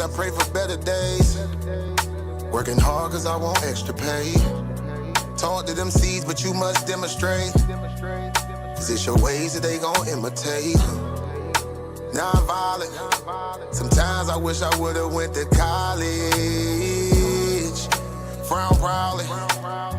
I pray for better days. Working hard cause I want extra pay. Talk to them seeds, but you must demonstrate. Cause it's your ways that they gon' imitate. Non-violent. Sometimes I wish I would've went to college. Frown proudly.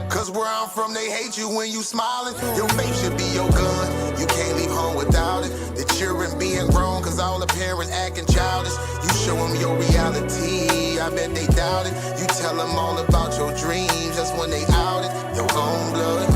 Cause where I'm from, they hate you when you smiling. Your faith should be your gun. You can't leave home without it. The children being grown, cause all the parents acting childish. You show them your reality, I bet they doubt it. You tell them all about your dreams, that's when they out it. Your own blood.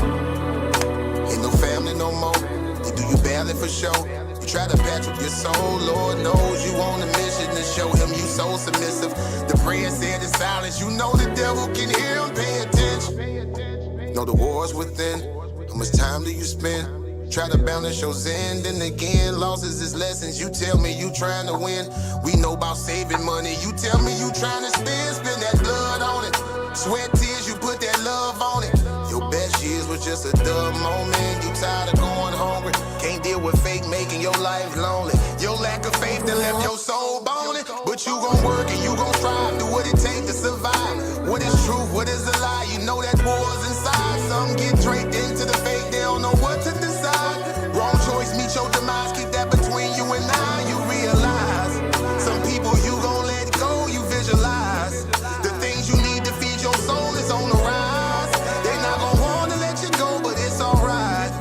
Ain't no family no more. They do you badly for show. You try to patch up your soul, Lord knows you on a mission to show him you so submissive. The prayer said in silence, you know the devil can hear him, pay attention. Know the war's within, how much time do you spend? Try to balance your zen, then again, losses is lessons. You tell me you trying to win, we know about saving money. You tell me you trying to spend that blood on it. Sweat, tears, you put that love on it. Your best years was just a dumb moment. You tired of going hungry, can't deal with fake making your life lonely. Your lack of faith that left your soul boning. But you gon' work and you gon' strive, do what it takes to survive. What is truth, what is a lie? You know that war's inside. Some get draped into the fake, they don't know what to decide. Wrong choice, meet your demise, keep that between you and I. You realize, some people you gon' let go, you visualize. The things you need to feed your soul is on the rise. They not gon' wanna let you go, but it's alright.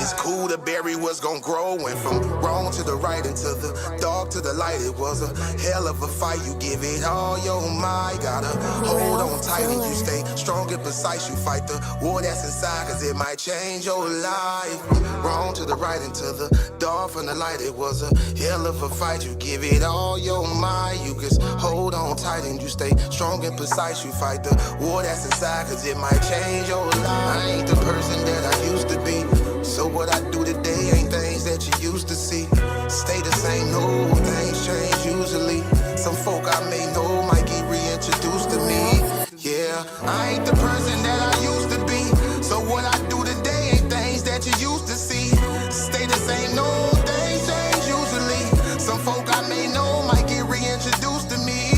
It's cool to bury what's gon' grow. Went from wrong to the right and to the dark to the light. It was a hell of a fight. You give it all your might. Gotta hold on tight and you stay strong and precise. You fight the war that's inside, cause it might change your life. From wrong to the right and to the dark from the light. It was a hell of a fight. You give it all your might. You just hold on tight and you stay strong and precise. You fight the war that's inside, cause it might change your life. I ain't the person that I used to be. So what I do today ain't things that you used to see. Stay the same, no, things change usually. Some folk I may know might get reintroduced to me. Yeah, I ain't the person that I used to be. So what I do today ain't things that you used to see. Stay the same, no, things change usually. Some folk I may know might get reintroduced to me.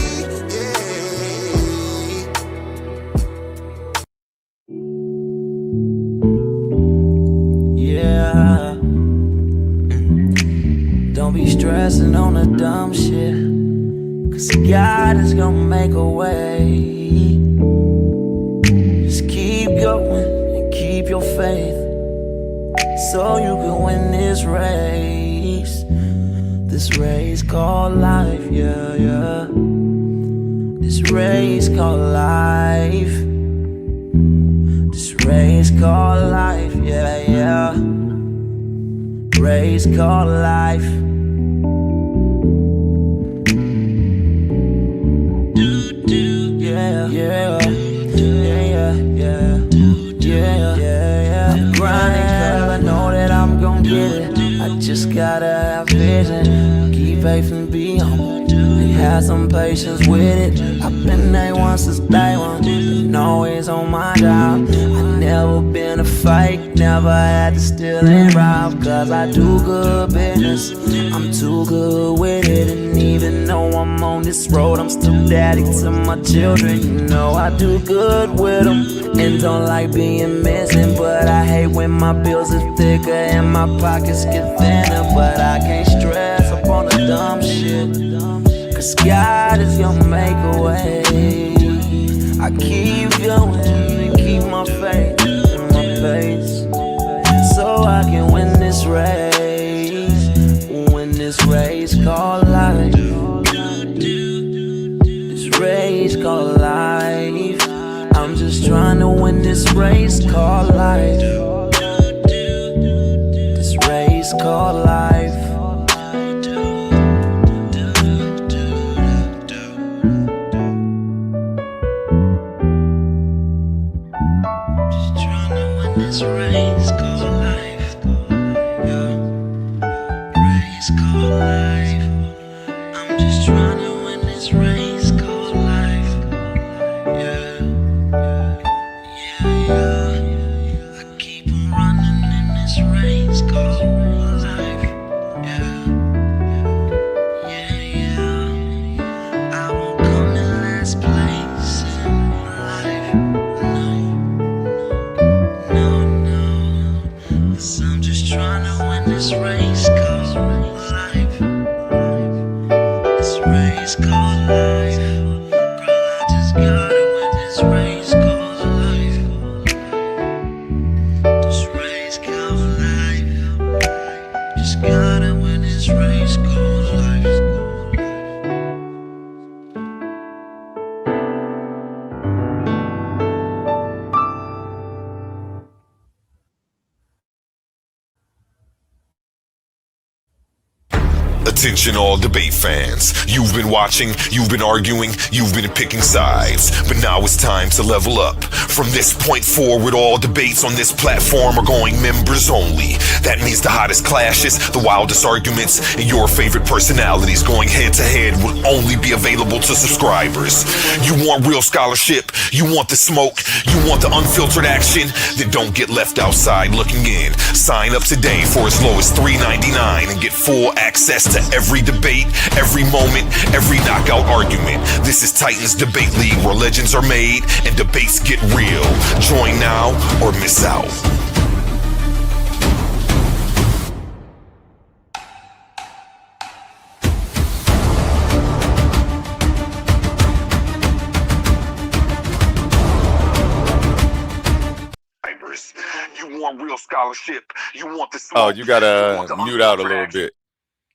Yeah. Don't be stressing on the dumb shit, cause God is gonna make a way. Just keep going and keep your faith, so you can win this race. This race called life, yeah, yeah. This race called life. This race called life, yeah, yeah. Race called life. Yeah, yeah, yeah, yeah, yeah, yeah. I'm grinding cause I know that I'm gon' get it. I just gotta have vision, keep faith and be humble. Have some patience with it. I've been A1 since day one, been always on my job. I never been a fake, never had to steal and rob. Cause I do good business, I'm too good with it. And even though I'm on this road, I'm still daddy to my children. You know I do good with them, and don't like being missing. But I hate when my bills are thicker and my pockets get thinner. But I can't stress up on the dumb shit, cause God is gonna make a way. I keep going and keep my faith in my pace, so I can win this race. Win this race called life. This race called life. I'm just trying to win this race called life. This race called life. This race called life, yeah. Race called life. I'm just trying to win this race called life, yeah, yeah, yeah. I keep on running in this race called life, yeah, yeah, yeah. I won't I'm just trying to win this race called life. This race called life. Girl, I just gotta win this race called life. This race called life. Just gotta win this race called life. Attention all debate fans. You've been watching, you've been arguing, you've been picking sides. But now it's time to level up. From this point forward, all debates on this platform are going members only. That means the hottest clashes, the wildest arguments, and your favorite personalities going head to head will only be available to subscribers. You want real scholarship, you want the smoke, you want the unfiltered action, then don't get left outside looking in. Sign up today for as low as $3.99 and get full access to every debate, every moment, every knockout argument. This is Titans Debate League, where legends are made and debates get real. Join now or miss out. You want real scholarship, you want the smoke. Oh, you gotta mute out a little bit.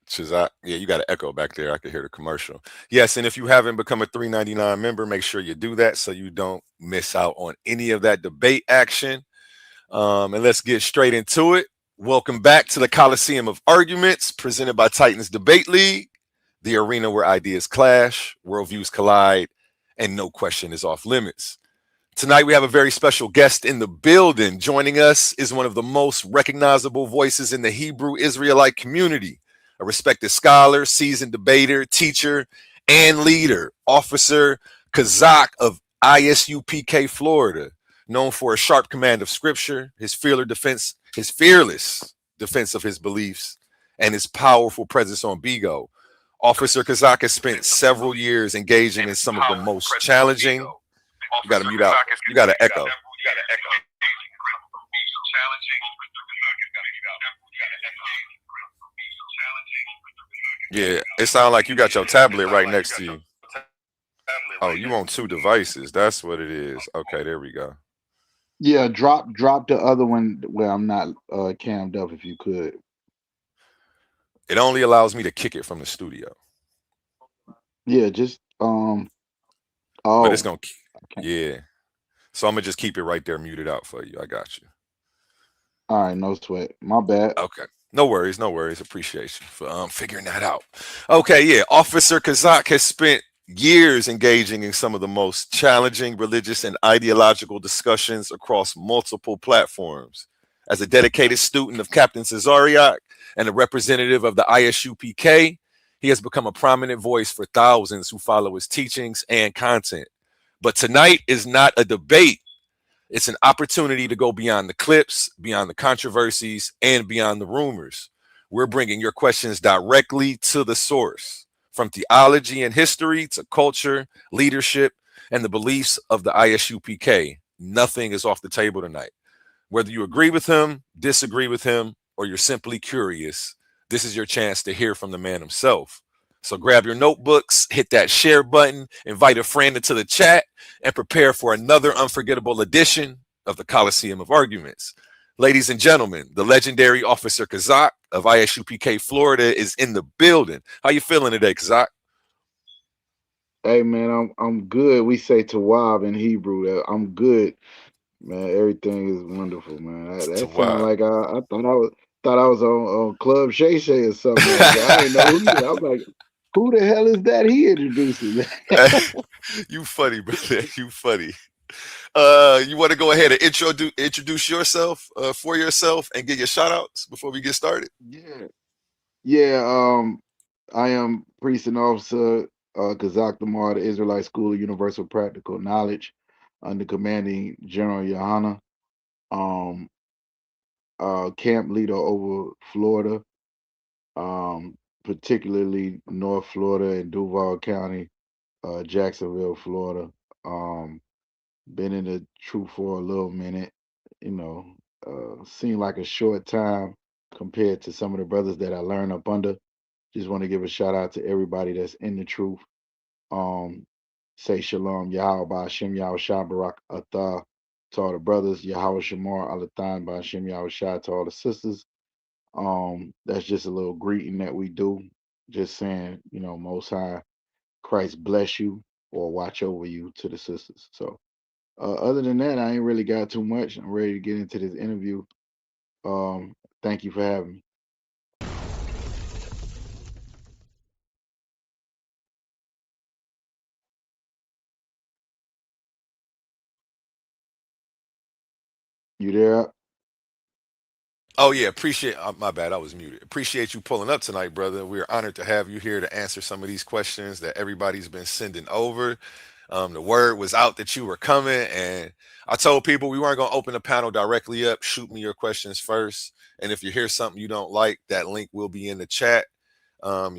Chaazaq. Yeah, you got an echo back there. I could hear the commercial. Yes, and if you haven't become a $3.99 member, make sure you do that so you don't miss out on any of that debate action. And let's get straight into it. Welcome back to the Coliseum of Arguments, presented by Titans Debate League, the arena where ideas clash, worldviews collide, and no question is off limits. Tonight, we have a very special guest in the building. Joining us is one of the most recognizable voices in the Hebrew Israelite community, a respected scholar, seasoned debater, teacher, and leader, Officer Chaazaq of ISUPK, Florida, known for a sharp command of scripture, his fearless defense of his beliefs, and his powerful presence on Bigo. Officer Chaazaq has spent several years engaging in some of the most challenging. You got to mute out. You got to echo. Yeah, it sounds like you got your tablet right next to you. Oh, you on two devices. That's what it is. Okay, there we go. Yeah, drop the other one where I'm not cammed up if you could. It only allows me to kick it from the studio. Yeah, just But it's oh, gonna, yeah. So I'm gonna just keep it right there muted out for you. I got you. all right, no sweat. My bad. Okay. No worries, no worries. Appreciate you for figuring that out. Okay, yeah. Officer Chaazaq has spent years engaging in some of the most challenging religious and ideological discussions across multiple platforms. As a dedicated student of Captain Cesariak and a representative of the ISUPK, he has become a prominent voice for thousands who follow his teachings and content. But tonight is not a debate. It's an opportunity to go beyond the clips, beyond the controversies, and beyond the rumors. We're bringing your questions directly to the source, from theology and history to culture, leadership, and the beliefs of the ISUPK. Nothing is off the table tonight. Whether you agree with him, disagree with him, or you're simply curious, this is your chance to hear from the man himself. So grab your notebooks, hit that share button, invite a friend into the chat, and prepare for another unforgettable edition of the Coliseum of Arguments. Ladies and gentlemen, the legendary Officer Chaazaq of ISUPK Florida is in the building. How you feeling today, Chaazaq? Hey man, I'm good. We say Tawab in Hebrew. I'm good, man. Everything is wonderful, man. That sounds Wow. like I thought I was on Club Shay Shay or something like that. I didn't know who he. I'm like, who the hell is that? He introducing me. You funny, brother. You funny. You want to go ahead and introduce yourself for yourself and get your shout outs before we get started? Yeah, yeah. I am priest and officer Chaazaq Thamar, the Israelite School of Universal Practical Knowledge, under commanding General Yohana. Um, camp leader over Florida, particularly North Florida and Duval County, Jacksonville, Florida. Um, been in the troop for a little minute, you know. seemed like a short time compared to some of the brothers that I learned up under. Just want to give a shout out to everybody that's in the truth. Um, say shalom, Yahweh Ba'Shem Yahweh Shah Barak Atah to all the brothers, Yahweh Shamar Alathan Ba'Shem Yahweh Shah to all the sisters. That's just a little greeting that we do. Just saying, Most High Christ bless you or watch over you to the sisters. So other than that, I ain't really got too much. I'm ready to get into this interview. Um, Thank you for having me. You there? Oh yeah, appreciate. My bad, I was muted. Appreciate you pulling up tonight, brother. We're honored to have you here to answer some of these questions that everybody's been sending over. The word was out that you were coming, and I told people we weren't going to open the panel directly up. Shoot me your questions first, and if you hear something you don't like, that link will be in the chat.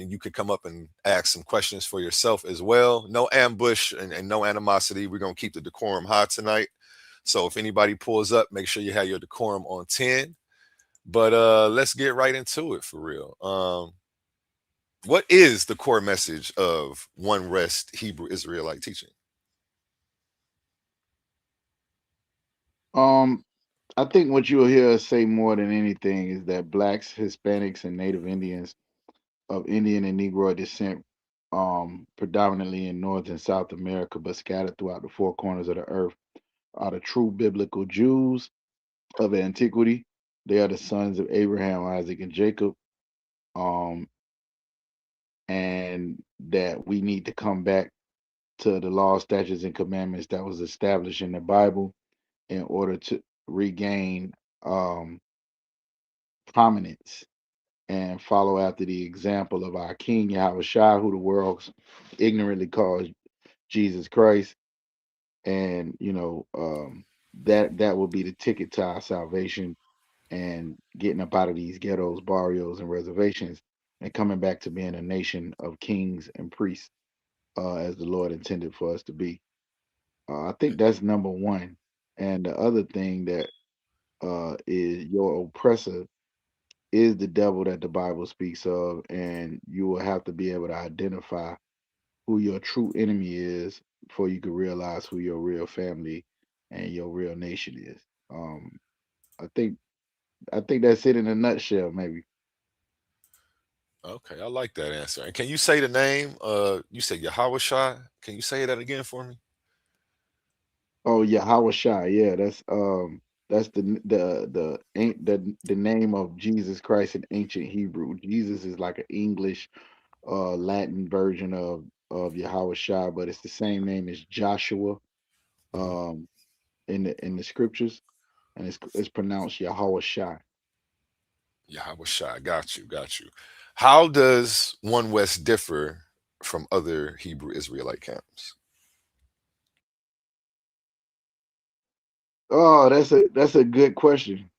And you could come up and ask some questions for yourself as well. No ambush and no animosity. We're going to keep the decorum high tonight. So if anybody pulls up, make sure you have your decorum on 10. But let's get right into it for real. What is the core message of One Rest Hebrew Israelite teaching? Um, I think what you'll hear us say more than anything is that blacks, Hispanics, and Native Indians of Indian and Negro descent, predominantly in North and South America, but scattered throughout the four corners of the earth, are the true biblical Jews of antiquity. They are the sons of Abraham, Isaac, and Jacob. Um, and that we need to come back to the law, statutes, and commandments that was established in the Bible in order to regain prominence and follow after the example of our King Yahweh Shai, who the world ignorantly calls Jesus Christ. And that will be the ticket to our salvation and getting up out of these ghettos, barrios, and reservations, and coming back to being a nation of kings and priests, as the Lord intended for us to be. I think that's number one. And the other thing that is your oppressor is the devil that the Bible speaks of, and you will have to be able to identify who your true enemy is before you can realize who your real family and your real nation is. Um, I think that's it in a nutshell, maybe. Okay, I like that answer. And can you say the name? You said Yahweh Shai. Can you say that again for me? Oh yeah, Howard Shai. Yeah, that's the name of Jesus Christ in ancient Hebrew. Jesus is like an English Latin version of Yahweh Shai, but it's the same name as Joshua Mhm. um in the scriptures, and it's pronounced Yahweh Shai. Yahweh Shai. Got you. Got you. How does One West differ from other Hebrew Israelite camps? Oh, that's a good question.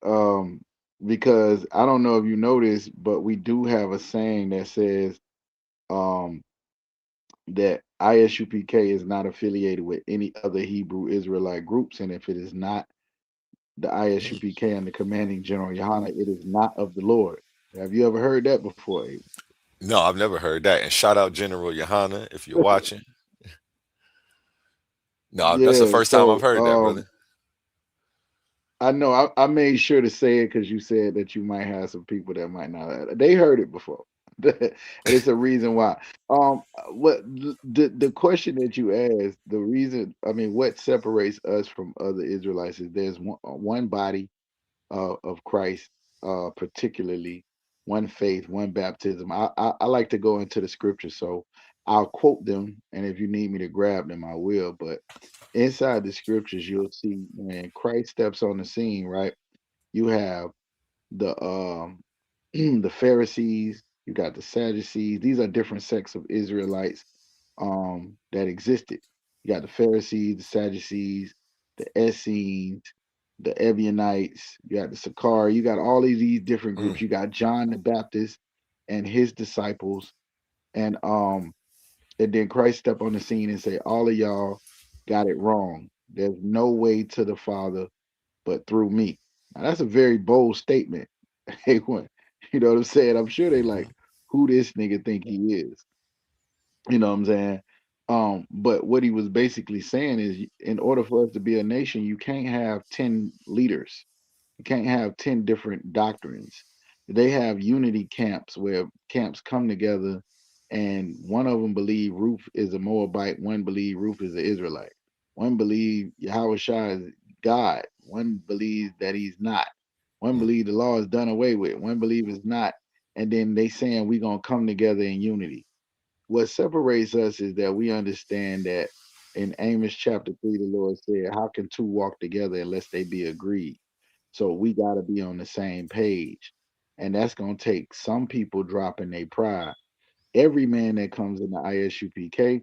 Um, because I don't know if you noticed, but we do have a saying that says um that ISUPK is not affiliated with any other Hebrew Israelite groups, and if it is not the Mm. ISUPK and the commanding general Yohana, it is not of the Lord. Have you ever heard that before, Abe? No, I've never heard that. And shout out General Yohana if you're watching. No, that's the Yeah, first time I've so heard that, brother. I know I made sure to say it because you said that you might have some people that might not have. They heard it before. And it's a reason why. What the question that you asked, the reason, I mean, what separates us from other Israelites is there's one body of Christ, particularly one faith, one baptism. I like to go into the scriptures, so I'll quote them, and if you need me to grab them, I will. But inside the scriptures, you'll see when Christ steps on the scene, right? You have the the Pharisees, you got the Sadducees. These are different sects of Israelites that existed. You got the Pharisees, the Sadducees, the Essenes, the Ebionites, you got the Sakari, you got all of these different groups. Mm. You got John the Baptist and his disciples, and then Christ step on the scene and say, all of y'all got it wrong. There's no way to the Father but through me. Now, that's a very bold statement. Hey, what you know what I'm saying? I'm sure they like who this nigga think he is. You know what I'm saying? But what he was basically saying is, in order for us to be a nation, you can't have 10 leaders. You can't have 10 different doctrines. They have unity camps where camps come together, and one of them believe Ruth is a Moabite, one believe Ruth is an Israelite. One believe Yahweh Shah is God. One believes that he's not. One Mm. believe the law is done away with. One believe it's not. And then they saying we gonna come together in unity. What separates us is that we understand that in Amos chapter 3, the Lord said, how can two walk together unless they be agreed? So we got to be on the same page. And that's going to take some people dropping their pride. Every man that comes in the ISUPK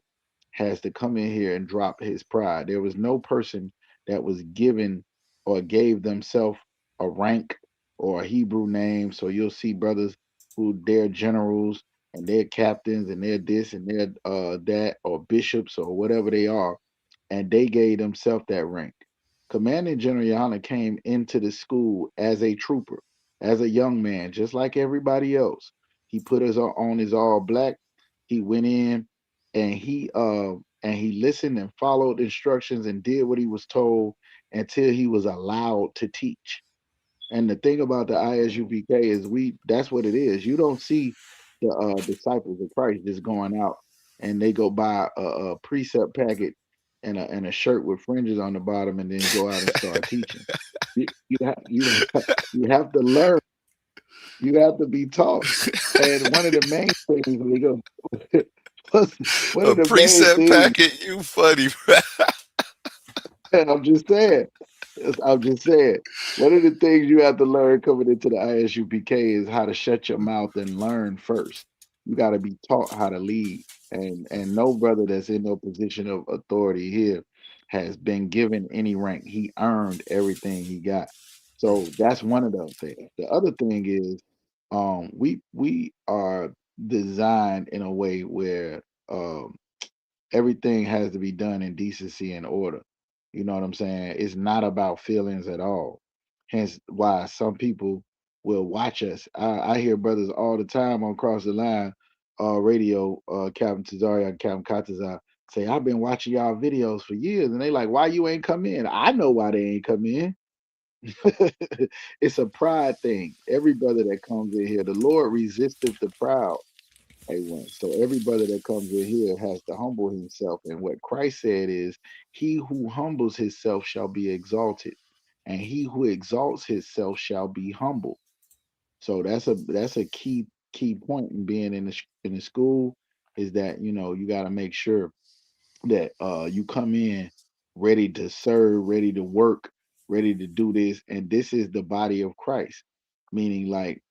has to come in here and drop his pride. There was no person that was given or gave themselves a rank or a Hebrew name. So you'll see brothers who they're generals and they're captains and they're this and they're that or bishops or whatever they are, and they gave themselves that rank. Commanding General Yohana came into the school as a trooper, as a young man, just like everybody else. He put us on his all black. He went in and he listened and followed instructions and did what he was told until he was allowed to teach. And the thing about the ISUPK is that's what it is. You don't see the disciples of Christ just going out and they go buy a precept packet and a shirt with fringes on the bottom and then go out and start teaching. You have to learn. You have to be taught. And one of the main things we go what's- one A of the main preset things, packet, you funny, bro. and I'm just saying, one of the things you have to learn coming into the ISUPK is how to shut your mouth and learn first. You got to be taught how to lead, and no brother that's in no position of authority here has been given any rank. He earned everything he got. So that's one of the things. The other thing is, we are designed in a way where everything has to be done in decency and order. You know what I'm saying? It's not about feelings at all. Hence why some people will watch us. I hear brothers all the time on Cross the Line radio, Captain Tazariak and Captain Katazar, say, I've been watching y'all videos for years. And they like, why you ain't come in? I know why they ain't come in. It's a pride thing. Every brother that comes in here, the Lord resisteth the proud. Amen. So every brother that comes in here has to humble himself. And what Christ said is, he who humbles himself shall be exalted, and he who exalts himself shall be humble. So that's a key point in being in the school, is that you got to make sure that you come in ready to serve, ready to work, ready to do this, and this is the body of Christ. Meaning, like,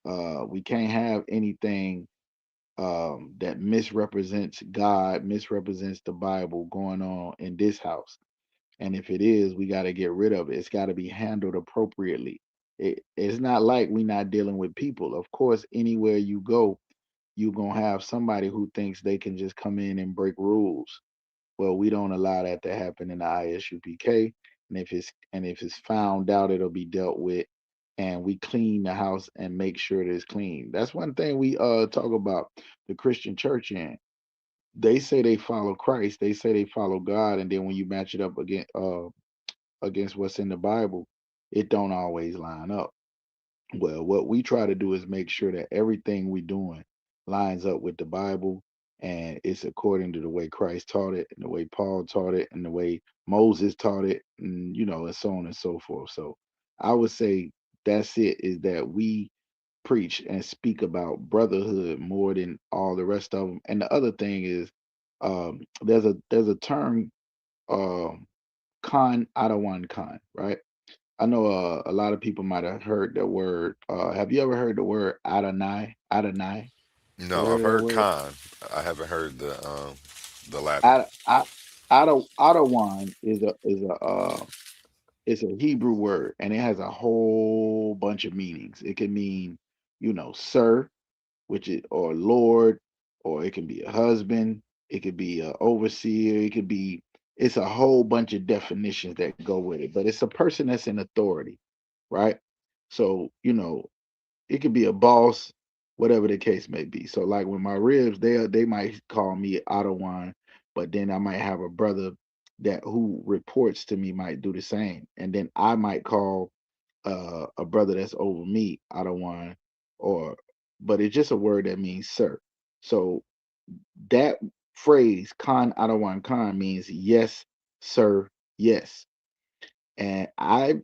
we can't have anything that misrepresents God, misrepresents the Bible going on in this house. And if it is, we got to get rid of it. It's got to be handled appropriately. It's not like we're not dealing with people. Of course, anywhere you go, you're going to have somebody who thinks they can just come in and break rules. Well, we don't allow that to happen in the ISUPK. And if it's found out, it'll be dealt with, and we clean the house and make sure it is clean. That's one thing we talk about the Christian church in. They say they follow Christ, they say they follow God, and then when you match it up against what's in the Bible, it don't always line up. Well, what we try to do is make sure that everything we doing lines up with the Bible, and it's according to the way Christ taught it and the way Paul taught it and the way Moses taught it, and and so on and so forth. So I would say that's it, is that we preach and speak about brotherhood more than all the rest of them. And the other thing is, there's a term, Khan Adawan Khan, right? I know a lot of people might have heard that word. Have you ever heard the word Adonai? Adonai. You No, heard I've of that heard word? Khan. I haven't heard the latter. Ad, Ad, Adawan is a Hebrew word, and it has a whole bunch of meanings. It can mean, sir, which is or Lord, or it can be a husband, it could be an overseer, it could be it's a whole bunch of definitions that go with it. But it's a person that's in authority, right? So, it could be a boss, whatever the case may be. So like with my ribs, they might call me Ottawa, but then I might have a brother that who reports to me might do the same. And then I might call a brother that's over me Ottawa, or but it's just a word that means sir. So that phrase Khan Ottawa Khan means yes, sir, yes. And I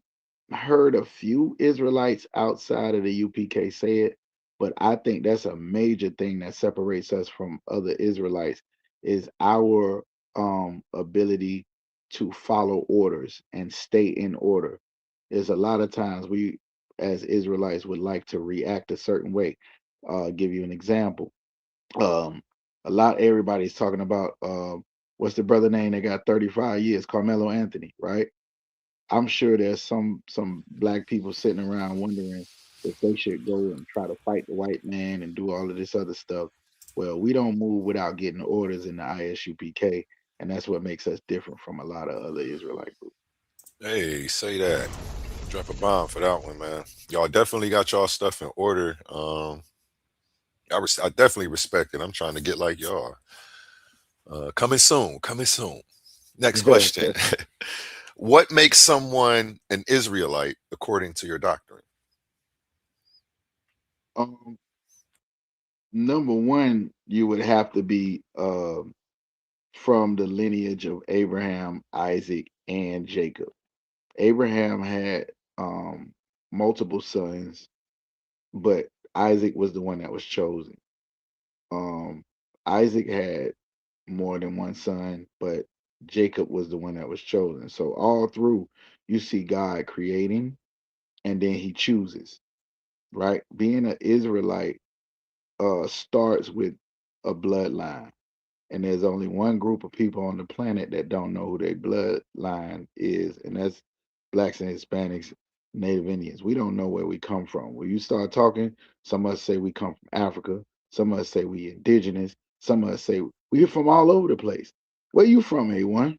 heard a few Israelites outside of the UPK say it, but I think that's a major thing that separates us from other Israelites is our ability to follow orders and stay in order. There's a lot of times we as Israelites would like to react a certain way. Give you an example. Um, a lot everybody's talking about what's the brother name that got 35 years, Carmelo Anthony, right? I'm sure there's some black people sitting around wondering if they should go and try to fight the white man and do all of this other stuff. Well, we don't move without getting orders in the ISUPK, and that's what makes us different from a lot of other Israelite groups. Hey, say that. Drop a bomb for that one, man. Y'all definitely got y'all stuff in order. I definitely respect it. I'm trying to get like y'all. Coming soon. Coming soon. Next question. What makes someone an Israelite according to your doctrine? um, Number one, you would have to be from the lineage of Abraham, Isaac, and Jacob. Abraham had multiple sons, but Isaac was the one that was chosen. Um, Isaac had more than one son, but Jacob was the one that was chosen. So all through, you see God creating, and then He chooses. Right, being an Israelite starts with a bloodline, and there's only one group of people on the planet that don't know who their bloodline is, and that's blacks and Hispanics, Native Indians. We don't know where we come from. When you start talking, some of us say we come from Africa, some of us say we indigenous, some of us say we're from all over the place. Where you from, A1?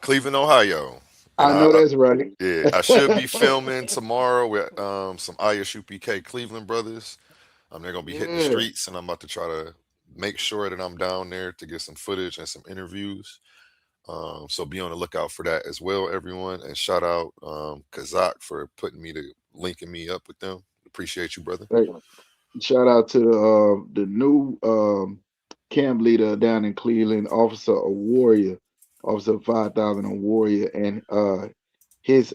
Cleveland, Ohio. And I know that's right. yeah, I should be filming tomorrow with some ISUPK Cleveland brothers. They're gonna be hitting the Yeah, streets, and I'm about to try to make sure that I'm down there to get some footage and some interviews. So be on the lookout for that as well, everyone. And shout out Kazak for putting me to linking me up with them. Appreciate you, brother. right. Shout out to the new camp leader down in Cleveland, Officer a Warrior, Officer 5000 a Warrior, and his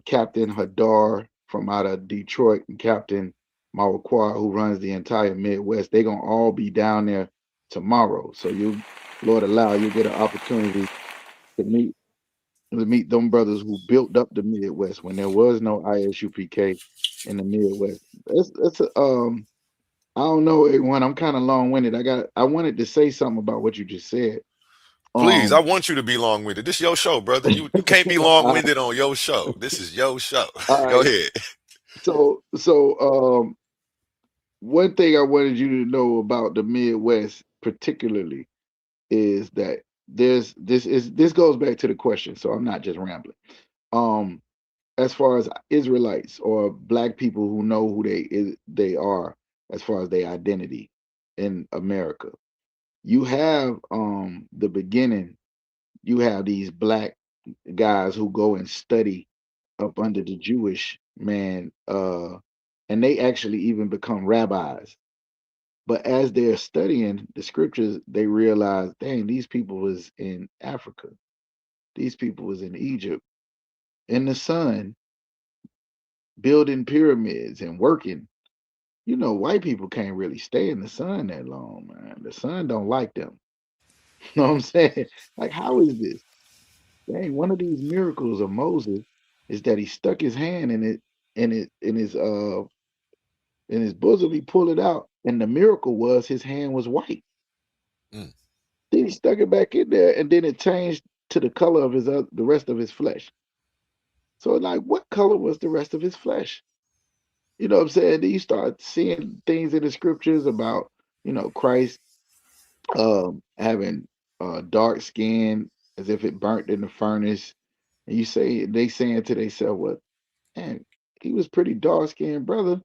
Captain Hadar from out of Detroit and Captain Mawakwa, who runs the entire Midwest. They're gonna all be down there tomorrow. So you, Lord allow, you'll get an opportunity to meet them brothers who built up the Midwest when there was no ISUPK in the Midwest. That's a I don't know, A1. I'm kind of long-winded. I wanted to say something about what you just said. Please, I Um, want you to be long winded. This is your show, brother. You can't be long all winded on your show. This is your show. Go right. ahead. So one thing I wanted you to know about the Midwest, particularly, is that this goes back to the question. So I'm not just rambling. Um, as far as Israelites or Black people who know who they are, as far as their identity in America, you have the beginning. You have these Black guys who go and study up under the Jewish man, and they actually even become rabbis. But as they're studying the scriptures, they realize, dang, these people was in Africa. These people was in Egypt, in the sun, building pyramids and working. White people can't really stay in the sun that long, man. The sun don't like them. You know what I'm saying? Like, how is this? Dang, one of these miracles of Moses is that he stuck his hand in his bosom. He pulled it out, and the miracle was his hand was white. Mm. Then he stuck it back in there, and then it changed to the color of the rest of his flesh. So, like, what color was the rest of his flesh? You know what I'm saying? Then you start seeing things in the scriptures about, Christ having dark skin as if it burnt in the furnace. And they saying to themselves, well, man, he was pretty dark skinned brother.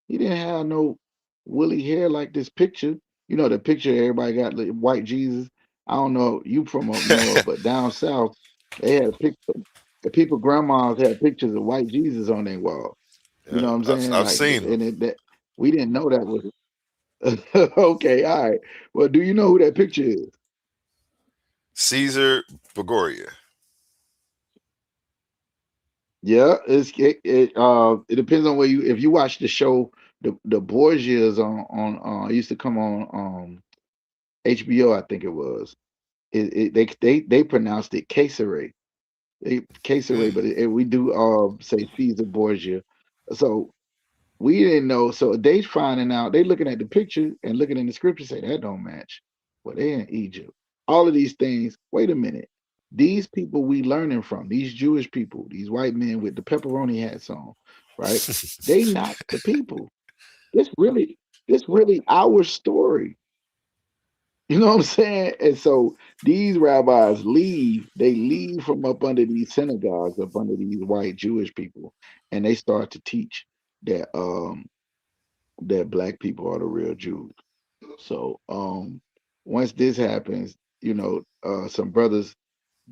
He didn't have no woolly hair like this picture. You know the picture everybody got like, white Jesus. I don't know you from up north, but down south they had a picture. The people grandmas had pictures of white Jesus on their wall. You know Yeah, what I'm I've saying? I've Like, seen them. and that we didn't know that was okay. All right. Well, do you know who that picture is? Caesar Borgia. Yeah, it depends on where you if you watch the show the Borgias on it used to come on HBO, I think it was. They pronounced it Caesare. They Caesare, Mm. but we do say Caesar Borgia. So we didn't know. So they finding out, they looking at the picture and looking in the scripture, say that don't match. Well, they in Egypt. All of these things. Wait a minute. These people we learning from, these Jewish people, these white men with the pepperoni hats on, right? They not the people. This really, this really our story. You know what I'm saying? And so these rabbis leave, they leave from up under these synagogues, up under these white Jewish people, and they start to teach that black people are the real Jews. So once this happens, some brothers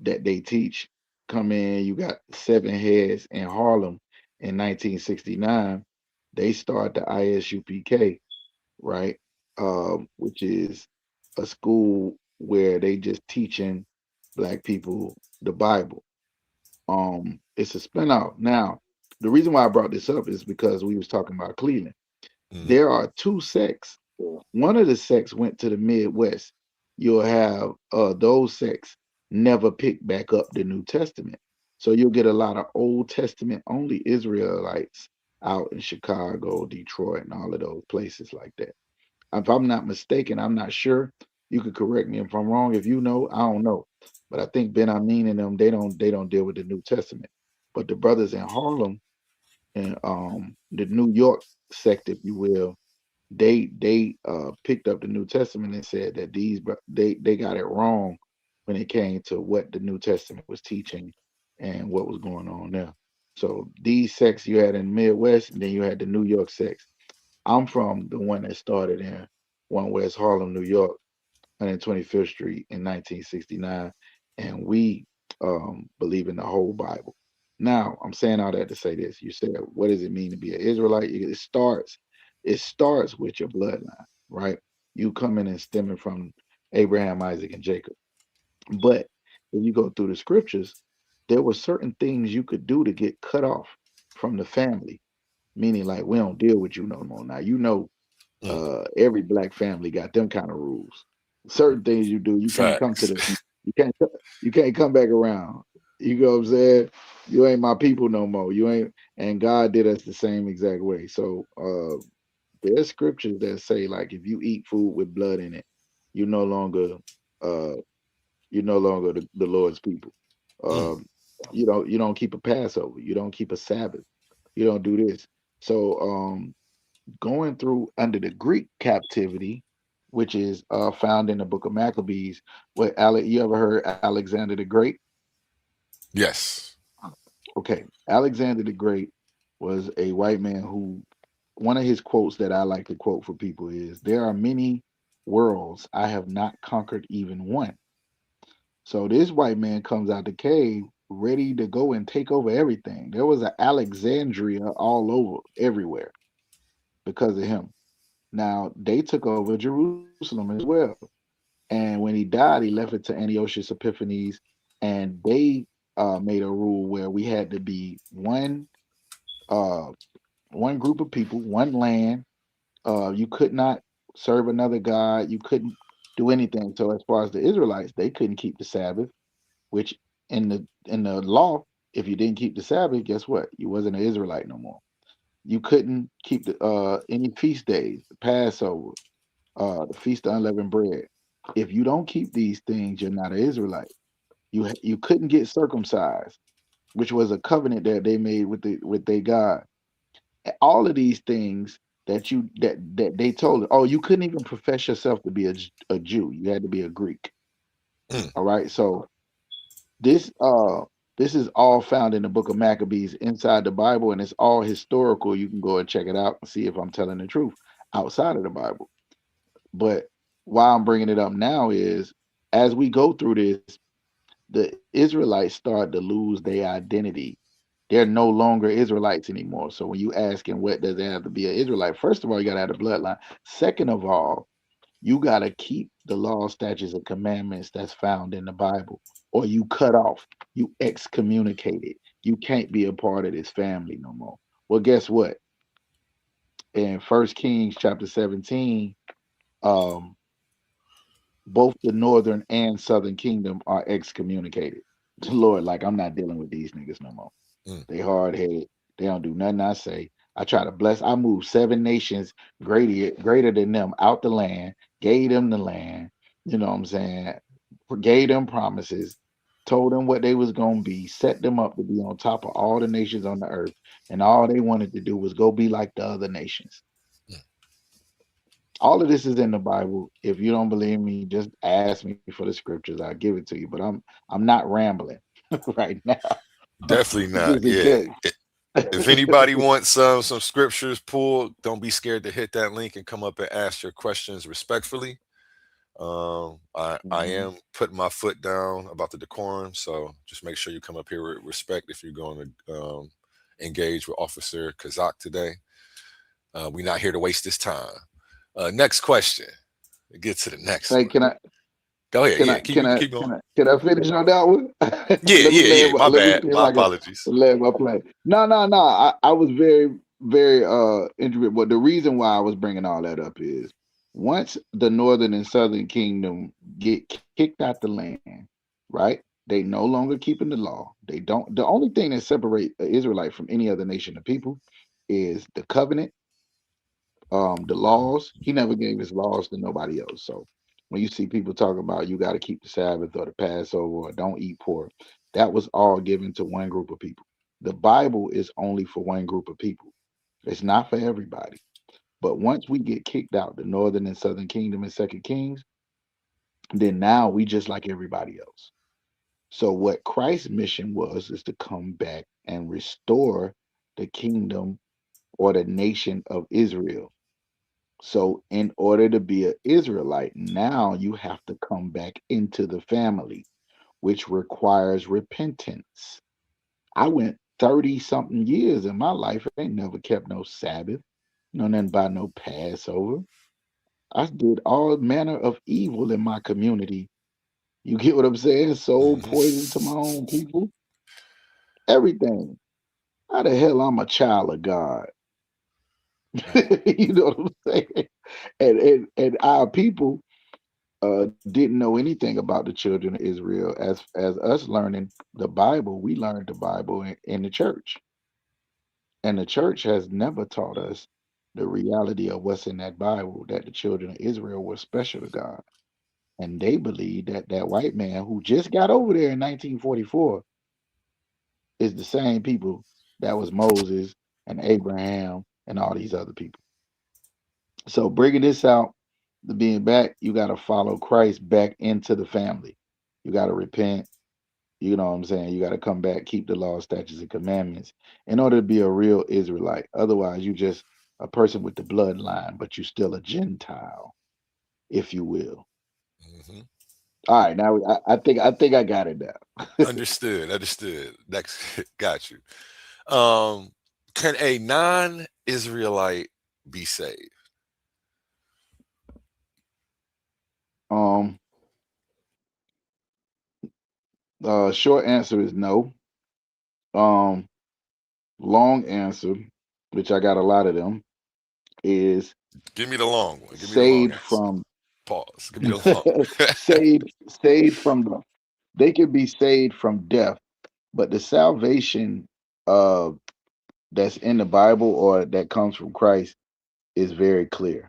that they teach come in, you got seven heads in Harlem in 1969. They start the ISUPK, right? Which is a school where they just teaching black people the Bible. It's a spinoff. Now, the reason why I brought this up is because we was talking about Cleveland. Mhm. There are two sects. One of the sects went to the Midwest. You'll have those sects never pick back up the New Testament. So you'll get a lot of Old Testament only Israelites out in Chicago, Detroit, and all of those places like that. If I'm not mistaken, I'm not sure. You could correct me if I'm wrong. If you know, I don't know. But I think Ben Amin and them, they don't deal with the New Testament. But the brothers in Harlem and the New York sect, if you will, they picked up the New Testament and said that they got it wrong when it came to what the New Testament was teaching and what was going on there. So these sects you had in the Midwest, and then you had the New York sects. I'm from the one that started in One West Harlem, New York, 125th Street in 1969, and we believe in the whole Bible. Now, I'm saying all that to say this. You said, what does it mean to be an Israelite? It starts with your bloodline, right? You coming and stemming from Abraham, Isaac, and Jacob. But when you go through the scriptures, there were certain things you could do to get cut off from the family, meaning like we don't deal with you no more. Now Mm. every black family got them kind of rules. Certain things you do, you can't come to Facts. the you can't you can't come back around. You know what I'm saying? You ain't my people no more. You ain't, and God did us the same exact way. So there's scriptures that say like if you eat food with blood in it, you no longer uh you're no longer the Lord's people. Mm. Um you don't keep a Passover, you don't keep a Sabbath, you don't do this. So going through under the Greek captivity, which is found in the book of Maccabees. You ever heard Alexander the Great? Yes. Okay, Alexander the Great was a white man who one of his quotes that I like to quote for people is there are many worlds I have not conquered even one. So this white man comes out the cave ready to go and take over everything. There was an Alexandria all over everywhere because of him. Now they took over Jerusalem as well. And when he died, he left it to Antiochus Epiphanes, and they made a rule where we had to be uh, one group of people, one land. You could not serve another god. You couldn't do anything. So as far as the Israelites, they couldn't keep the Sabbath, which in the law, if you didn't keep the Sabbath, guess what? You wasn't an Israelite no more. You couldn't keep any feast days, the Passover, the Feast of Unleavened Bread. If you don't keep these things, you're not an Israelite. You couldn't get circumcised, which was a covenant that they made with their God. All of these things that they told, oh, you couldn't even profess yourself to be a Jew. You had to be a Greek. Mm. All right. So this This is all found in the book of Maccabees inside the Bible, and it's all historical. You can go and check it out and see if I'm telling the truth outside of the Bible. But why I'm bringing it up now is as we go through this, the Israelites start to lose their identity. They're no longer Israelites anymore. So when you asking what does it have to be an Israelite, first of all, you got to have the bloodline. Second of all, you got to keep the law, statutes, and commandments that's found in the Bible, or you cut off, you excommunicated. You can't be a part of this family no more. Well, guess what? In First Kings chapter 17, um, both the northern and southern kingdom are excommunicated. Lord, like I'm not dealing with these niggas no more. Mm. They hard headed. They don't do nothing I say. I try to bless. I moved 7 nations greater than them out the land, gave them the land. You know what I'm saying? Gave them promises, told them what they was gonna be, set them up to be on top of all the nations on the earth, and all they wanted to do was go be like the other nations. All of this is in the Bible. If you don't believe me, just ask me for the scriptures. I'll give it to you. But I'm not rambling right now. Definitely not. Just in Yeah. case. If anybody wants some scriptures pulled, don't be scared to hit that link and come up and ask your questions respectfully. I Mhm. am putting my foot down about the decorum, so just make sure you come up here with respect if you're going to engage with Officer Kazak today. We're not here to waste this time. Next question. Get to the next Hey, one. Go ahead. Yeah, keep going. can I finish on that one? Yeah, Let me yeah, yeah. My let me bad. see if My I can apologies. land my plane. No, no, no. I was very interested. But the reason why I was bringing all that up is once the northern and southern kingdom get kicked out the land, right? They no longer keeping the law. They don't. The only thing that separate an Israelite from any other nation of people is the covenant, the laws. He never gave his laws to nobody else. So when you see people talking about you got to keep the Sabbath or the Passover or don't eat pork, that was all given to one group of people. The Bible is only for one group of people. It's not for everybody. But once we get kicked out, the northern and southern kingdom in Second Kings, then now we just like everybody else. So what Christ's mission was is to come back and restore the kingdom or the nation of Israel. So, in order to be an Israelite, now you have to come back into the family, which requires repentance. I went 30 something years in my life, ain't never kept no Sabbath, no nothing by no Passover. I did all manner of evil in my community. You get what I'm saying? Sold Hmm. poison to my own people, everything. How the hell I'm a child of God? You know what I'm saying? And our people didn't know anything about the children of Israel. As us learning the Bible, we learned the Bible in the church, and the church has never taught us the reality of what's in that Bible. That the children of Israel were special to God, and they believe that that white man who just got over there in 1944 is the same people that was Moses and Abraham and all these other people. So bringing this out, the being back, you got to follow Christ back into the family. You got to repent. You know what I'm saying? You got to come back, keep the law, statutes, and commandments in order to be a real Israelite. Otherwise, you just a person with the bloodline, but you still a Gentile, if you will. Hmm. All right, now I think I got it now. Understood. Understood. Next, got you. Um, can a non-Israelite be saved? Um, short answer is no. Um, long answer, which I got a lot of them, is Give me the long one. Give me the long saved answer. from Pause. Give me the long. saved from the they can be saved from death, but the salvation uh that's in the Bible or that comes from Christ is very clear.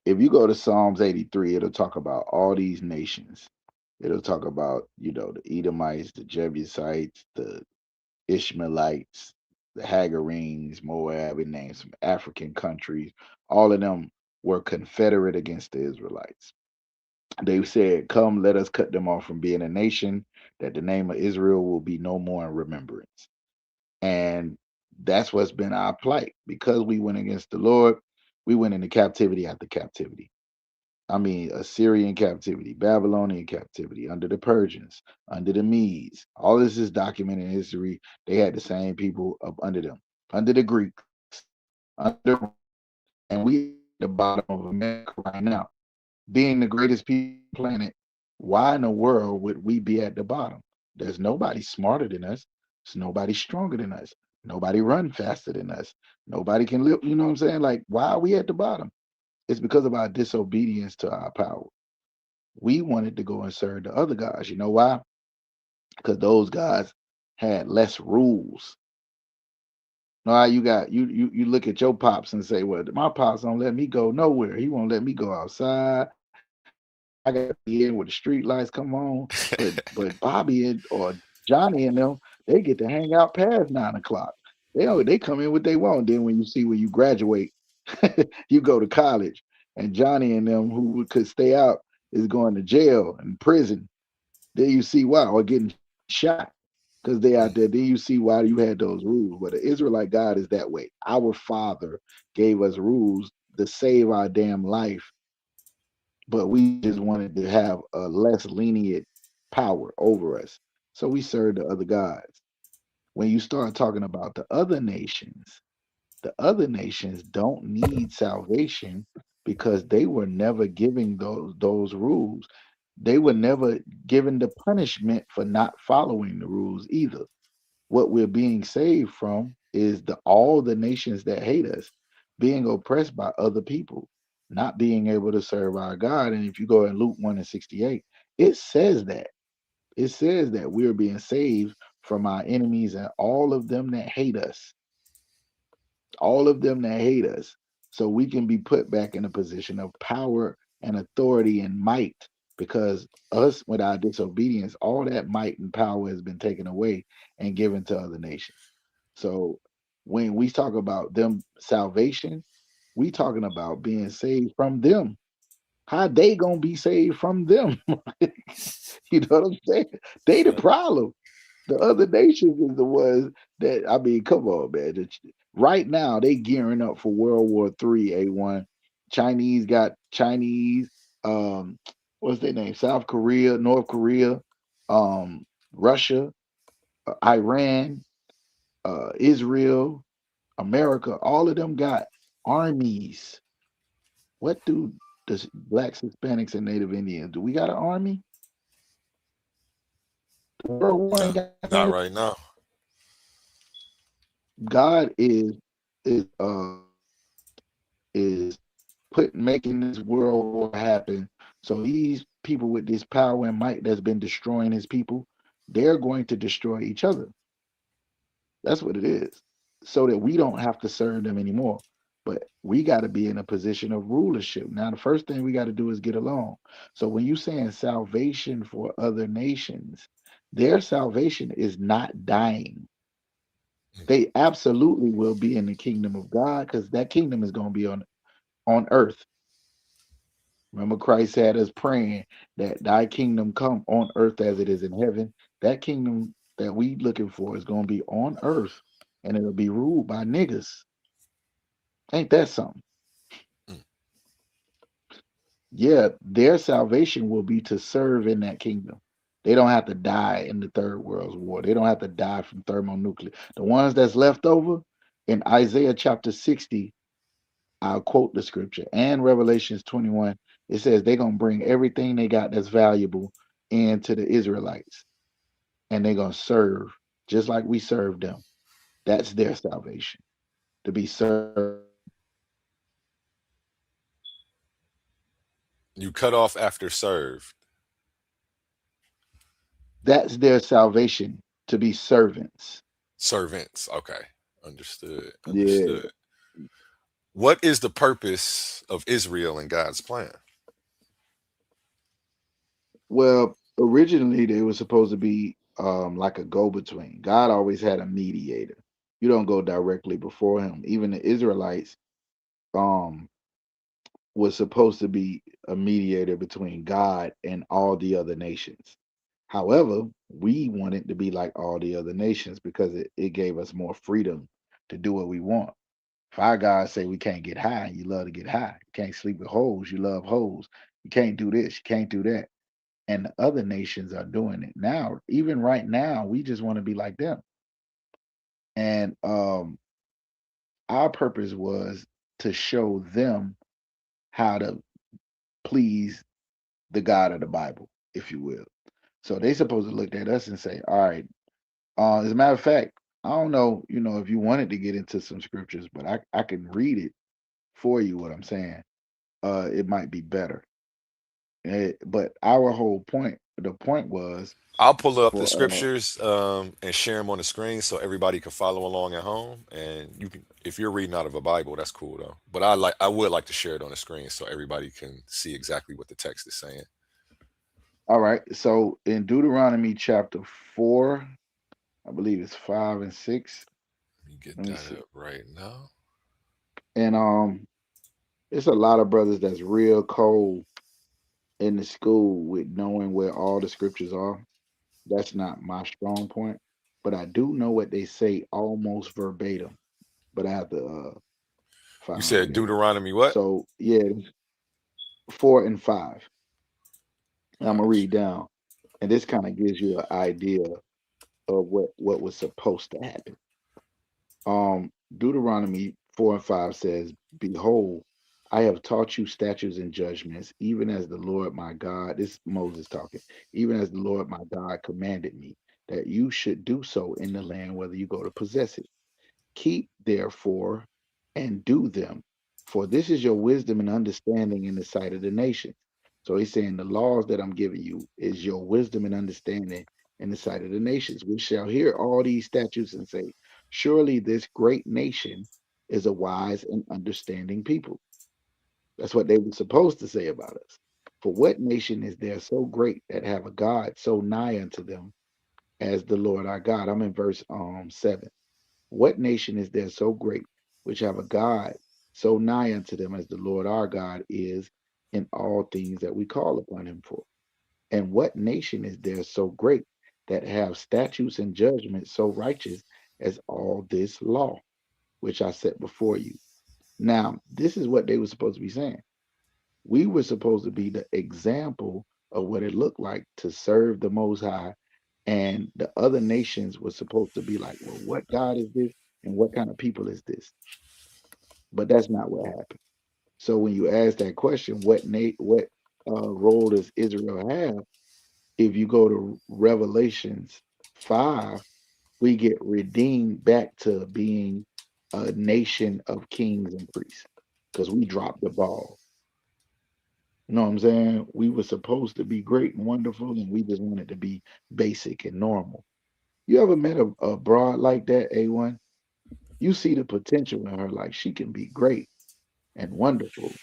If you go to Psalms 83, it'll talk about all these nations. It'll talk about, the Edomites, the Jebusites, the Ishmaelites, the Hagarenes, Moab, and names some African countries. All of them were confederate against the Israelites. They said, "Come, let us cut them off from being a nation, that the name of Israel will be no more in remembrance." And that's what's been our plight. Because we went against the Lord, we went into captivity after captivity. I mean, Assyrian captivity, Babylonian captivity, under the Persians, under the Medes. All this is documented in history. They had the same people up under them, under the Greeks, under, and we at the bottom of America right now, being the greatest people on the planet. Why in the world would we be at the bottom? There's nobody smarter than us. There's nobody stronger than us. Nobody run faster than us. Nobody can live. You know what I'm saying? Like, why are we at the bottom? It's because of our disobedience to our power. We wanted to go and serve the other gods. You know why? Because those gods had less rules. No, you got you look at your pops and say, "Well, my pops don't let me go nowhere. He won't let me go outside. I got to be in where the street lights come on." But Bobby or Johnny and them, they get to hang out past 9 o'clock. They come in what they want. Then when you see when you graduate, you go to college, and Johnny and them who could stay out is going to jail and prison. Then you see why, or getting shot because they out there. Mm. Then you see why you had those rules. But the Israelite God is that way. Our Father gave us rules to save our damn life, but we just wanted to have a less lenient power over us. So we served the other gods. When you start talking about the other nations don't need salvation because they were never giving those rules. They were never given the punishment for not following the rules either. What we're being saved from is the all the nations that hate us being oppressed by other people, not being able to serve our God. And if you go in Luke 1 and 68, it says that. It says that we're being saved from our enemies and all of them that hate us, all of them that hate us, so we can be put back in a position of power and authority and might. Because us, with our disobedience, all that might and power has been taken away and given to other nations. So when we talk about them salvation, we talking about being saved from them. How they gonna be saved from them? You know what I'm saying? They the Facts. problem. The other nations is the ones that, I mean, come on, man. Right now they gearing up for World War III. A1. Chinese got Chinese. Um, what's their name? South Korea, North Korea, Russia, Iran, Israel, America. All of them got armies. What do the blacks, Hispanics, and Native Indians do? We got an army. The World War No, ain't got no. not right now. God is put making this world war happen. So these people with this power and might that's been destroying his people, they're going to destroy each other. That's what it is. So that we don't have to serve them anymore. But we got to be in a position of rulership. Now, the first thing we got to do is get along. So when you saying salvation for other nations, their salvation is not dying. They absolutely will be in the kingdom of God because that kingdom is going to be on earth. Remember, Christ had us praying that thy kingdom come on earth as it is in heaven. That kingdom that we looking for is going to be on earth and it'll be ruled by niggas. Ain't that something? Mm. Yeah, their salvation will be to serve in that kingdom. They don't have to die in the Third World War. They don't have to die from thermonuclear. The ones that's left over in Isaiah chapter 60, I'll quote the scripture, and Revelations 21, it says they're going to bring everything they got that's valuable into the Israelites and they're going to serve just like we served them. That's their salvation, to be served. You cut off after served. That's their salvation, to be servants. Servants. Okay. Understood. Yeah. Understood. What is the purpose of Israel in God's plan? Well, originally they were supposed to be like a go between. God always had a mediator. You don't go directly before him. Even the Israelites, um, was supposed to be a mediator between God and all the other nations. However, we wanted to be like all the other nations because it gave us more freedom to do what we want. If our God say we can't get high, you love to get high. You can't sleep with hoes, you love hoes. You can't do this, you can't do that. And the other nations are doing it now. Even right now, we just want to be like them. And our purpose was to show them how to please the God of the Bible, if you will. So they supposed to look at us and say, all right, as a matter of fact, I don't know, if you wanted to get into some scriptures, but I can read it for you what I'm saying. It might be better. But our whole point, the point was I'll pull up the for scriptures and share them on the screen so everybody can follow along at home. And you can, if you're reading out of a Bible, that's cool though. But I would like to share it on the screen so everybody can see exactly what the text is saying. all right. So in Deuteronomy chapter 4, I believe it's 5 and 6. Let me get Let me that see. up right now. And it's a lot of brothers that's real cold in the school with knowing where all the scriptures are. That's not my strong point, but I do know what they say almost verbatim. But I have to You find said it. Deuteronomy what? So yeah, 4 and 5. And I'm gonna Gotcha. read down, and this kind of gives you an idea of what was supposed to happen. Deuteronomy 4 and 5 says, "Behold, I have taught you statutes and judgments, even as the Lord my God." This is Moses talking. "Even as the Lord my God commanded me, that you should do so in the land whether you go to possess it. Keep therefore and do them, for this is your wisdom and understanding in the sight of the nations." So he's saying the laws that I'm giving you is your wisdom and understanding in the sight of the nations, which shall hear all these statutes and say, surely this great nation is a wise and understanding people. That's what they were supposed to say about us. For what nation is there so great that have a God so nigh unto them as the Lord our God? I'm in verse 7. What nation is there so great which have a God so nigh unto them as the Lord our God is in all things that we call upon him for? And what nation is there so great that have statutes and judgments so righteous as all this law which I set before you? Now, this is what they were supposed to be saying. We were supposed to be the example of what it looked like to serve the Most High, and the other nations were supposed to be like, well, what God is this, and what kind of people is this? But that's not what happened. So when you ask that question, what role does Israel have? If you go to Revelations 5, we get redeemed back to being a nation of kings and priests because we dropped the ball. You know what I'm saying? We were supposed to be great and wonderful, and we just wanted to be basic and normal. You ever met a broad like that, A1? You see the potential in her, like she can be great and wonderful,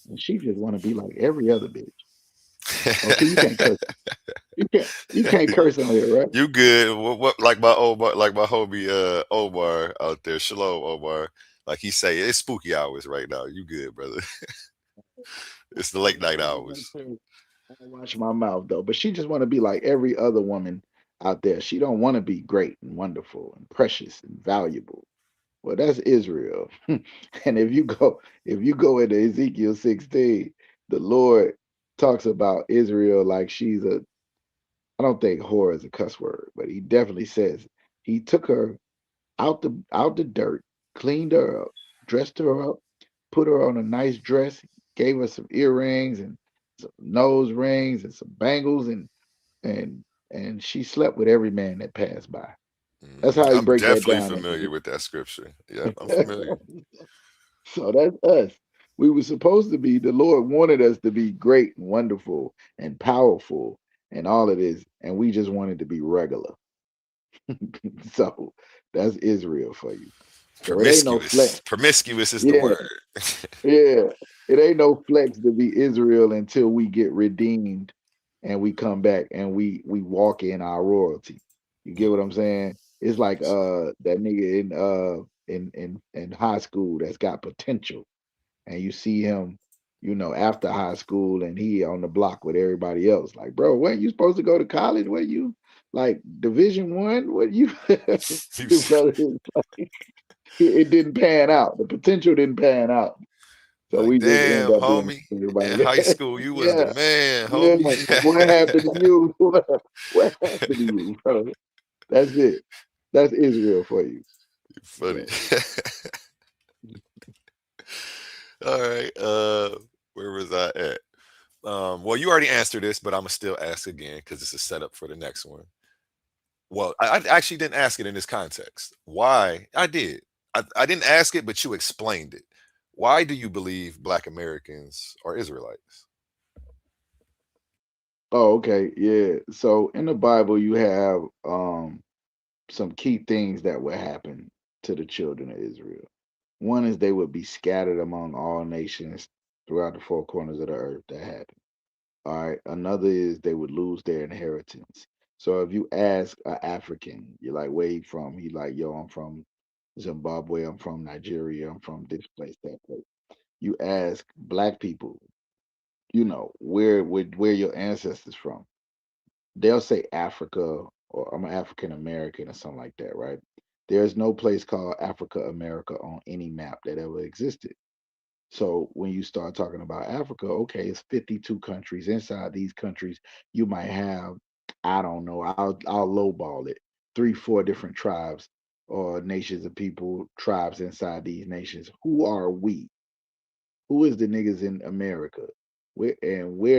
and she just want to be like every other bitch. Oh, see, you can't curse. You can't curse on here, right? You good? What like my Omar, like my homie Omar out there, Shalom Omar. Like he say, it's spooky hours right now. You good, brother? It's the late night hours. I watch my mouth though, but she just want to be like every other woman out there. She don't want to be great and wonderful and precious and valuable. Well, that's Israel. And if you go into Ezekiel 16, the Lord talks about Israel like she's a, I don't think whore is a cuss word, but he definitely says he took her out the dirt, cleaned her up, dressed her up, put her on a nice dress, gave her some earrings and some nose rings and some bangles, and and she slept with every man that passed by. That's how he I'm break that definitely down. familiar with that scripture. Yep, I'm familiar. So that's us. We were supposed to be, the Lord wanted us to be great and wonderful and powerful and all of this, and we just wanted to be regular. So that's Israel for you. So it ain't no Promiscuous. flex. Promiscuous is the Yeah, word. yeah. It ain't no flex to be Israel until we get redeemed and we come back and we walk in our royalty. You get what I'm saying? It's like that nigga in high school that's got potential, and you see him. after high school, and he on the block with everybody else. Like, bro, weren't you supposed to go to college? Were you like Division 1? What you, He you was brother? It didn't pan out. The potential didn't pan out. So like, we just damn, end up being homie. In everybody. high school, you was the Yeah, man, yeah. homie. What happened to you? What happened to you, bro? That's it. That's Israel for you. Funny. So, All right. Where was I at? Well, you already answered this, but I'm gonna still ask again because it's a setup for the next one. Well, I actually didn't ask it in this context. Why? I did. I didn't ask it, but you explained it. Why do you believe Black Americans are Israelites? oh, okay, yeah. So in the Bible, you have some key things that would happen to the children of Israel. One is they would be scattered among all nations throughout the four corners of the earth. That happened. All right. Another is they would lose their inheritance. So if you ask an African, you're like, where you from? He like, yo, I'm from Zimbabwe. I'm from Nigeria. I'm from this place, that place. You ask black people, where your ancestors from? They'll say Africa, or I'm an African American or something like that, right? There's no place called Africa America on any map that ever existed. So when you start talking about Africa, okay, it's 52 countries. Inside these countries, you might have, I don't know, I'll lowball it, 3, 4 different tribes or nations of people, tribes inside these nations. Who are we? Who is the niggas in America? Where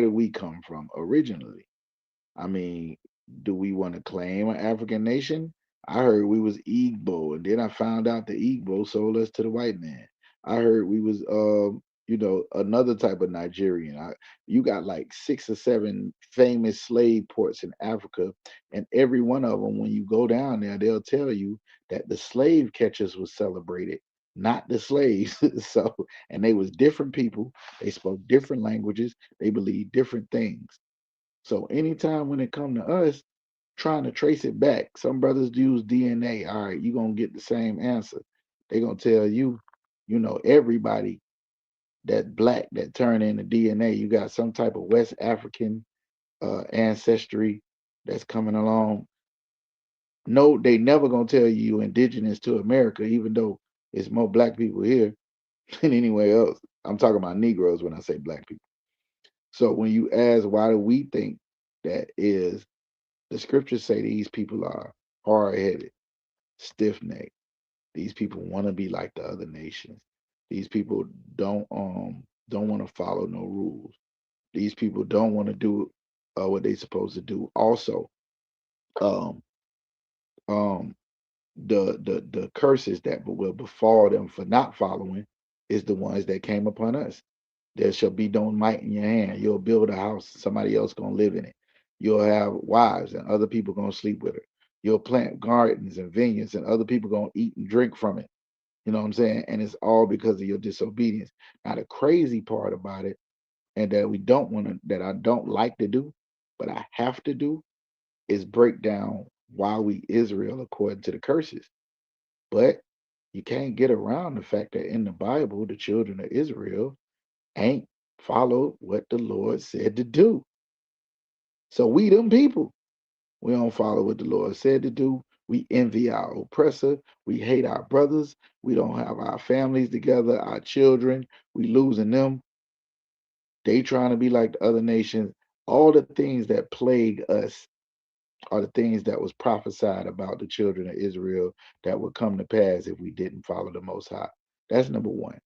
do we come from originally? I mean, do we want to claim an African nation? I heard we was Igbo, and then I found out the Igbo sold us to the white man. I heard we was, another type of Nigerian. You got like 6 or 7 famous slave ports in Africa, and every one of them, when you go down there, they'll tell you that the slave catchers was celebrated, not the slaves. So, and they was different people. They spoke different languages. They believed different things. So anytime when it come to us trying to trace it back, some brothers use DNA. All right, you're gonna get the same answer. They're gonna tell you, everybody that black that turn in the DNA, you got some type of West African ancestry that's coming along. No, they never gonna tell you indigenous to America, even though it's more black people here than anywhere else. I'm talking about Negroes when I say black people. So when you ask why do we think that is, the scriptures say these people are hard headed, stiff necked. These people want to be like the other nations. These people don't want to follow no rules. These people don't want to do what they supposed to do. Also, um, um, the curses that will befall them for not following is the ones that came upon us. There shall be no might in your hand. You'll build a house, somebody else gonna live in it. You'll have wives and other people gonna sleep with her. You'll plant gardens and vineyards and other people gonna eat and drink from it. You know what I'm saying? And it's all because of your disobedience. Now the crazy part about it, and that we don't want to, that I don't like to do, but I have to do, is break down why we Israel according to the curses. But you can't get around the fact that in the Bible, the children of Israel ain't followed what the Lord said to do. So we them people. We don't follow what the Lord said to do. We envy our oppressor. We hate our brothers. We don't have our families together, our children. We losing them. They trying to be like the other nations. All the things that plague us are the things that was prophesied about the children of Israel that would come to pass if we didn't follow the Most High. That's number one.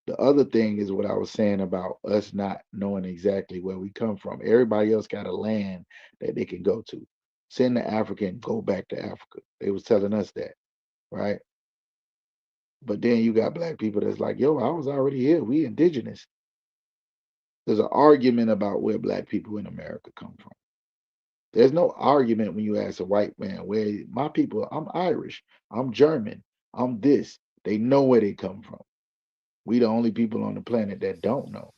The other thing is what I was saying about us not knowing exactly where we come from. Everybody else got a land that they can go to. Send the African, go back to Africa. They was telling us that, right? But then you got black people that's like, yo, I was already here. We indigenous. There's an argument about where black people in America come from. There's no argument when you ask a white man, where my people, I'm Irish, I'm German, I'm this. They know where they come from. We the only people on the planet that don't know.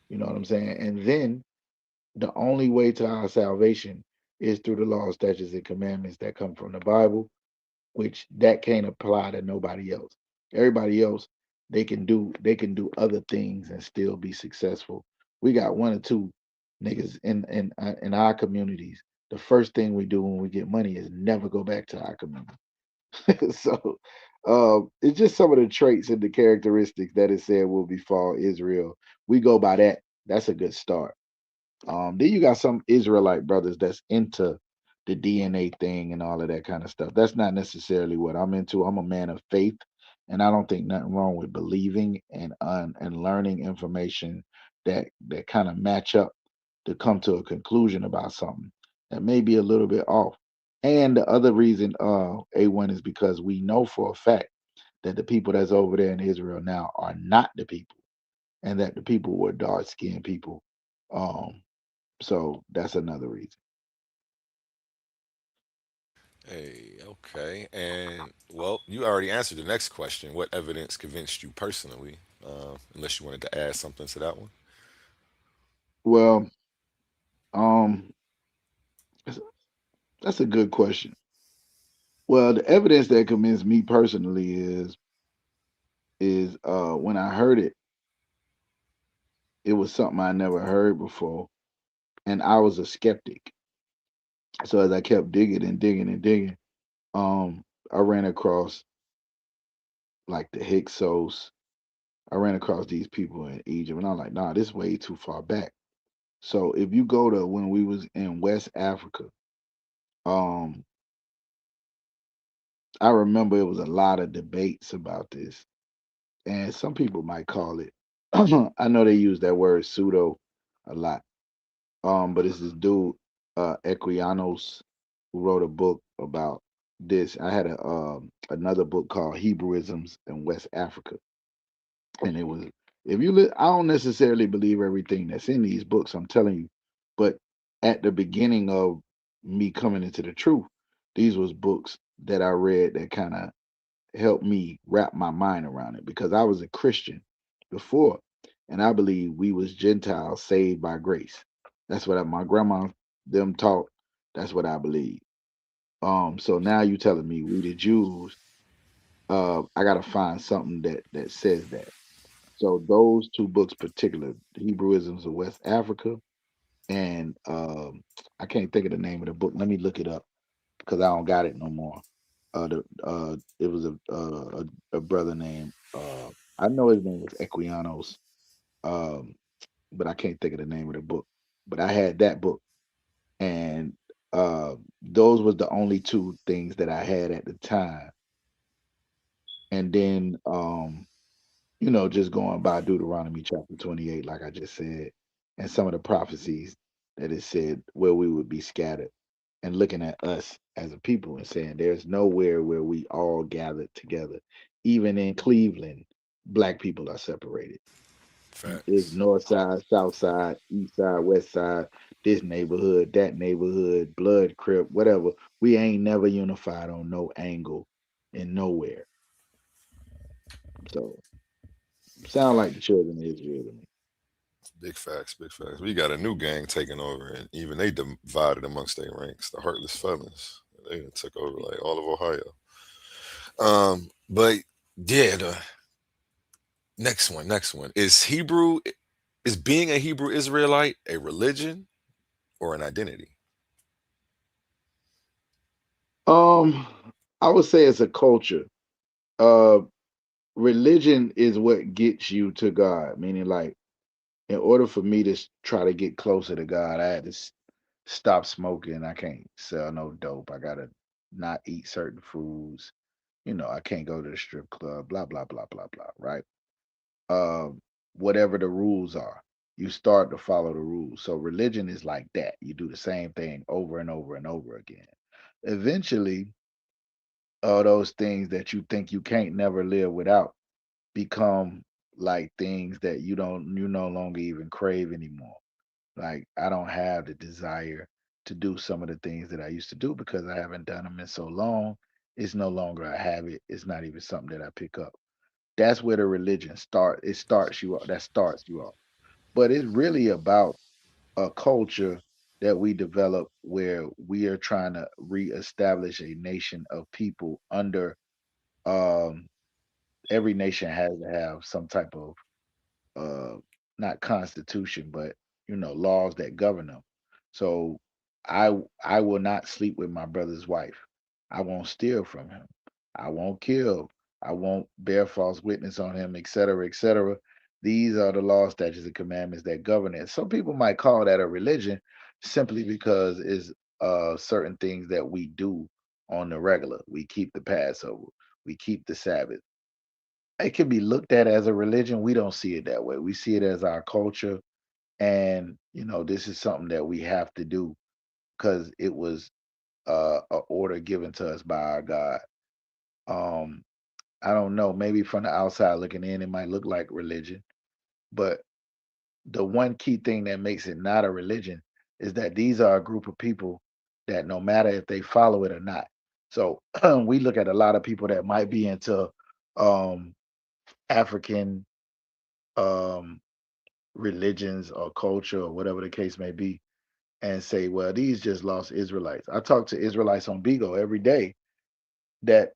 You know what I'm saying? And then the only way to our salvation is through the laws, statutes, and commandments that come from the Bible, which that can't apply to nobody else. Everybody else, they can do other things and still be successful. We got one or two niggas in our communities. The first thing we do when we get money is never go back to our community. So it's just some of the traits and the characteristics that it said will befall Israel. We go by that. That's a good start. Then you got some Israelite brothers that's into the DNA thing and all of that kind of stuff. That's not necessarily what I'm into. I'm a man of faith, and I don't think nothing wrong with believing and learning information that kind of match up to come to a conclusion about something that may be a little bit off. And the other reason, A1, is because we know for a fact that the people that's over there in Israel now are not the people, and that the people were dark skinned people. Um, so that's another reason. Hey, okay. And well, you already answered the next question. What evidence convinced you personally? Unless you wanted to add something to that one. Well, um, that's, that's a good question. Well, the evidence that convinced me personally is when I heard it, it was something I never heard before, and I was a skeptic. So as I kept digging and digging and digging, um, I ran across like the Hyksos. I ran across these people in Egypt, and I'm like, nah, this way too far back. So if you go to when we was in West Africa, um, I remember it was a lot of debates about this, and some people might call it. I know they use that word pseudo a lot. But it's this dude, Equianos, who wrote a book about this. I had another book called Hebrewisms in West Africa, and it was if you I don't necessarily believe everything that's in these books. I'm telling you, but at the beginning of me coming into the truth, these was books that I read that kind of helped me wrap my mind around it because I was a Christian before, and I believe we was Gentiles saved by grace. That's what my grandma them taught. That's what I believe. So now you telling me we the Jews. I gotta find something that says that. So those two books, particular, the Hebrewisms of West Africa, and I can't think of the name of the book. Let me look it up because I don't got it no more. It was a brother named I know his name was Equianos, um, but I can't think of the name of the book. But I had that book, and those was the only two things that I had at the time. And then just going by Deuteronomy chapter 28, like I just said, and some of the prophecies that it said where we would be scattered, and looking at us as a people and saying there's nowhere where we all gathered together. Even in Cleveland, black people are separated. It's Facts. north side, south side, east side, west side, this neighborhood, that neighborhood, blood, crip, whatever. We ain't never unified on no angle and nowhere. So sound like the children of Israel to me. Big facts, big facts. We got a new gang taking over, and even they divided amongst their ranks. The Heartless Felons. They done took over like all of Ohio. But yeah, the next one is being a Hebrew Israelite a religion or an identity? Um, I would say it's a culture. Uh, Religion is what gets you to God. Meaning, like, in order for me to try to get closer to God, I had to stop smoking. I can't sell no dope. I gotta not eat certain foods. I can't go to the strip club. Blah blah blah blah blah. Right. Whatever the rules are, you start to follow the rules. So religion is like that. You do the same thing over and over and over again. Eventually, all those things that you think you can't never live without become like things that you no longer even crave anymore. Like I don't have the desire to do some of the things that I used to do because I haven't done them in so long. It's no longer a habit. It's not even something that I pick up. That's where the religion start. It starts you off. That starts you off. But it's really about a culture that we develop where we are trying to reestablish a nation of people under um every nation has to have some type of uh not constitution, but laws that govern them. So I will not sleep with my brother's wife. I won't steal from him. I won't kill. I won't bear false witness on him, etc., etc. These are the laws, statutes, and commandments that govern it. Some people might call that a religion simply because it's certain things that we do on the regular. We keep the Passover. We keep the Sabbath. It can be looked at as a religion. We don't see it that way. We see it as our culture, and this is something that we have to do because it was a order given to us by our God. Um, I don't know. Maybe from the outside looking in, it might look like religion, but the one key thing that makes it not a religion is that these are a group of people that no matter if they follow it or not. So we look at a lot of people that might be into um, African um, religions or culture or whatever the case may be and say, well, these just lost Israelites. I talk to Israelites on Bigo every day that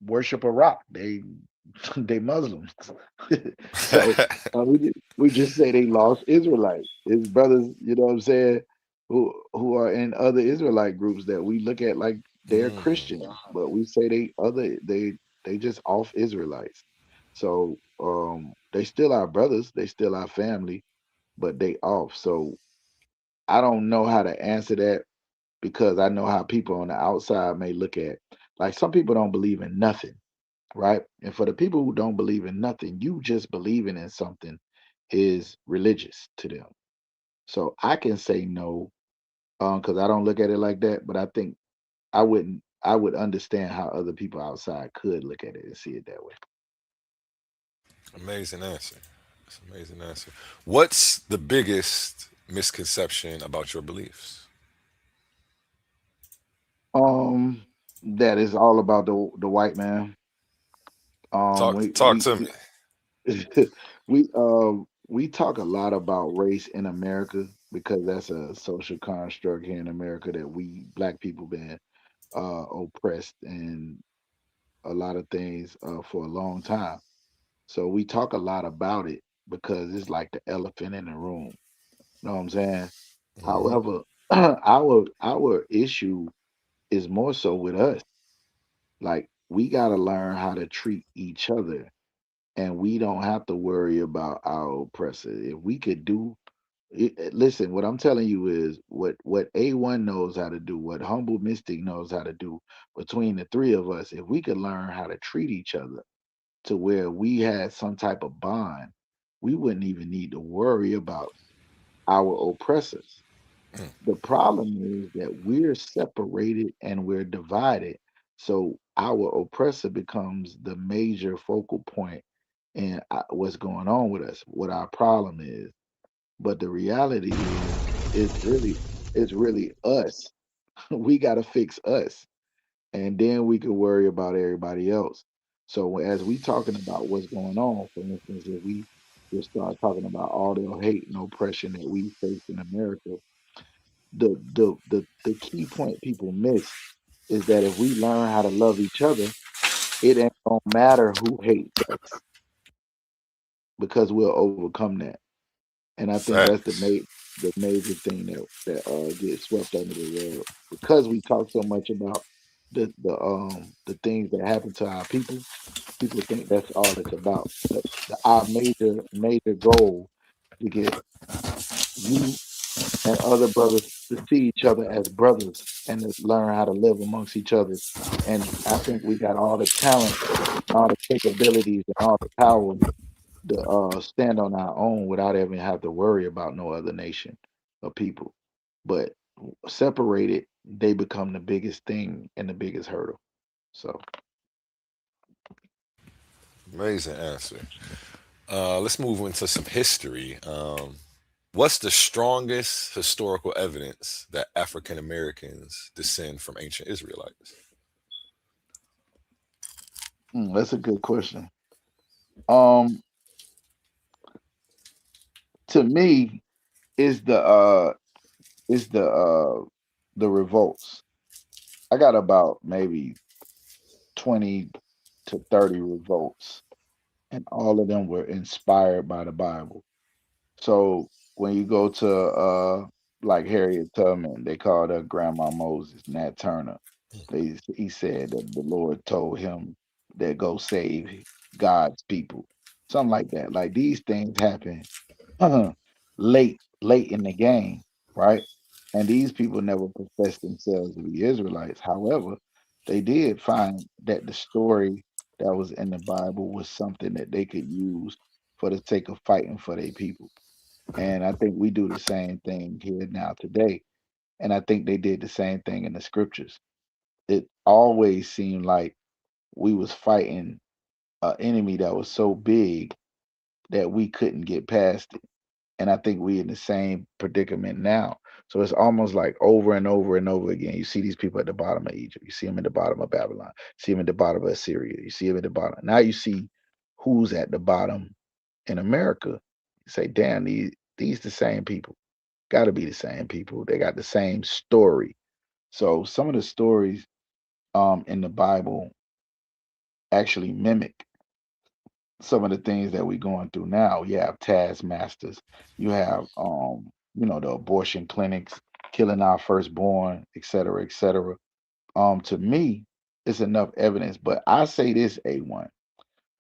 worship a rock. They Muslims. So we just say they lost Israelites. His brothers, you know what I'm saying, who are in other Israelite groups that we look at like they're Christians, but we say they just off Israelites. So they still our brothers, they still our family, but they off. So I don't know how to answer that because I know how people on the outside may look at, like, some people don't believe in nothing, right? And for the people who don't believe in nothing, you just believing in something is religious to them. So I can say no, because I don't look at it like that. But I think I would understand how other people outside could look at it and see it that way. Amazing answer. That's an amazing answer. What's the biggest misconception about your beliefs? That is all about the white man. Um, Talk we talk we to me. we talk a lot about race in America because that's a social construct here in America that we black people been oppressed in a lot of things for a long time. So we talk a lot about it because it's like the elephant in the room. You know what I'm saying? Hmm. However, our issue is more so with us. Like, we gotta learn how to treat each other, and we don't have to worry about our oppressor. If we could do listen, what I'm telling you is what A1 knows how to do, what Humble Mystic knows how to do. Between the three of us, if we could learn how to treat each other to where we had some type of bond, we wouldn't even need to worry about our oppressors. The problem is that we're separated and we're divided. So our oppressor becomes the major focal point in what's going on with us, what our problem is. But the reality is, it's really us. We got to fix us, and then we could worry about everybody else. So as we talking about what's going on, for instance, if we just start talking about all the hate and oppression that we face in America, the key point people miss is that if we learn how to love each other, it ain't gonna matter who hates us because we'll overcome that. And I think that's Facts. the major thing that gets swept under the rug because we talk so much about the things that happen to our people. People think that's all it's about. Our major goal to get you and other brothers to see each other as brothers and to learn how to live amongst each other. And I think we got all the talent, all the capabilities, and all the power to stand on our own without even have to worry about no other nation or people. But separated, they become the biggest thing and the biggest hurdle. So, Amazing answer. Let's move into some history. What's the strongest historical evidence that African Americans descend from ancient Israelites? that's a good question. Um, to me, is the revolts. I got about maybe 20 to 30 revolts, and all of them were inspired by the Bible. So when you go to like Harriet Tubman, they called her Grandma Moses, Nat Turner. He said that the Lord told him that go save God's people, something like that. Like these things happen late in the game, right? And these people never professed themselves to be Israelites. However, they did find that the story that was in the Bible was something that they could use for the sake of fighting for their people. And I think we do the same thing here now today. And I think they did the same thing in the scriptures. It always seemed like we was fighting an enemy that was so big that we couldn't get past it. And I think we in the same predicament now. So it's almost like over and over and over again. You see these people at the bottom of Egypt. You see them at the bottom of Babylon. You see them at the bottom of Assyria. You see them at the bottom. Now you see who's at the bottom in America. You say, damn, these the same people. Got to be the same people. They got the same story. So some of the stories in the Bible actually mimic some of the things that we're going through now. You have taskmasters, you have the abortion clinics, killing our firstborn, et cetera, et cetera. To me, it's enough evidence. But I say this, A1,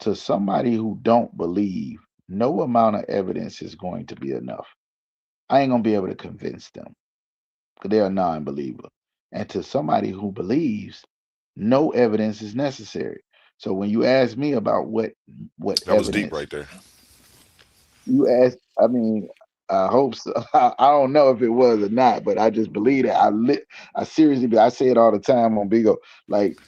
to somebody who don't believe, no amount of evidence is going to be enough. I ain't gonna be able to convince them because they're a non-believer. And to somebody who believes, no evidence is necessary. So when you ask me about what That was deep evidence right there. you ask, I mean, I hope so. I don't know if it was or not, but I just believe that. I seriously, I say it all the time on Bigo. Like,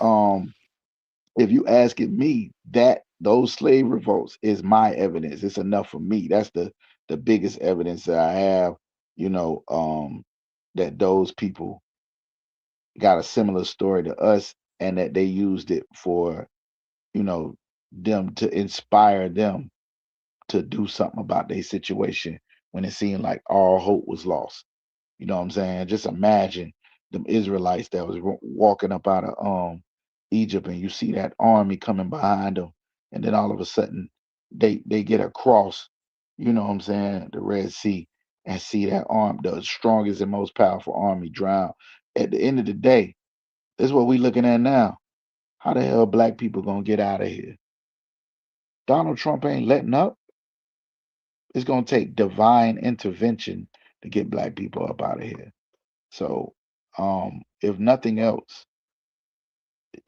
if you asking me, that those slave revolts is my evidence. It's enough for me. That's the biggest evidence that I have. You know, that those people got a similar story to us, and that they used it for you know them to inspire them to do something about their situation when it seemed like all hope was lost. You know what I'm saying? Just imagine them Israelites that was walking up out of Egypt, and you see that army coming behind them, and then all of a sudden they get across, you know what I'm saying, the Red Sea, and see that arm, the strongest and most powerful army, drown. At the end of the day, this is what we looking at now. How the hell black people gonna get out of here? Donald Trump ain't letting up. It's gonna take divine intervention to get black people up out of here. So, if nothing else,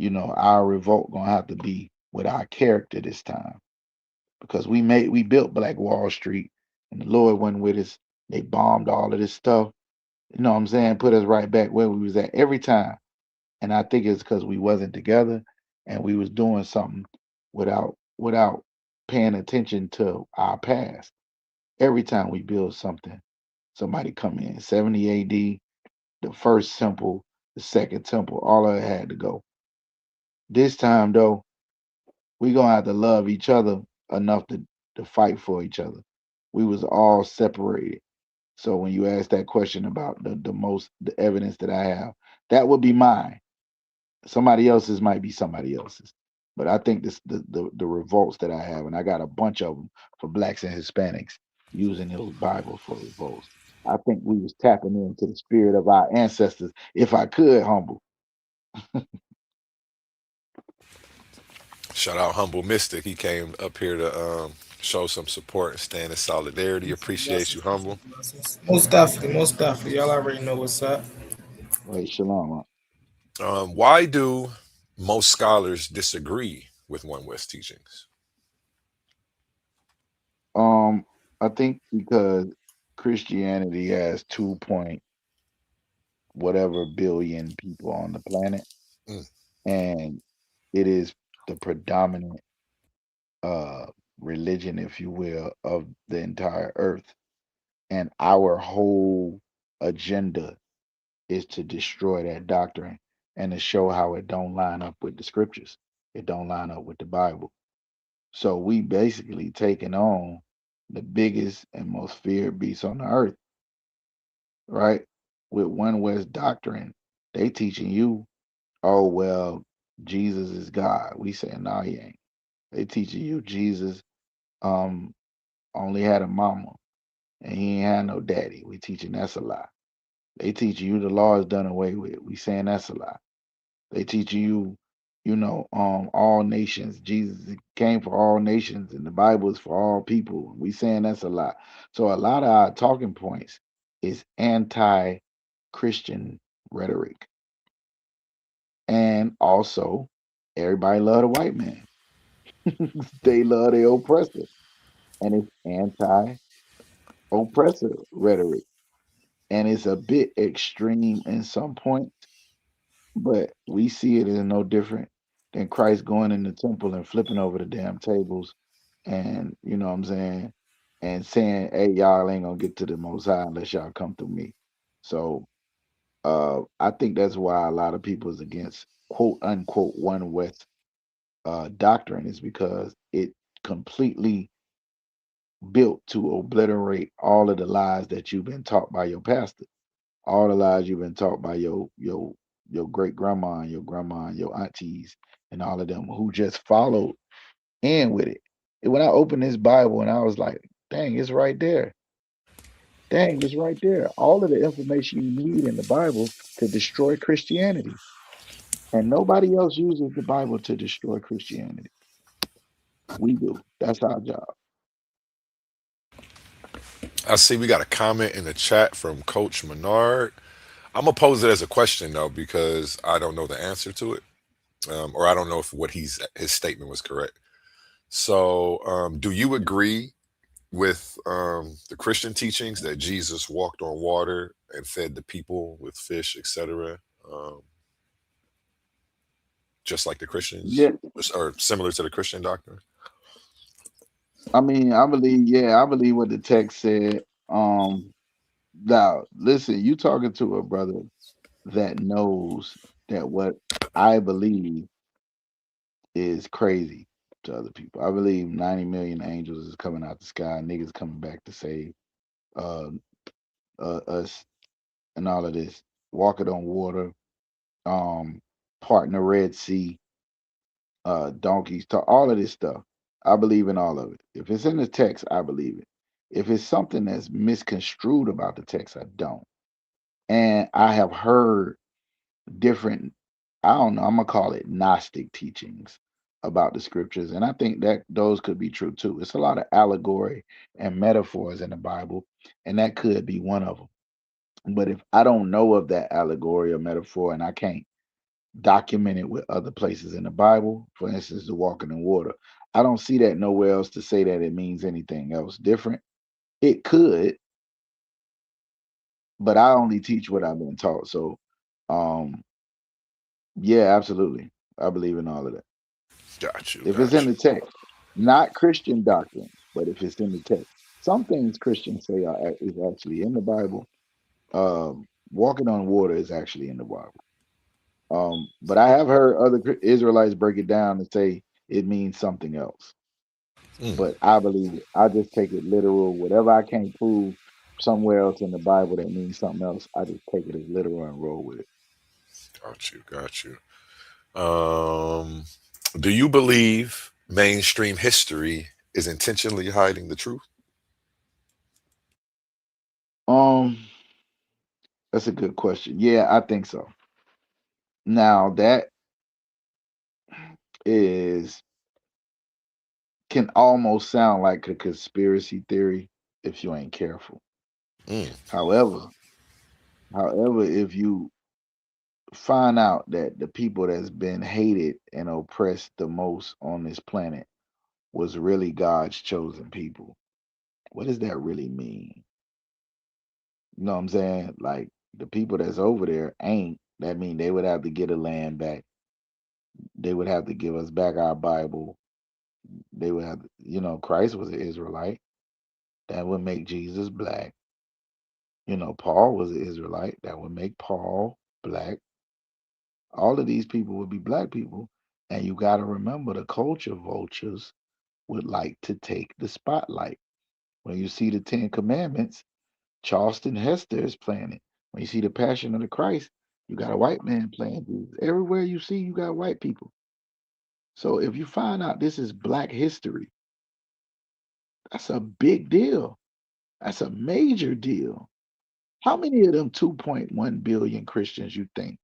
our revolt gonna have to be with our character this time because we built Black Wall Street, and the Lord wasn't with us. They bombed all of this stuff. You know what I'm saying? Put us right back where we was at every time. And I think it's because we wasn't together, and we was doing something without paying attention to our past. Every time we build something, somebody come in. 70 AD, the first temple, the second temple, all of it had to go. This time though, we gonna have to love each other enough to fight for each other. We was all separated. So when you ask that question about the evidence that I have, that would be mine. Somebody else's might be somebody else's. But I think this the revolts that I have, and I got a bunch of them for blacks and Hispanics using those Bibles for revolts. I think we was tapping into the spirit of our ancestors. If I could, humble. Shout out Humble Mystic. He came up here to show some support and stand in solidarity. Appreciate you, Humble. Blessings. Most definitely, most definitely. Y'all already know what's up. Wait, shalom. Why do most scholars disagree with One West teachings? I think because Christianity has 2 point whatever billion people on the planet, Mm, and it is the predominant uh religion, if you will, of the entire earth. And our whole agenda is to destroy that doctrine and to show how it don't line up with the scriptures. It don't line up with the Bible. So we basically taking on the biggest and most feared beast on the earth, right? With One West doctrine, they teaching you, oh well, Jesus is God. We saying, nah, he ain't. They teaching you Jesus um only had a mama and he ain't had no daddy. We teaching that's a lie. They teaching you the law is done away with. We saying that's a lie. They teaching you, all nations. Jesus came for all nations, and the Bible is for all people. We saying that's a lie. So a lot of our talking points is anti-Christian rhetoric, and also everybody love the white man. They love the oppressor, and it's anti-oppressor rhetoric, and it's a bit extreme in some points. But we see it as no different than Christ going in the temple and flipping over the damn tables and you know what I'm saying, and saying, hey, y'all ain't gonna get to the most high unless y'all come through me. So I think that's why a lot of people is against quote unquote one West doctrine is because it completely built to obliterate all of the lies that you've been taught by your pastor, all the lies you've been taught by your great grandma and your aunties and all of them who just followed in with it. And when I opened this Bible and I was like, dang, it's right there. Dang, it's right there. All of the information you need in the Bible to destroy Christianity. And nobody else uses the Bible to destroy Christianity. We do. That's our job. I see we got a comment in the chat from Coach Menard. I'm gonna pose it as a question though because I don't know the answer to it, or I don't know if what his statement was correct. So, do you agree with the Christian teachings that Jesus walked on water and fed the people with fish, etc., um, just like the Christians, Yeah. or similar to the Christian doctrine? I mean, I believe what the text said. Now listen, you talking to a brother that knows that what I believe is crazy to other people. I believe 90 million angels is coming out the sky, niggas coming back to save uh, us and all of this. Walking on water, um, parting the Red Sea, donkeys, to all of this stuff. I believe in all of it. If it's in the text, I believe it. If it's something that's misconstrued about the text, I don't. And I have heard different, I don't know, I'm gonna call it Gnostic teachings about the scriptures. And I think that those could be true too. It's a lot of allegory and metaphors in the Bible, and that could be one of them. But if I don't know of that allegory or metaphor and I can't document it with other places in the Bible, for instance, the walking in water, I don't see that nowhere else to say that it means anything else different. It could, but I only teach what I've been taught. So, um, yeah, absolutely. I believe in all of that. Got you, If it's got in you. the text, not Christian doctrine, but if it's in the text, some things Christians say is actually in the Bible. Walking on water is actually in the Bible. But I have heard other Israelites break it down and say it means something else. Mm, But I believe it. I just take it literal. Whatever I can't prove somewhere else in the Bible that means something else, I just take it as literal and roll with it. got you, got you. Um, do you believe mainstream history is intentionally hiding the truth? Um, that's a good question. Yeah, I think so. Now that is can almost sound like a conspiracy theory if you ain't careful. Mm, However, if you find out that the people that's been hated and oppressed the most on this planet was really God's chosen people, what does that really mean? You know what I'm saying? Like the people that's over there ain't. That mean they would have to get a land back. They would have to give us back our Bible. They would have, Christ was an Israelite. That would make Jesus black. Paul was an Israelite. That would make Paul black. All of these people would be black people. And you got to remember the culture vultures would like to take the spotlight. When you see the Ten Commandments, Charleston Hester is playing it. When you see the Passion of the Christ, You got a white man playing Jesus. Everywhere you see, you got white people. So if you find out this is Black history, that's a big deal. That's a major deal. How many of them 2.1 billion Christians you think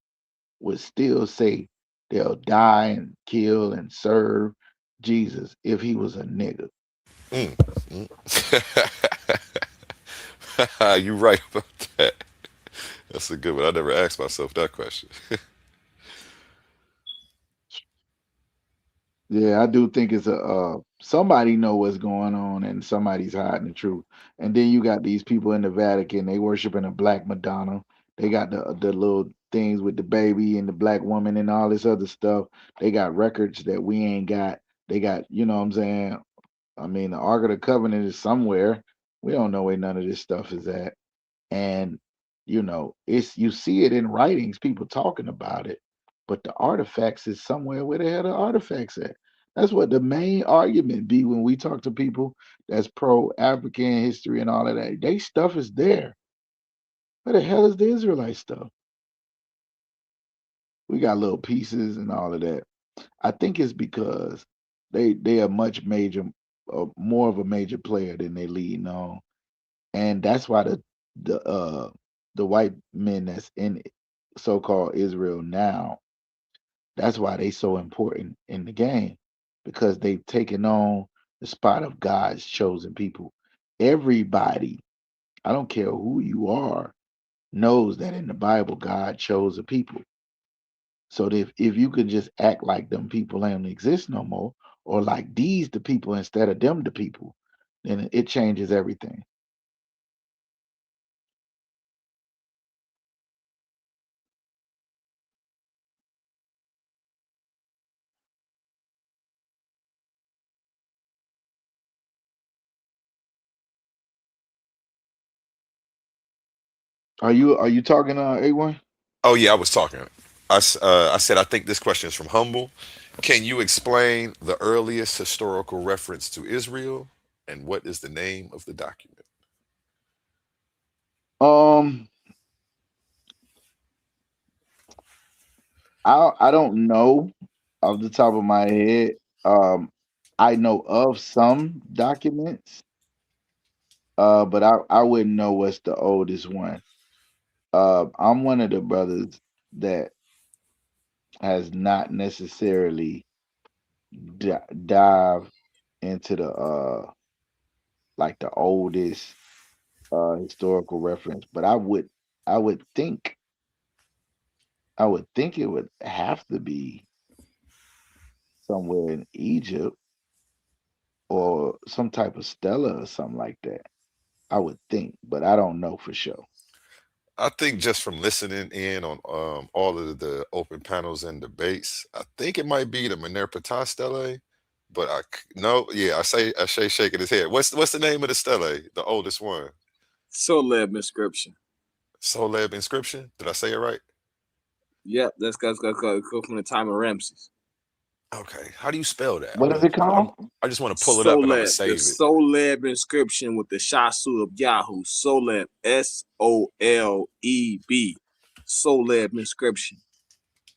would still say they'll die and kill and serve Jesus if he was a nigga? Mm, mm. You right about that. That's a good one. I never asked myself that question. Yeah, I do think it's a somebody know what's going on and somebody's hiding the truth. And then you got these people in the Vatican, they worshiping a black Madonna. They got the little things with the baby and the black woman and all this other stuff. They got records that we ain't got. They got, you know what I'm saying? I mean, the Ark of the Covenant is somewhere. We don't know where none of this stuff is at. And it's you see it in writings, people talking about it, but the artifacts is somewhere. Where the hell the artifacts at? That's what the main argument be when we talk to people that's pro African history and all of that. They stuff is there. Where the hell is the Israelite stuff? We got little pieces and all of that. I think it's because they are much major, more of a major player than they leading on, and that's why the uh the white men that's in so-called Israel now, that's why they so important in the game, because they've taken on the spot of God's chosen people. Everybody, I don't care who you are, knows that in the Bible God chose a people. So if you could just act like them people don't exist no more, or like these the people instead of them the people, then it changes everything. Are you talking A1? Oh yeah, I was talking. I said I think this question is from Humble. Can you explain the earliest historical reference to Israel and what is the name of the document? Um, I don't know off the top of my head. Um, I know of some documents, but I wouldn't know what's the oldest one. I'm one of the brothers that has not necessarily dive into the like the oldest historical reference, but I would think I would think it would have to be somewhere in Egypt or some type of stela or something like that. I would think, but I don't know for sure. I think just from listening in on all of the open panels and debates, I think it might be the Minerva Stele, but no, yeah, I say shaking his head. What's the name of the stele, the oldest one? Soleb inscription. Soleb inscription. Did I say it right? Yep, that's go from the time of Ramses. Okay. How do you spell that? What is it called? I just want to pull it up and I'm gonna Soleb, the save it. Soleb inscription with the Shasu of Yahoo. Soleb, Soleb, Soleb inscription.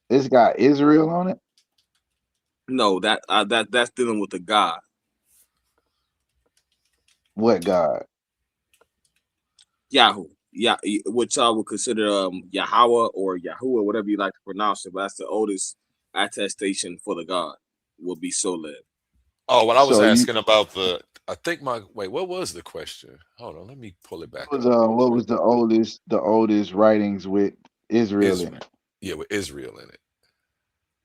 It's got Israel on it. No, that's dealing with the God. What God? Yahoo. Yeah, which I would consider Yahweh or Yahuwah, whatever you like to pronounce it. But that's the oldest attestation for the God. Will be Soleb. Oh, when I was So you asking about I think wait, what was the question? Hold on, let me pull it back was up real what quick. was the oldest writings with Israel in Israel, it? yeah, with Israel in it.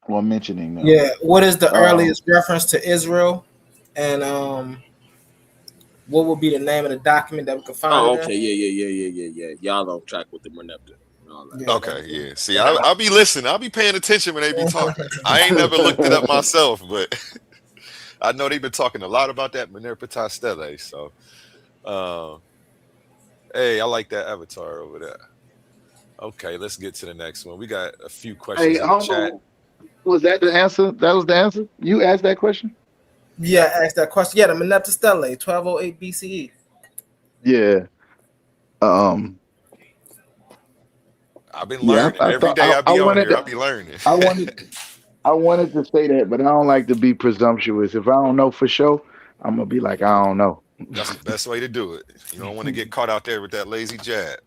Well, mentioning them. Yeah. What is the Um, earliest reference to Israel? And what would be the name of the document that we could find Oh, it in? okay, yeah. Y'all on track with the Renepta and all that. Yeah. Okay, yeah. See, I'll be listening. I'll be paying attention when they be talking. I ain't never looked it up myself, but I know they've been talking a lot about that Minerva Stele. So, uh, hey, I like that avatar over there. Okay, let's get to the next one. We got a few hey, questions in the chat. Humble, was that the answer? That was the answer? You asked that question? Yeah, ask that question. Yeah, the Merneptah Stele, 1208 BCE. Yeah. Um, I've been Yeah, learning. I Every thought day I I be on wanted here, I to be learning. I wanted I wanted to say that, but I don't like to be presumptuous. If I don't know for sure, I'm gonna be like, I don't know. That's the best way to do it. You don't want to get caught out there with that lazy jab.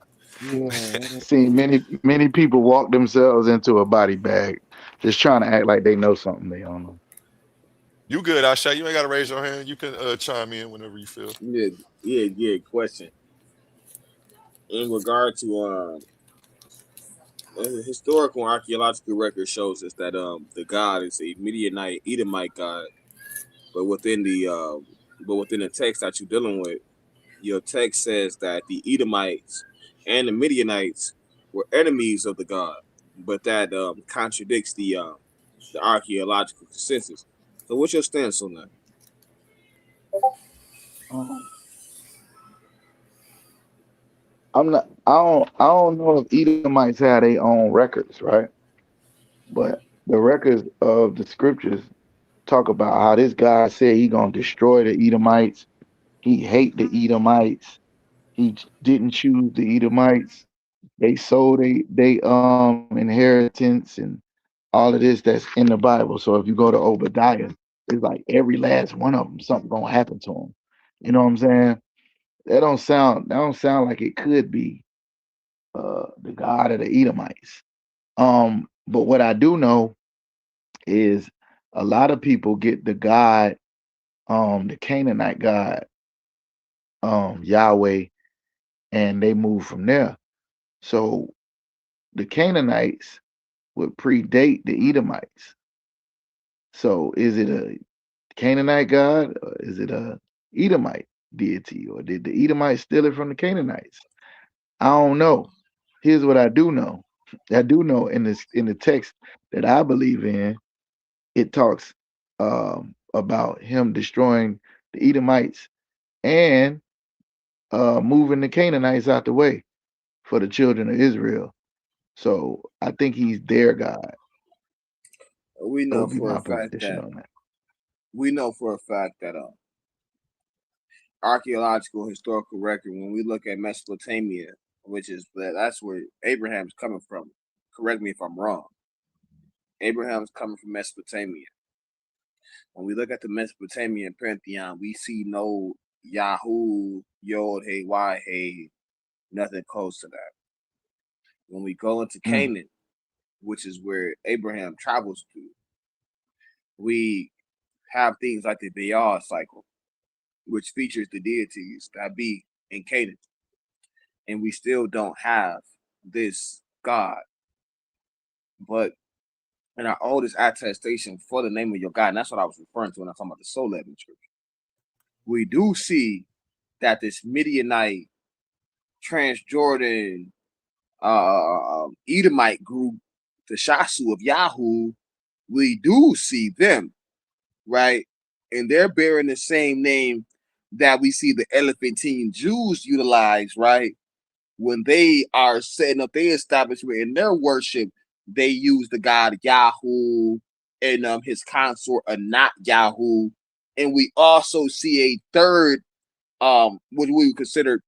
Yeah, I done seen many people walk themselves into a body bag, just trying to act like they know something they don't know. You good, Asha? You ain't got to raise your hand. You can chime in whenever you feel. Yeah, yeah. Question in regard to historical and archaeological record shows us that the god is a Midianite Edomite god, but within the text that you're dealing with, your text says that the Edomites and the Midianites were enemies of the god, but that contradicts the archaeological consensus. So, what's your stance on that? Um, I'm not. I don't know if Edomites had their own records, right? But the records of the scriptures talk about how this God said he gonna destroy the Edomites. He hate the Edomites. Didn't choose the Edomites. They sold inheritance and all of this that's in the Bible. So if you go to Obadiah, it's like every last one of them, something gonna happen to them. You know what I'm saying? That don't sound like it could be the God of the Edomites. But what I do know is a lot of people get the God, the Canaanite God, Yahweh, and they move from there. So the Canaanites would predate the Edomites. So is it a Canaanite God or is it a Edomite deity, or did the Edomites steal it from the Canaanites? I don't know. Here's what I do know. I do know in the text that I believe in, it talks about him destroying the Edomites and moving the Canaanites out the way for the children of Israel. So I think he's their God. We That know would be for a my fact position that on that. archaeological historical record, when we look at Mesopotamia, which is that's where Abraham's coming from. Correct me if I'm wrong. Abraham's coming from Mesopotamia. When we look at the Mesopotamian pantheon, we see no Yahoo, Yod, Hey, Why, Hey, nothing close to that. When we go into Mm, Canaan, which is where Abraham travels to, we have things like the Baal cycle, which features the deities that be in Canaan. And we still don't have this God. But in our oldest attestation for the name of your God, and that's what I was referring to when I'm talking about the soul level scripture, we do see that this Midianite, Transjordan, Edomite group, the Shasu of Yahoo, we do see them, right? And they're bearing the same name that we see the Elephantine Jews utilize, right? When they are setting up their establishment in their worship, they use the god Yahoo and his consort Anat Yahoo. And we also see a third, what we would consider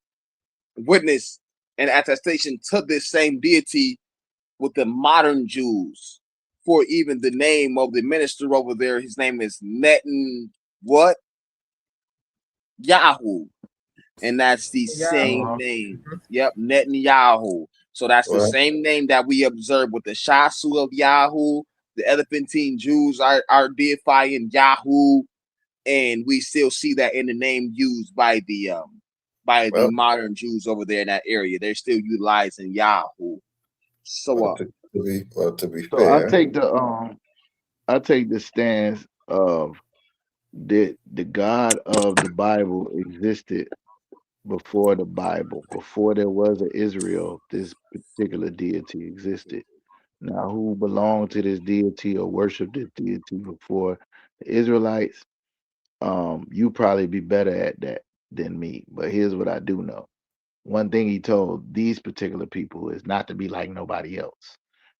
witness and attestation to this same deity with the modern Jews. For even the name of the minister over there, his name is Netan what? Yahoo. And that's the Yahoo. same name. Yep, Netanyahu. So that's the right. same name that we observe with the Shasu of Yahoo. The Elephantine Jews are deifying Yahoo, and we still see that in the name used by the Well, modern Jews over there in that area. They're still utilizing Yahoo. So to be So I fair, take the stance of the God of the Bible existed before the Bible, before there was an Israel. This particular deity existed. Now, who belonged to this deity or worshiped this deity before the Israelites? You probably be better at that than me. But here's what I do know. One thing he told these particular people is not to be like nobody else.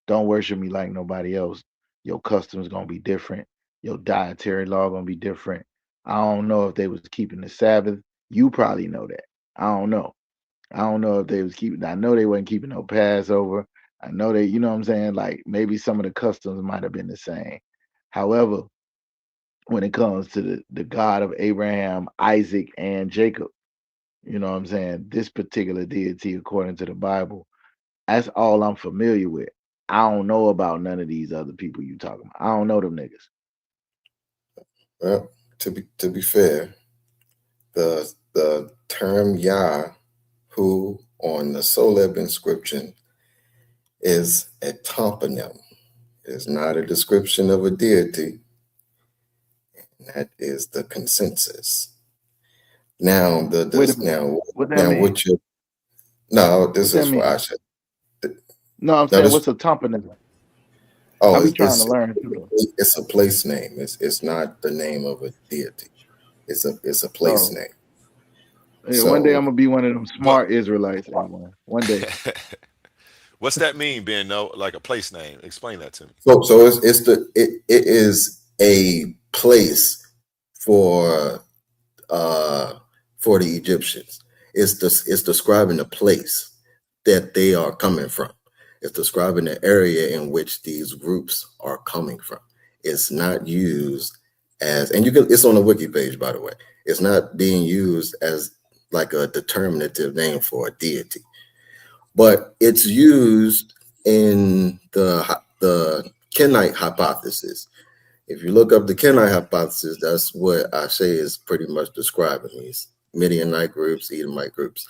Don't worship me like nobody else. Your customs gonna be different. Your dietary law gonna be different. I don't know if they was keeping the Sabbath. You probably know that. I don't know. I don't know if they was keeping. I know they wasn't keeping no Passover. I know that, you know what I'm saying? Like maybe some of the customs might have been the same. However, when it comes to the God of Abraham, Isaac, and Jacob, you know what I'm saying? This particular deity, according to the Bible, that's all I'm familiar with. I don't know about none of these other people you talking about. I don't know them niggas. Well, to be fair, the term Yah, who on the Soleb inscription is a toponym. It's not a description of a deity. That is the consensus. Now Wait a minute. What that mean? what you no, What this that is for mean? Asha. No, I'm No, saying this what's a toponym? I oh be trying to learn too though. it's a place name. It's not the name of a deity. It's a place So name. yeah, one day So I'm gonna be one of them What smart Israelites. One day. what's that mean, Ben? No, like a place name. Explain that to me. it is a place for for the Egyptians. It's describing the place that they are coming from. It's describing the area in which these groups are coming from. It's not used as, and you can, it's on the wiki page, by the way. It's not being used as like a determinative name for a deity, but it's used in the Kenite hypothesis. If you look up the Kenite hypothesis, that's what I say is pretty much describing these Midianite groups, Edomite groups.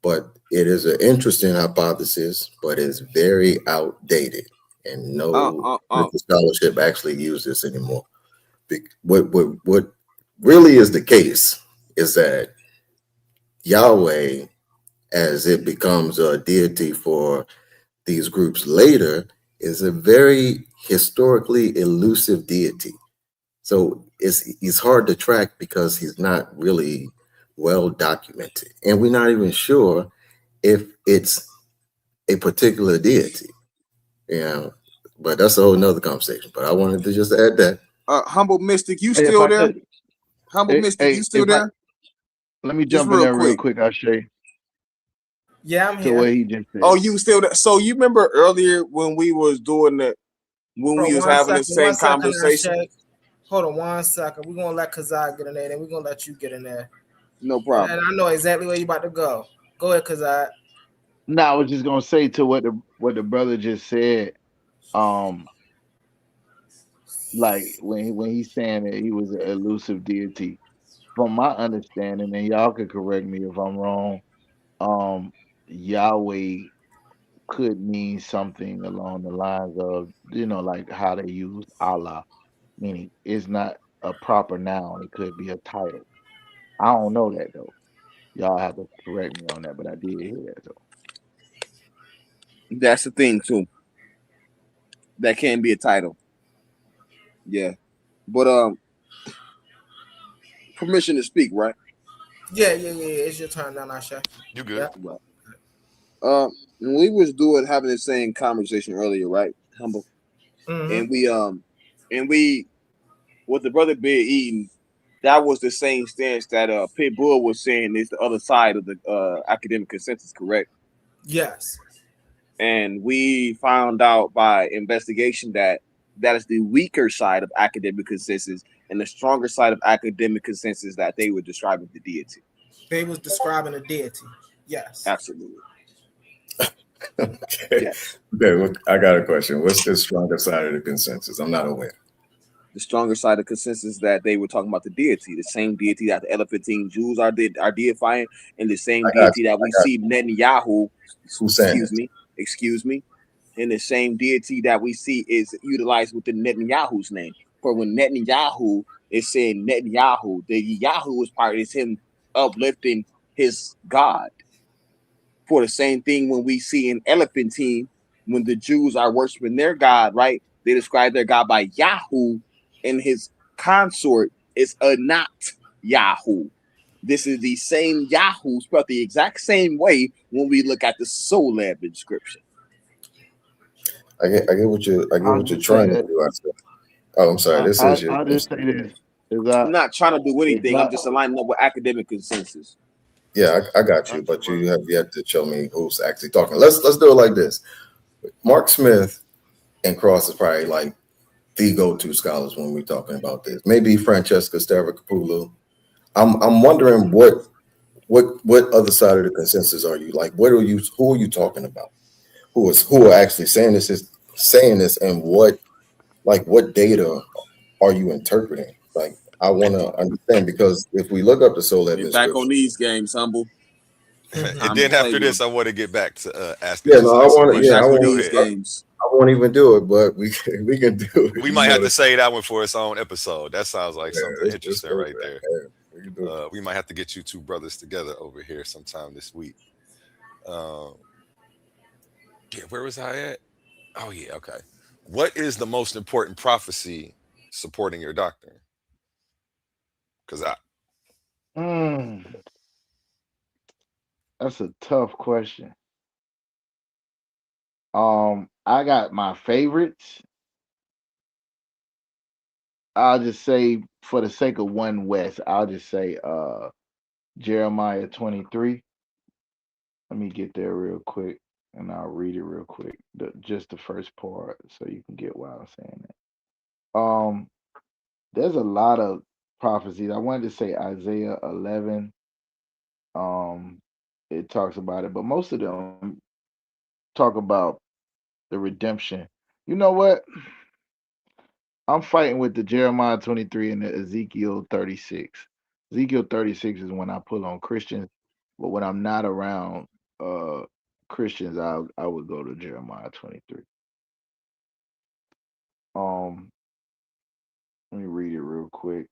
But it is an interesting hypothesis, but it's very outdated, and no Christian scholarship actually uses this anymore. What really is the case is that Yahweh, as it becomes a deity for these groups later, is a very historically elusive deity. So he's hard to track because he's not really well documented, and we're not even sure if it's a particular deity. You know, but that's a whole nother conversation. But I wanted to just add that. Humble Mystic, you Hey, if still I there? could, Humble Mystic, you still if I there? let me Just jump in real there real quick. quick, Ashay, Yeah, I'm to what here. he just said. Oh, you still there? So you remember earlier when we was doing that, when Bro, we was one having the second, same conversation? Ashay. Hold on 1 second. We're gonna let Chaazaq get in there, then we're gonna let you get in there. No And problem. I know exactly where you about to go. Go ahead, Chaazaq. No, I was just gonna say to what the brother just said. Um, like when he's saying that he was an elusive deity, from my understanding, and y'all could correct me if I'm wrong. Yahweh could mean something along the lines of, like how they use Allah, meaning it's not a proper noun. It could be a title. I don't know that though. Y'all have to correct me on that, but I did hear that though. That's the thing too. That can be a title. Yeah. But permission to speak, right? Yeah. It's your turn now, Ashay. You good? Yeah. Right. When we was having the same conversation earlier, right? Humble. Mm-hmm. And we with the brother being eaten, that was the same stance that Pitbull was saying is the other side of the academic consensus, correct? Yes. And we found out by investigation that is the weaker side of academic consensus, and the stronger side of academic consensus that they were describing the deity. They was describing a deity. Yes. Absolutely. Okay. Yes. Okay. I got a question. What's the stronger side of the consensus? I'm not aware. The stronger side of consensus that they were talking about the deity, the same deity that the Elephantine Jews are deifying, and the same deity that we see Netanyahu. Excuse me. And the same deity that we see is utilized within Netanyahu's name. For when Netanyahu is saying Netanyahu, the Yahoo is part is him uplifting his God. For the same thing when we see in Elephantine, when the Jews are worshiping their God, right? They describe their God by Yahoo, and his consort is Anat Yahoo. This is the same Yahoo spelled the exact same way when we look at the Soleb inscription. I get what you're trying to do. Oh, I'm sorry. I'll just say this. I'm not trying to do anything. I'm just aligning up with academic consensus. Yeah, I got you, but you have yet to show me who's actually talking. Let's do it like this. Mark Smith and Cross is probably like the go-to scholars when we're talking about this. Maybe Francesca Stavrakopoulos. I'm wondering what other side of the consensus are you like? What are you? Who are you talking about? Who are actually saying this, and what data are you interpreting? Like, I want to understand, because if we look up the soul Get evidence back on scripture, these games, humble. And Time to then play after with this, them. I want to get back to asking yeah, no, I Chazak some want to, Get yeah, back questions, on but go these ahead. games. I won't even do it, but we can do it. We You might know, have to say that one for its own episode. That sounds like something it's interesting right open. there. Yeah, we can do it. We might have to get you two brothers together over here sometime this week. Um, yeah, where was I at? Oh yeah, okay. What is the most important prophecy supporting your doctrine? Because I Mm, that's a tough question. I got my favorites. I'll just say, for the sake of one West, I'll just say Jeremiah 23. Let me get there real quick and I'll read it real quick. Just the first part so you can get why I'm saying that. There's a lot of prophecies. I wanted to say Isaiah 11. Um, it talks about it, but most of them talk about the redemption. You know what? I'm fighting with the Jeremiah 23 and the Ezekiel 36. Ezekiel 36 is when I pull on Christians, but when I'm not around uh Christians, I would go to Jeremiah 23. Um, let me read it real quick.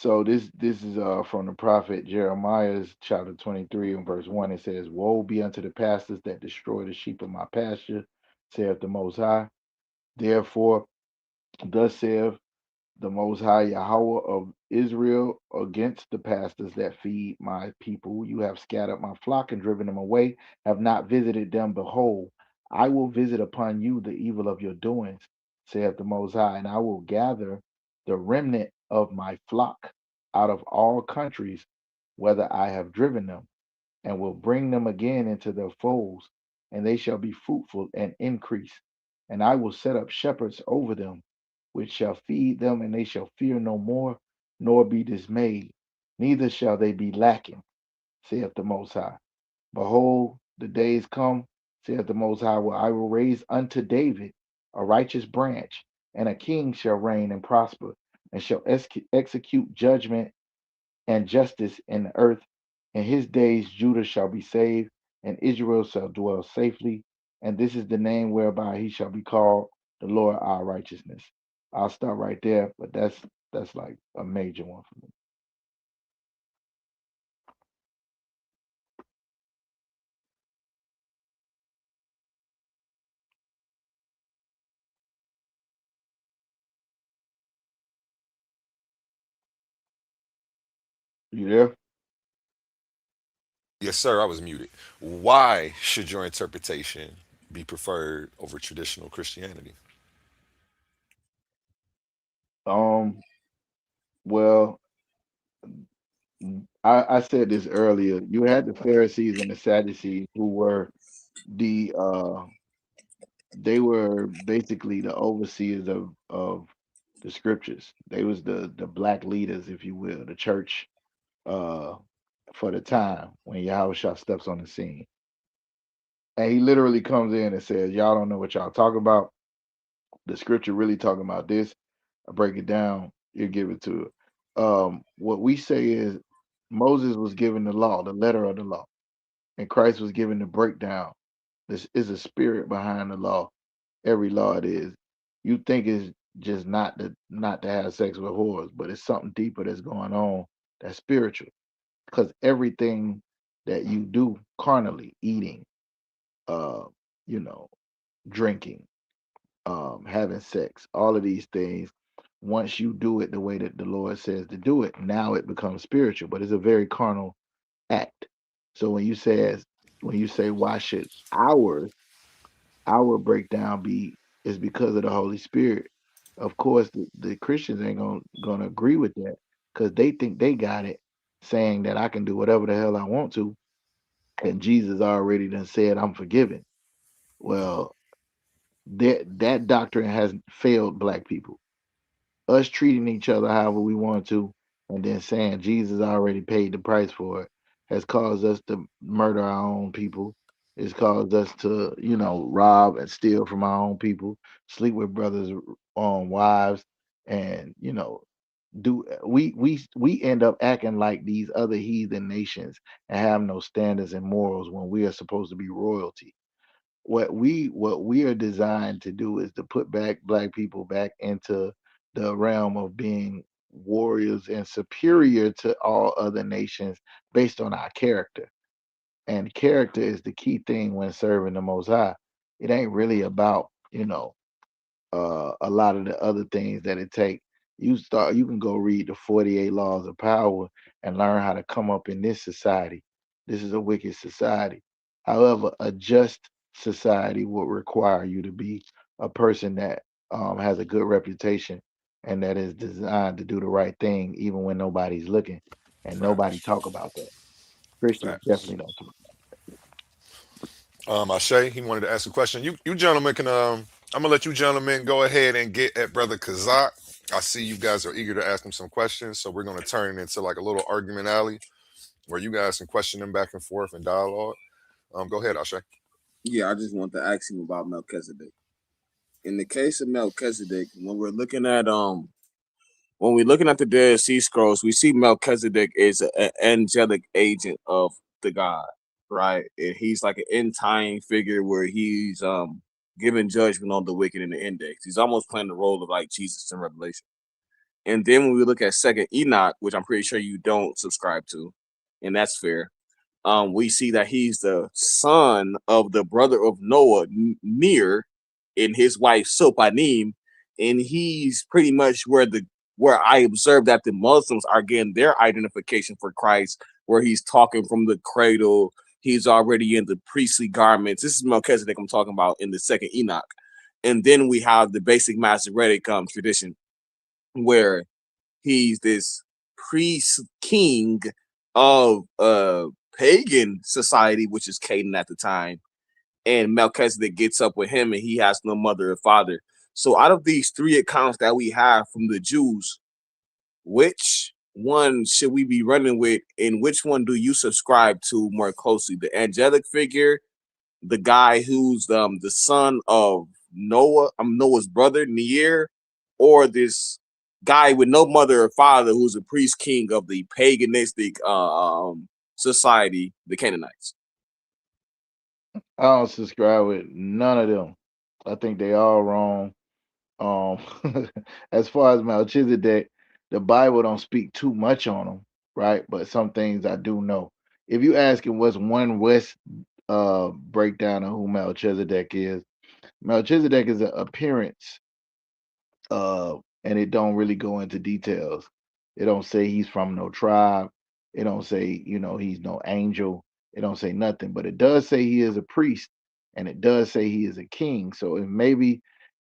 So this is from the prophet Jeremiah's chapter 23 and verse 1. It says, "Woe be unto the pastors that destroy the sheep of my pasture, saith the Most High. Therefore, thus saith the Most High Yahweh of Israel against the pastors that feed my people. You have scattered my flock and driven them away, have not visited them. Behold, I will visit upon you the evil of your doings, saith the Most High, and I will gather the remnant of my flock out of all countries, whether I have driven them, and will bring them again into their folds, and they shall be fruitful and increase. And I will set up shepherds over them, which shall feed them, and they shall fear no more, nor be dismayed, neither shall they be lacking, saith the Most High. Behold, the days come, saith the Most High, where I will raise unto David a righteous branch, and a king shall reign and prosper, and shall execute judgment and justice in the earth. In his days Judah shall be saved, and Israel shall dwell safely. And this is the name whereby he shall be called the Lord our righteousness. I'll stop right there, but that's like a major one for me. You there? yes, sir, I was muted. Why should your interpretation be preferred over traditional Christianity? Um, well, I said this earlier. You had the Pharisees and the Sadducees who were the they were basically the overseers of the scriptures. They was the black leaders, if you will, the church uh for the time when Yahushua steps on the scene. And he literally comes in and says, y'all don't know what y'all talk about. The scripture really talking about this. I break it down, you give it to it. What we say is Moses was given the law, the letter of the law, and Christ was given the breakdown. This is a spirit behind the law. Every law it is. You think it's just not to have sex with whores, but it's something deeper that's going on that's spiritual. Because everything that you do carnally, eating, uh, you know, drinking, having sex, all of these things, once you do it the way that the Lord says to do it, now it becomes spiritual, but it's a very carnal act. So when you say why should our breakdown be is because of the Holy Spirit. Of course, the Christians ain't gonna agree with that because they think they got it, saying that I can do whatever the hell I want to, and Jesus already done said I'm forgiven. Well, that doctrine has failed black people. Us treating each other however we want to, and then saying Jesus already paid the price for it, has caused us to murder our own people. It's caused us to, rob and steal from our own people, sleep with brothers' wives, and do we end up acting like these other heathen nations and have no standards and morals when we are supposed to be royalty. What we are designed to do is to put back black people back into the realm of being warriors and superior to all other nations based on our character. And character is the key thing when serving the Most High. It ain't really about a lot of the other things that it take. You can go read the 48 laws of power and learn how to come up in this society. This is a wicked society. However, a just society will require you to be a person that has a good reputation and that is designed to do the right thing even when nobody's looking, and nobody Facts. talk about that. Christians Facts. definitely don't talk. Ashay, he wanted to ask a question. You gentlemen can I'm gonna let you gentlemen go ahead and get at brother Kazak. I see you guys are eager to ask him some questions, so we're gonna turn it into like a little argument alley where you guys can question him back and forth and dialogue. Go ahead, Ashay. Yeah, I just want to ask him about Melchizedek. In the case of Melchizedek, when we're looking at the Dead Sea Scrolls, we see Melchizedek is an angelic agent of the God, right? And he's like an end time figure where he's giving judgment on the wicked in the index. He's almost playing the role of like Jesus in Revelation. And then when we look at Second Enoch, which I'm pretty sure you don't subscribe to, and that's fair, we see that he's the son of the brother of Noah, Near, and his wife Sopanim, and he's pretty much where I observe that the Muslims are getting their identification for Christ, where he's talking from the cradle, he's already in the priestly garments. This is Melchizedek I'm talking about in the Second Enoch, and then we have the basic Masoretic tradition where he's this priest king of pagan society, which is Canaan at the time. And Melchizedek gets up with him and he has no mother or father. So out of these three accounts that we have from the Jews, which one should we be running with, and which one do you subscribe to more closely? The angelic figure, the guy who's the son of Noah, Noah's brother, Near, or this guy with no mother or father who's a priest king of the paganistic society, the Canaanites? I don't subscribe with none of them. I think they all wrong. Um, as far as Melchizedek, the Bible don't speak too much on him, right? But some things I do know. If you asking what's one West breakdown of who Melchizedek is an appearance, and it don't really go into details. It don't say he's from no tribe. It don't say, he's no angel. It don't say nothing, but it does say he is a priest, and it does say he is a king. So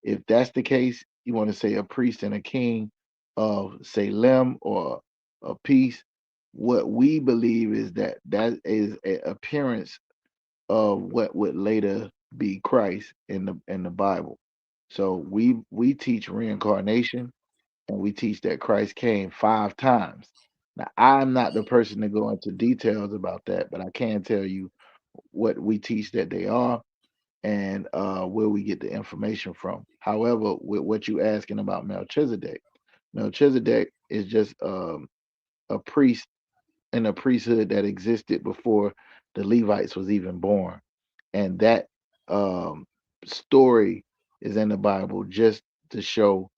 if that's the case, you want to say a priest and a king of Salem or a peace. What we believe is that is an appearance of what would later be Christ in the Bible. So we teach reincarnation, and we teach that Christ came 5 times. Now, I'm not the person to go into details about that, but I can tell you what we teach that they are, and where we get the information from. However, with what you asking about Melchizedek is just a priest in a priesthood that existed before the Levites was even born, and that um, story is in the Bible just to show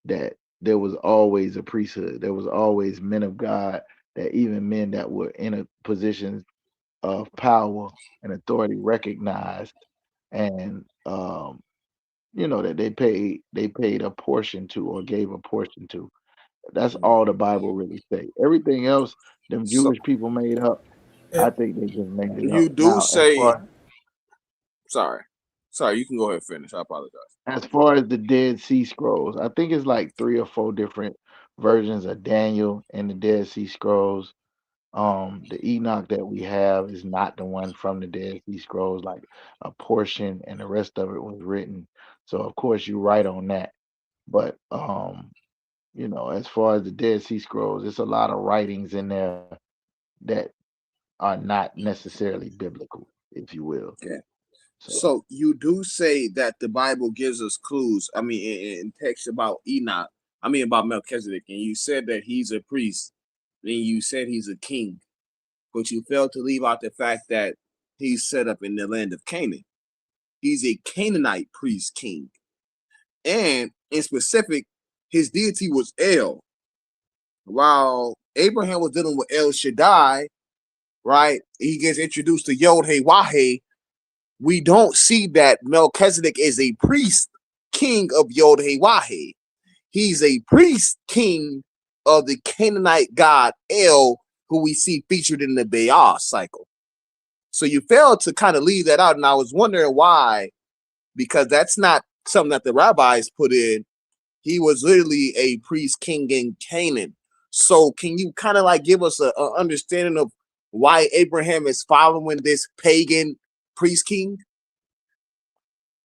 that there was always a priesthood. There was always men of God, that even men that were in a positions of power and authority recognized, and that they paid a portion to, or gave a portion to. That's all the Bible really say. Everything else, them So Jewish people made up. Eh, I think they just made it you up. do Now, as say, far sorry. Sorry, you can go ahead and finish. I apologize. As far as the Dead Sea Scrolls, I think it's like 3 or 4 different versions of Daniel and the Dead Sea Scrolls. The Enoch that we have is not the one from the Dead Sea Scrolls, like a portion and the rest of it was written. So of course you're right on that. But as far as the Dead Sea Scrolls, it's a lot of writings in there that are not necessarily biblical, if you will. Okay. So So you do say that the Bible gives us clues. I mean, in text about Enoch. I mean about Melchizedek, and you said that he's a priest. Then you said he's a king, but you failed to leave out the fact that he's set up in the land of Canaan. He's a Canaanite priest king, and in specific, his deity was El. While Abraham was dealing with El Shaddai, right? He gets introduced to Yod Hey Wahe. We don't see that Melchizedek is a priest king of Yod Hey Wahe. He's a priest king of the Canaanite god El, who we see featured in the Baal cycle. So you failed to kind of leave that out, and I was wondering why, because that's not something that the rabbis put in. He was literally a priest king in Canaan. So can you kind of like give us a understanding of why Abraham is following this pagan priest king?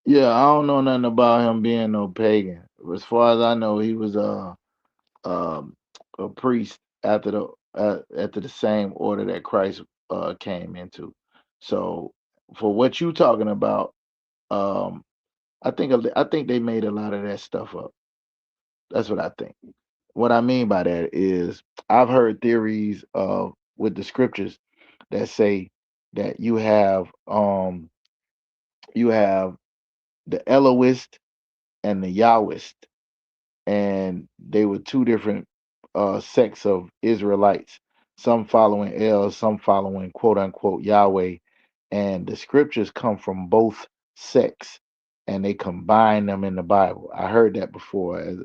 yeah, I don't know nothing about him being no pagan. As far as I know, he was um, a priest after the same order that Christ came into. So for what you talking about, um, I think they made a lot of that stuff up. That's what I think. What I mean by that is I've heard theories of with the scriptures that say that you have the Elohist and the Yahwist, and they were 2 different sects of Israelites, some following El, some following quote unquote Yahweh, and the scriptures come from both sects, and they combine them in the Bible. I heard that before.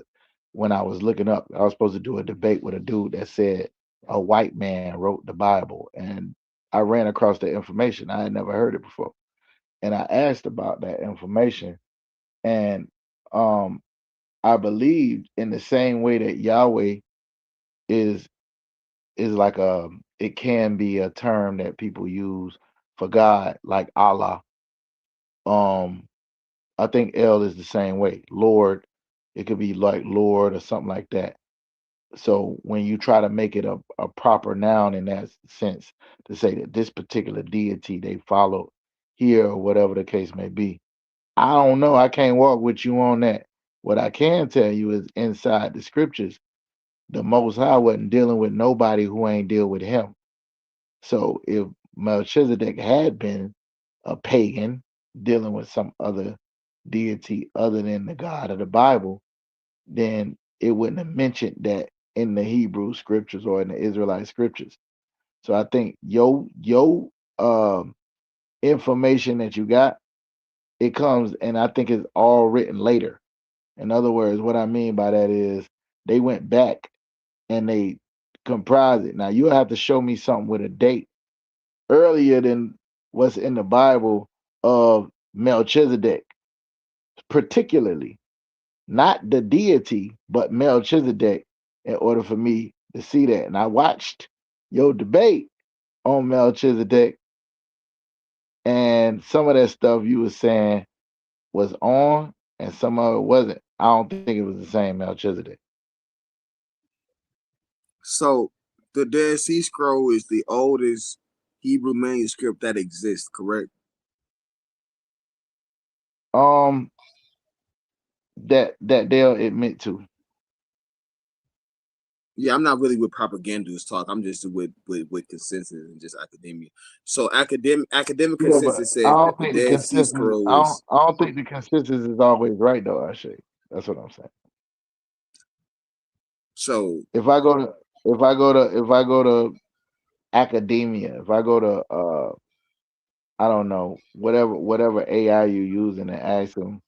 When I was looking up, I was supposed to do a debate with a dude that said a white man wrote the Bible, and I ran across the information. I had never heard it before, and I asked about that information, and um, I believed in the same way that Yahweh is like it can be a term that people use for God, like Allah. Um, I think El is the same way. Lord, it could be like Lord or something like that. So when you try to make it a proper noun in that sense, to say that this particular deity they follow here or whatever the case may be, I don't know. I can't walk with you on that. What I can tell you is inside the scriptures, the Most High wasn't dealing with nobody who ain't deal with him. So if Melchizedek had been a pagan dealing with some other deity other than the God of the Bible, then it wouldn't have mentioned that in the Hebrew scriptures or in the Israelite scriptures. So I think your information that you got, it comes, and I think it's all written later. In other words, what I mean by that is they went back and they comprise it. Now you'll have to show me something with a date earlier than what's in the Bible of Melchizedek, particularly not the deity, but Melchizedek, in order for me to see that. And I watched your debate on Melchizedek, and some of that stuff you were saying was on, and some of it wasn't. I don't think it was the same Melchizedek. So the Dead Sea Scroll is the oldest Hebrew manuscript that exists, correct? Um, that they'll admit to. Yeah, I'm not really with propagandist talk. I'm just with consensus and just academia. So academic Yeah, but consensus I says that don't the think the Dead Sea consensus. Scroll is I don't think the consensus is always right though. Actually, that's what I'm saying. so If I go to if I go to academia, if I go to I don't know, whatever AI you using and ask them,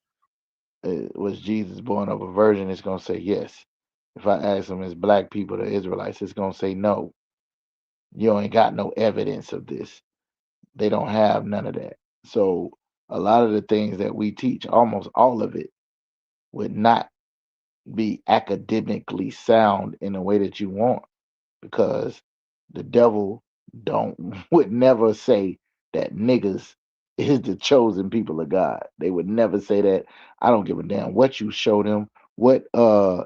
was Jesus born of a virgin? It's gonna say yes. If I ask them, is black people the Israelites? It's gonna say no. You ain't got no evidence of this. They don't have none of that. So a lot of the things that we teach, almost all of it, would not be academically sound in the way that you want, because the devil don't would never say that niggas is the chosen people of God. They would never say that. I don't give a damn what you show them, what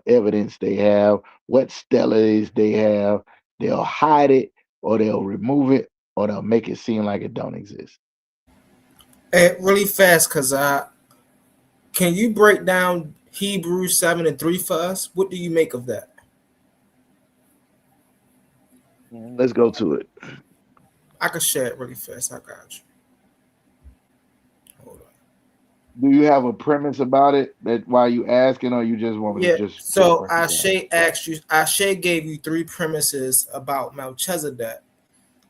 evidence they have, what stellaries they have. They'll hide it, or they'll remove it, or they'll make it seem like it don't exist. Hey, really fast, cause can you break down Hebrews 7:3 for us? What do you make of that? Let's go to it. I can share it really fast. I got you. Hold on. Do you have a premise about it that why you asking, or you just want me to Yeah. just So break it down? Ashe asked you. Ashe gave you three premises about Melchizedek.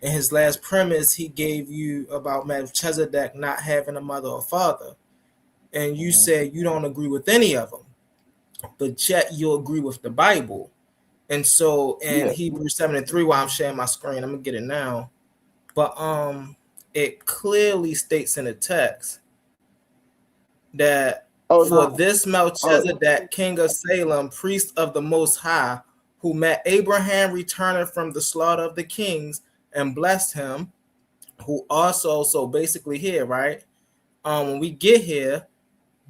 In his last premise, he gave you about Melchizedek not having a mother or father, and you said you don't agree with any of them, but yet you agree with the Bible. And so in Yeah. Hebrews 7:3, while I'm sharing my screen, I'm gonna get it now. But it clearly states in the text that Oh for no. this Oh, Melchizedek, king of Salem, priest of the Most High, who met Abraham returning from the slaughter of the kings and blessed him, who also, so basically here, right? When we get here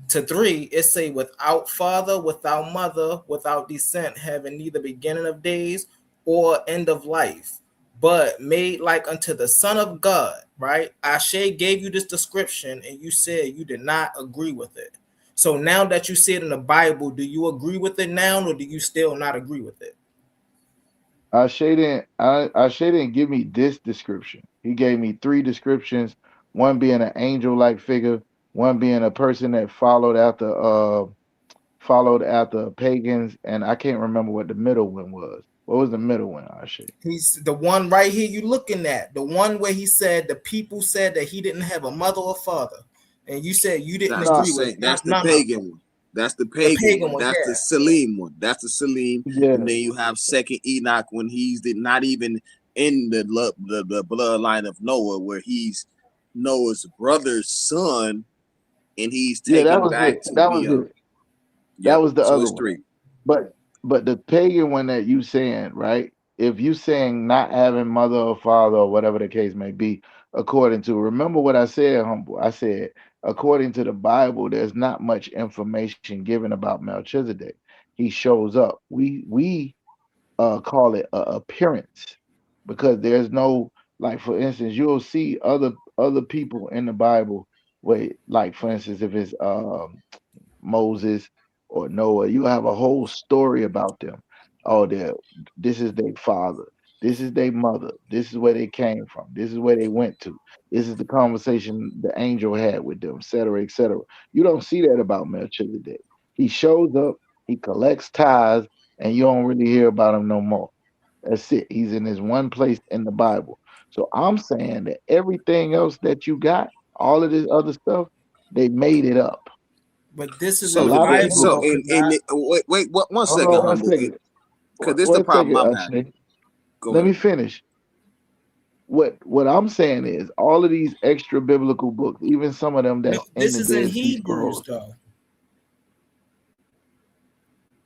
to 3, it say without father, without mother, without descent, having neither beginning of days or end of life, but made like unto the Son of God, right? Ashe gave you this description and you said you did not agree with it. So now that you see it in the Bible, do you agree with it now, or do you still not agree with it? Ashe didn't give me this description. He gave me three descriptions. One being an angel-like figure, one being a person that followed after pagans, and I can't remember what the middle one was. What was the middle one, Ashe? He's the one right here you looking at, the one where he said the people said that he didn't have a mother or father, and you said you didn't That's the agree with same. That's the none of them. pagan one. That's the The pagan pagan one. one, That's the yeah. Salim one. That's the Salim. Yeah. And then you have second Enoch when he's not even in the bloodline of Noah, where he's Noah's brother's son, and he's Yeah, that taken was back it. to That be was a it. That yep. was the So other it's one. 3. But the pagan one that you saying, right? If you saying not having mother or father or whatever the case may be, according to, remember what I said, humble. I said according to the Bible, there's not much information given about Melchizedek. He shows up. We call it a appearance, because there's no, like, for instance, you'll see other people in the Bible where, like, for instance, if it's Moses or Noah, you have a whole story about them. Oh, this is their father, this is their mother, this is where they came from, this is where they went to, this is the conversation the angel had with them, etc., etc. You don't see that about Melchizedek. He shows up, he collects tithes, and you don't really hear about him no more. That's it. He's in this one place in the Bible. So I'm saying that everything else that you got, all of this other stuff, they made it up. But this is A in So the the lot of Bible so people. though, because in wait one Hold second, on one humble, second. because this is the One problem second, I'm having. Ashley. Go Let ahead. me finish. What I'm saying is all of these extra biblical books, even some of them no, that's in this the is in Dead Sea Hebrews Scrolls, though.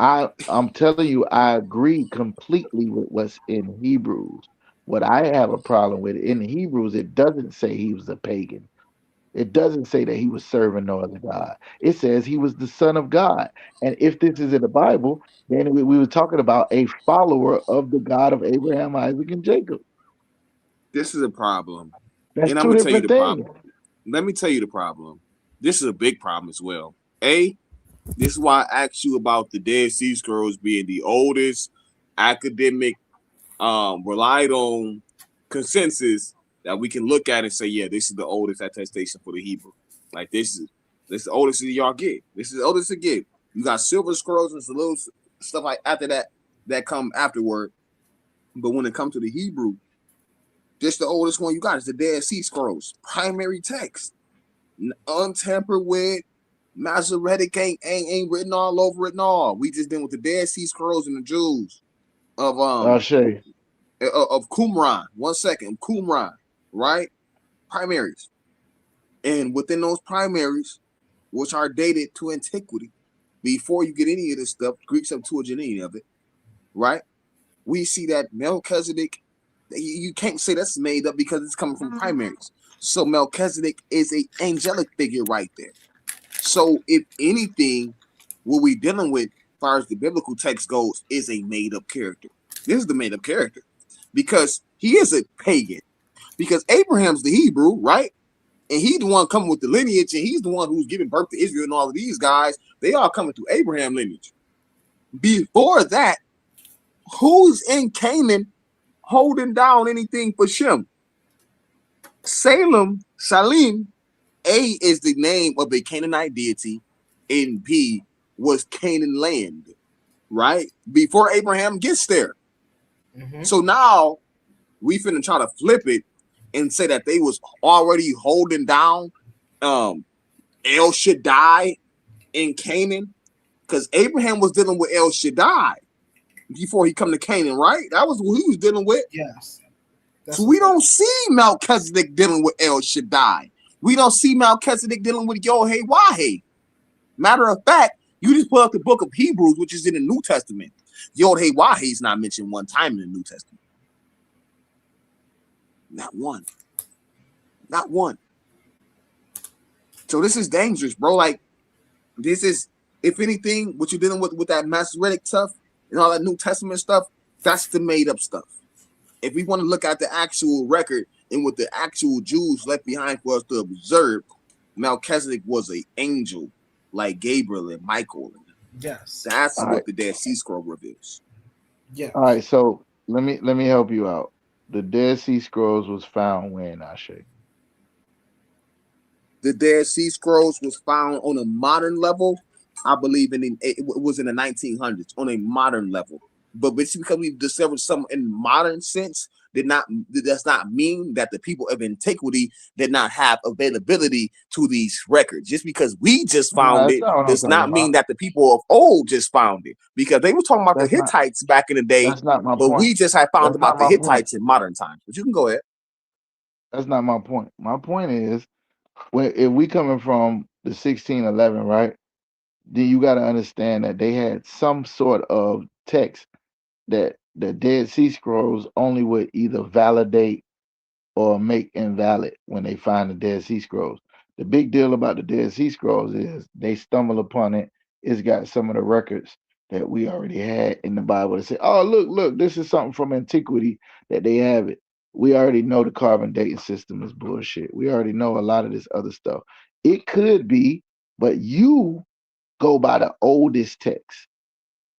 I'm telling you, I agree completely with what's in Hebrews. What I have a problem with in Hebrews, it doesn't say he was a pagan. It doesn't say that he was serving no other God. It says he was the Son of God. And if this is in the Bible, then we were talking about a follower of the God of Abraham, Isaac, and Jacob. This is a problem, That's and I'm two gonna tell you different the things. problem. Let me tell you the problem. This is a big problem as well. This is why I asked you about the Dead Sea Scrolls being the oldest academic relied on consensus that we can look at and say, yeah, this is the oldest attestation for the Hebrew. Like this is the oldest that y'all get. This is the oldest to get. You got silver scrolls and some little stuff like after that come afterward. But when it comes to the Hebrew, this the oldest one you got. It's the Dead Sea Scrolls, primary text, untampered with. Masoretic ain't written all over it. No, we just did with the Dead Sea Scrolls and the Jews of Shay. Qumran. 1 second, Qumran, right? Primaries. And within those primaries, which are dated to antiquity, before you get any of this stuff, Greek Septuagint, any of it, right? We see that Melchizedek, you can't say that's made up because it's coming from primaries. So Melchizedek is an angelic figure right there. So if anything, what we're dealing with, as far as the biblical text goes, is a made-up character. This is the made-up character because he is a pagan. Because Abraham's the Hebrew, right? And he's the one coming with the lineage, and he's the one who's giving birth to Israel and all of these guys. They all coming through Abraham lineage. Before that, who's in Canaan holding down anything for Shem? Salim, A is the name of a Canaanite deity, and B was Canaan land, right? Before Abraham gets there. So now we finna try to flip it and say that they was already holding down El Shaddai in Canaan, because Abraham was dealing with El Shaddai before he come to Canaan, right? That was what he was dealing with. Yes. So we don't see Melchizedek dealing with El Shaddai. We don't see Melchizedek dealing with Yod-Heh-Wah-Heh. Matter of fact, you just pull up the book of Hebrews, which is in the New Testament. Yod-Heh-Wah-Heh is not mentioned one time in the New Testament. Not one. Not one. So this is dangerous, bro. Like, this is, if anything, what you're dealing with that Masoretic stuff and all that New Testament stuff, that's the made up stuff. If we want to look at the actual record and what the actual Jews left behind for us to observe, Melchizedek was an angel like Gabriel and Michael. Yes. That's what the Dead Sea Scroll reveals. Yeah. All right, so let me help you out. The Dead Sea Scrolls was found when, Ashe? The Dead Sea Scrolls was found on a modern level. I believe it was in the 1900s on a modern level. But it's because we've discovered something in modern sense does not mean that the people of antiquity did not have availability to these records. Just because we just found it does not mean that the people of old just found it. Because they were talking about the Hittites back in the day, That's not my but point. we just had found about the Hittites in modern times. But you can go ahead. That's not my point. My point is, if we coming from the 1611, right? Then you got to understand that they had some sort of text that the Dead Sea Scrolls only would either validate or make invalid when they find the Dead Sea Scrolls. The big deal about the Dead Sea Scrolls is they stumble upon it. It's got some of the records that we already had in the Bible to say, oh, look, this is something from antiquity that they have it. We already know the carbon dating system is bullshit. We already know a lot of this other stuff. It could be, but you go by the oldest text.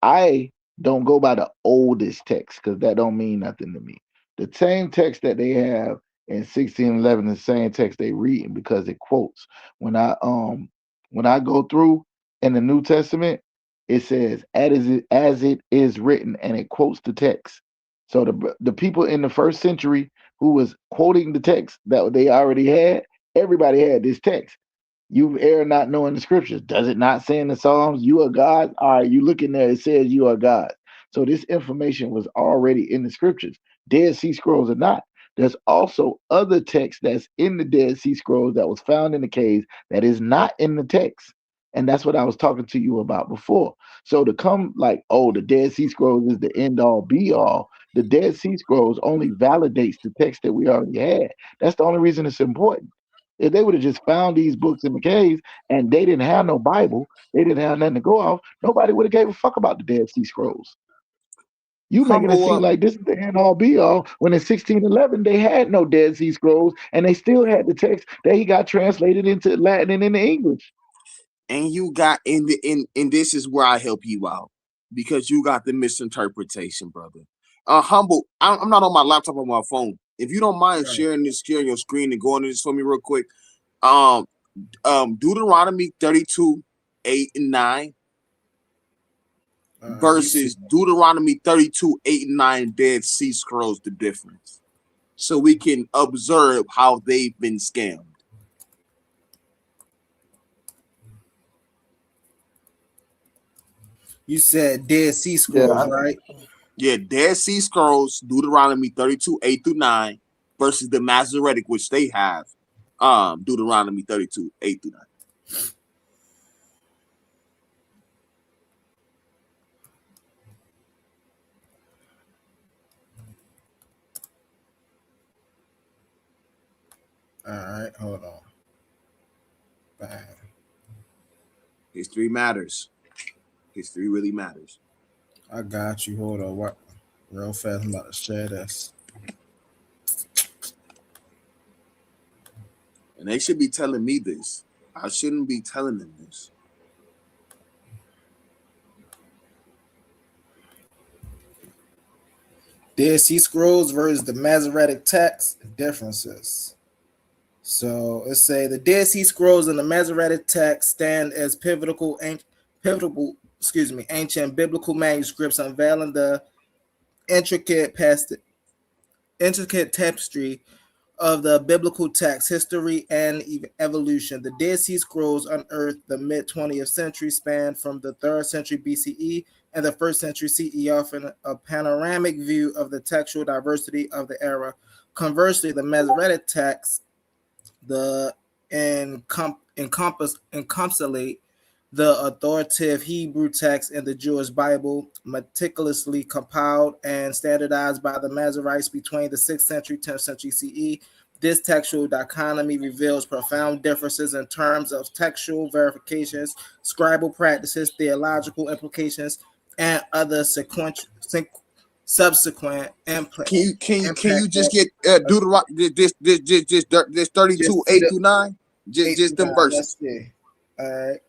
I don't go by the oldest text because that don't mean nothing to me. The same text that they have in 1611, the same text they reading because it quotes. When I go through in the New Testament, it says as it is written, and it quotes the text. So the people in the first century who was quoting the text that they already had, everybody had this text. You err not knowing the scriptures. Does it not say in the Psalms, you are God? All right, you look in there, it says you are God. So this information was already in the scriptures. Dead Sea Scrolls or not. There's also other text that's in the Dead Sea Scrolls that was found in the caves that is not in the text. And that's what I was talking to you about before. So to come like, oh, the Dead Sea Scrolls is the end all be all, the Dead Sea Scrolls only validates the text that we already had. That's the only reason it's important. If they would have just found these books in the caves and they didn't have no Bible, they didn't have nothing to go off, nobody would have gave a fuck about the Dead Sea Scrolls. You making it seem like this is the end all be all when in 1611 they had no Dead Sea Scrolls and they still had the text that he got translated into Latin and into English. And you got and this is where I help you out because you got the misinterpretation, brother. Humble, I'm not on my laptop or my phone. If you don't mind sharing your screen and going into this for me real quick. Deuteronomy 32, 8 and 9 versus Deuteronomy 32, 8 and 9 Dead Sea Scrolls, the difference. So we can observe how they've been scammed. You said Dead Sea Scrolls, right? Yeah, Dead Sea Scrolls, Deuteronomy 32, 8 through 9 versus the Masoretic, which they have. Deuteronomy 32, 8 through 9. All right, hold on. Bang. History matters. History really matters. I got you. Hold on. What? Real fast. I'm about to share this. And they should be telling me this. I shouldn't be telling them this. Dead Sea Scrolls versus the Masoretic text differences. So let's say the Dead Sea Scrolls and the Masoretic text stand as pivotal, ancient biblical manuscripts unveiling the intricate tapestry of the biblical text, history, and evolution. The Dead Sea Scrolls unearthed the mid-20th century span from the 3rd century BCE and the 1st century CE, offering a panoramic view of the textual diversity of the era. Conversely, the Masoretic text, the encapsulate the authoritative Hebrew text in the Jewish Bible, meticulously compiled and standardized by the Masoretes between the 6th century, 10th century CE. This textual dichotomy reveals profound differences in terms of textual verifications, scribal practices, theological implications, and other subsequent Can you just get Deuteronomy this 32, 8 through 9? Just them verses. Let's see. All right.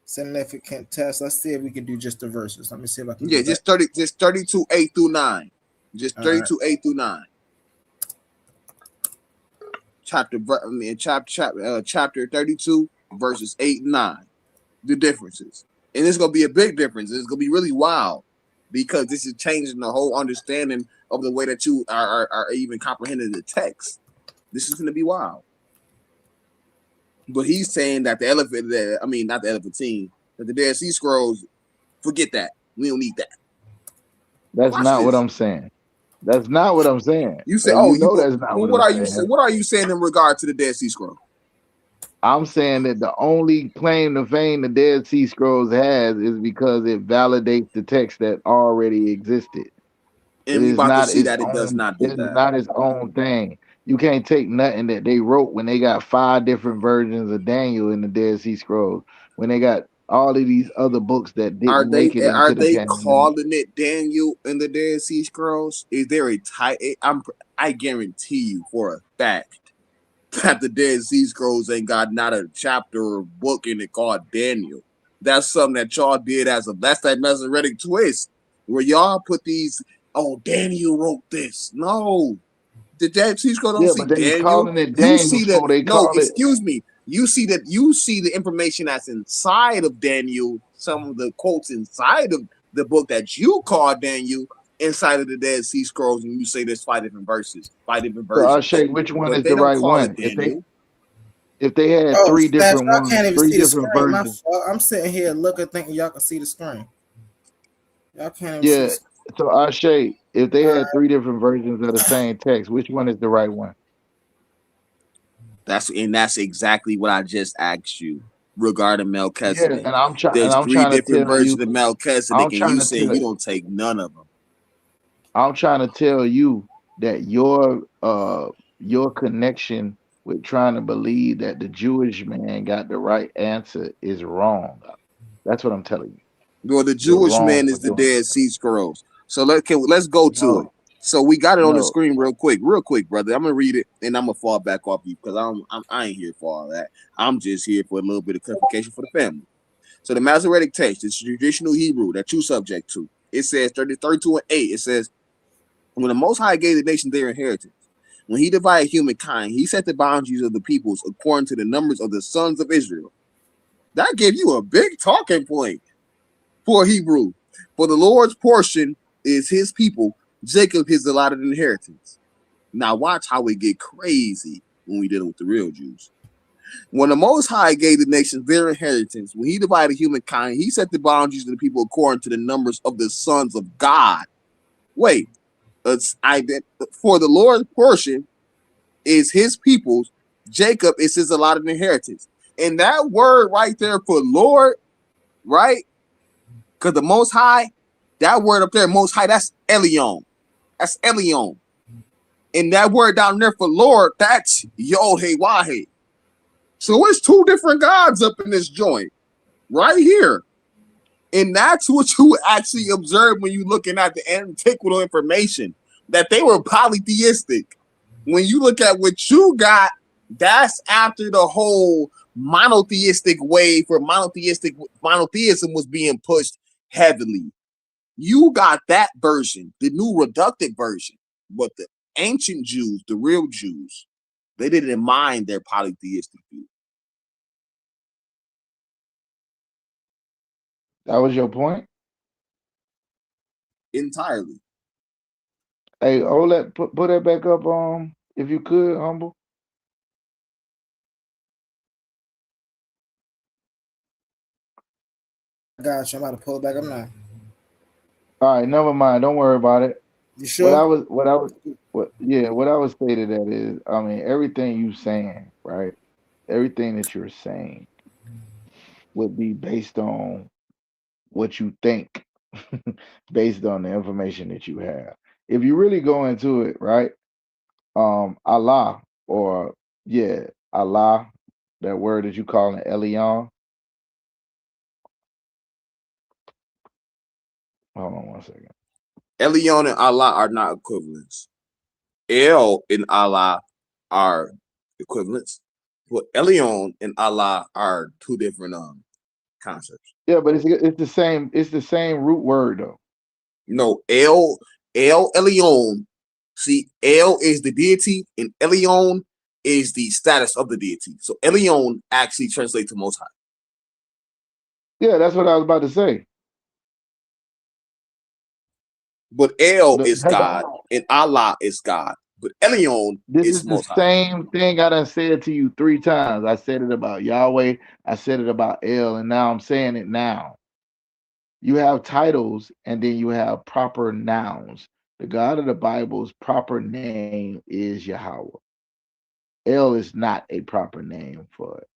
Significant test. Let's see if we can do just the verses. Let me see if I can. Yeah, just 32, 8 through 9. Just 32, 8 through 9. Chapter 32, verses 8 and 9. The differences. And it's gonna be a big difference. It's gonna be really wild because this is changing the whole understanding of the way that you are even comprehending the text. This is gonna be wild. But he's saying that not the elephantine, that the Dead Sea Scrolls, forget that. We don't need that. That's not what I'm saying. That's not what I'm saying. You say, that's not what are you saying? What are you saying in regard to the Dead Sea Scroll? I'm saying that the only claim to fame the Dead Sea Scrolls has is because it validates the text that already existed. And we about to see that it does not do that. It's not its own thing. You can't take nothing that they wrote when they got 5 different versions of Daniel in the Dead Sea Scrolls, when they got all of these other books that didn't make it. Are they calling it Daniel in the Dead Sea Scrolls? Is there a I guarantee you for a fact that the Dead Sea Scrolls ain't got not a chapter or book in it called Daniel. That's something that y'all did that's that Masoretic twist where y'all put these. Oh, Daniel wrote this. No. The Dead Sea Scroll don't see Daniel. You see that? Excuse me. You see the information that's inside of Daniel. Some of the quotes inside of the book that you call Daniel inside of the Dead Sea Scrolls, and you say there's 5 different verses, 5 different versions. So I'll show you which one is the right one. If they had 3 different ones, 3 different versions. I'm sitting here looking, thinking y'all can see the screen. Y'all can't even see. So Ashay, if they had 3 different versions of the same text, which one is the right one? That's exactly what I just asked you regarding Melchizedek. Yeah, and I'm trying. There's I'm 3 trying different versions of Melchizedek, and you say you don't take none of them. I'm trying to tell you that your connection with trying to believe that the Jewish man got the right answer is wrong. That's what I'm telling you. Well, the Jewish man is the Dead Sea Scrolls. So let's go to it. So we got it on the screen real quick, brother. I'm gonna read it and I'm gonna fall back off you because I ain't here for all that. I'm just here for a little bit of clarification for the family. So the Masoretic text, it's traditional Hebrew that you subject to. It says 32 and 8. It says, when the Most High gave the nation their inheritance, when he divided humankind, he set the boundaries of the peoples according to the numbers of the sons of Israel. That gave you a big talking point for Hebrew. For the Lord's portion is his people, Jacob his allotted inheritance. Now watch how we get crazy when we deal with the real Jews. When the Most High gave the nations their inheritance, when he divided humankind, he set the boundaries of the people according to the numbers of the sons of God. Wait, for the Lord's portion is his people's, Jacob is his allotted inheritance. And that word right there for Lord, right? Because the Most High, that word up there, Most High, that's Elion. That's Elion. And that word down there for Lord, that's Yod-Heh-Wah-Heh. So it's two different gods up in this joint right here. And that's what you actually observe when you're looking at the antiqual information, that they were polytheistic. When you look at what you got, that's after the whole monotheistic wave where monotheism was being pushed heavily. You got that version, the new reductive version. But the ancient Jews, the real Jews, they didn't mind their polytheistic view. That was your point? Entirely. Hey, hold that, put that back up, if you could, Humble. Gotcha. I'm about to pull it back up now. All right, never mind. Don't worry about it. You sure? What I would say to that is, I mean, everything you saying, right? Everything that you're saying would be based on what you think, based on the information that you have. If you really go into it, right? Allah, or Allah, that word that you call it Elion. Hold on one second. Elion and Allah are not equivalents. El and Allah are equivalents, but Elion and Allah are two different concepts. Yeah, but it's the same. It's the same root word though. No, El Elyon. See, El is the deity, and Elyon is the status of the deity. So Elyon actually translates to Most High. Yeah, that's what I was about to say. But El is God, and Allah is God. But Elyon is the Most High. Same thing I done said to you 3 times. I said it about Yahweh. I said it about El, and now I'm saying it now. You have titles, and then you have proper nouns. The God of the Bible's proper name is Yahweh. El is not a proper name for it.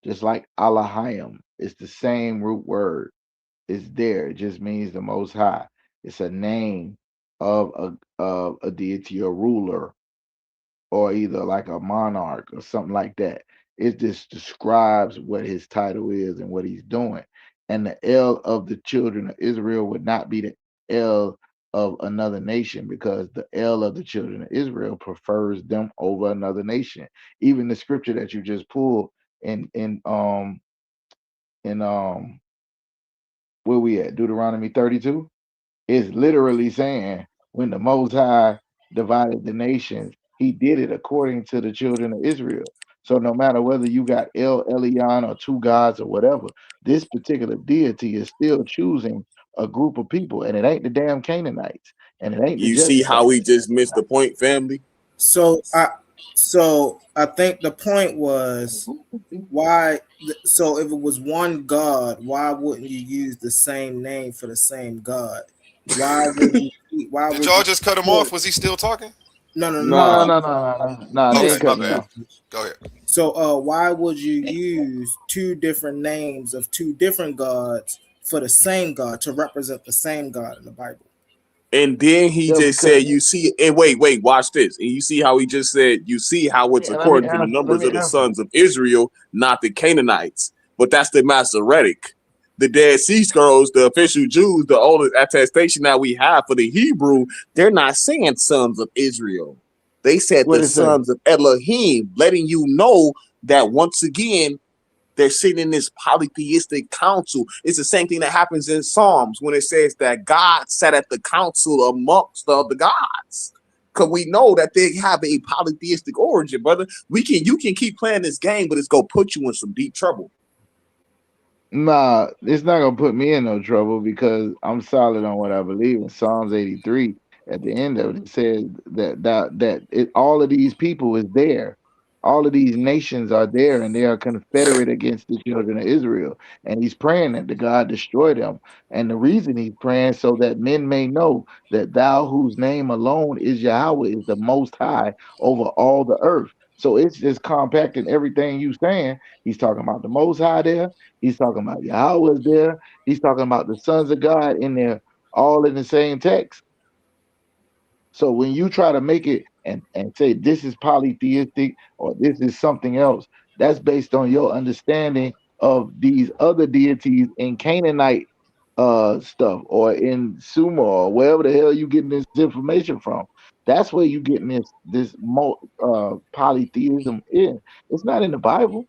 Just like Elohim, it's the same root word. It's there. It just means the Most High. It's a name of a deity or ruler, or either like a monarch or something like that. It just describes what his title is and what he's doing. And the El of the children of Israel would not be the El of another nation, because the El of the children of Israel prefers them over another nation. Even the scripture that you just pulled in where we at, Deuteronomy 32, is literally saying when the Most High divided the nations, he did it according to the children of Israel. So no matter whether you got El Elyon or two gods or whatever, this particular deity is still choosing a group of people, and it ain't the damn Canaanites, and it ain't the You see how we Jebusites. just missed the point, family? So I think the point was why. So if it was one God, why wouldn't you use the same name for the same God? Why would you? Why Did would y'all you? just cut him off? Was he still talking? No, no, no, No, Nah. no. no, no, no. He They Okay, ain't didn't my cut me bad. off. Go ahead. So why would you use two different names of two different gods for the same God to represent the same God in the Bible? And then he Yeah, just because said, you see, and wait, watch this. And you see how he just said, you see how it's let me according to the answer. Let numbers me of the answer. sons of Israel, not the Canaanites. But that's the Masoretic. The Dead Sea Scrolls, the official Jews, the oldest attestation that we have for the Hebrew, they're not saying sons of Israel. They said What the it say? sons of Elohim, letting you know that once again, they're sitting in this polytheistic council. It's the same thing that happens in Psalms when it says that God sat at the council amongst the gods. Because we know that they have a polytheistic origin, brother. You can keep playing this game, but it's gonna put you in some deep trouble. Nah, it's not gonna put me in no trouble because I'm solid on what I believe in. Psalms 83, at the end of it says that all of these people is there. All of these nations are there, and they are confederate against the children of Israel. And he's praying that the God destroy them. And the reason he's praying so that men may know that thou whose name alone is Yahweh is the most high over all the earth. So it's just compacting everything you saying. He's talking about the Most High there. He's talking about Yahweh's there. He's talking about the sons of God in there, all in the same text. So when you try to make it and say this is polytheistic or this is something else, that's based on your understanding of these other deities in Canaanite stuff or in Sumer or wherever the hell you getting this information from. That's where you getting this polytheism in. It's not in the Bible.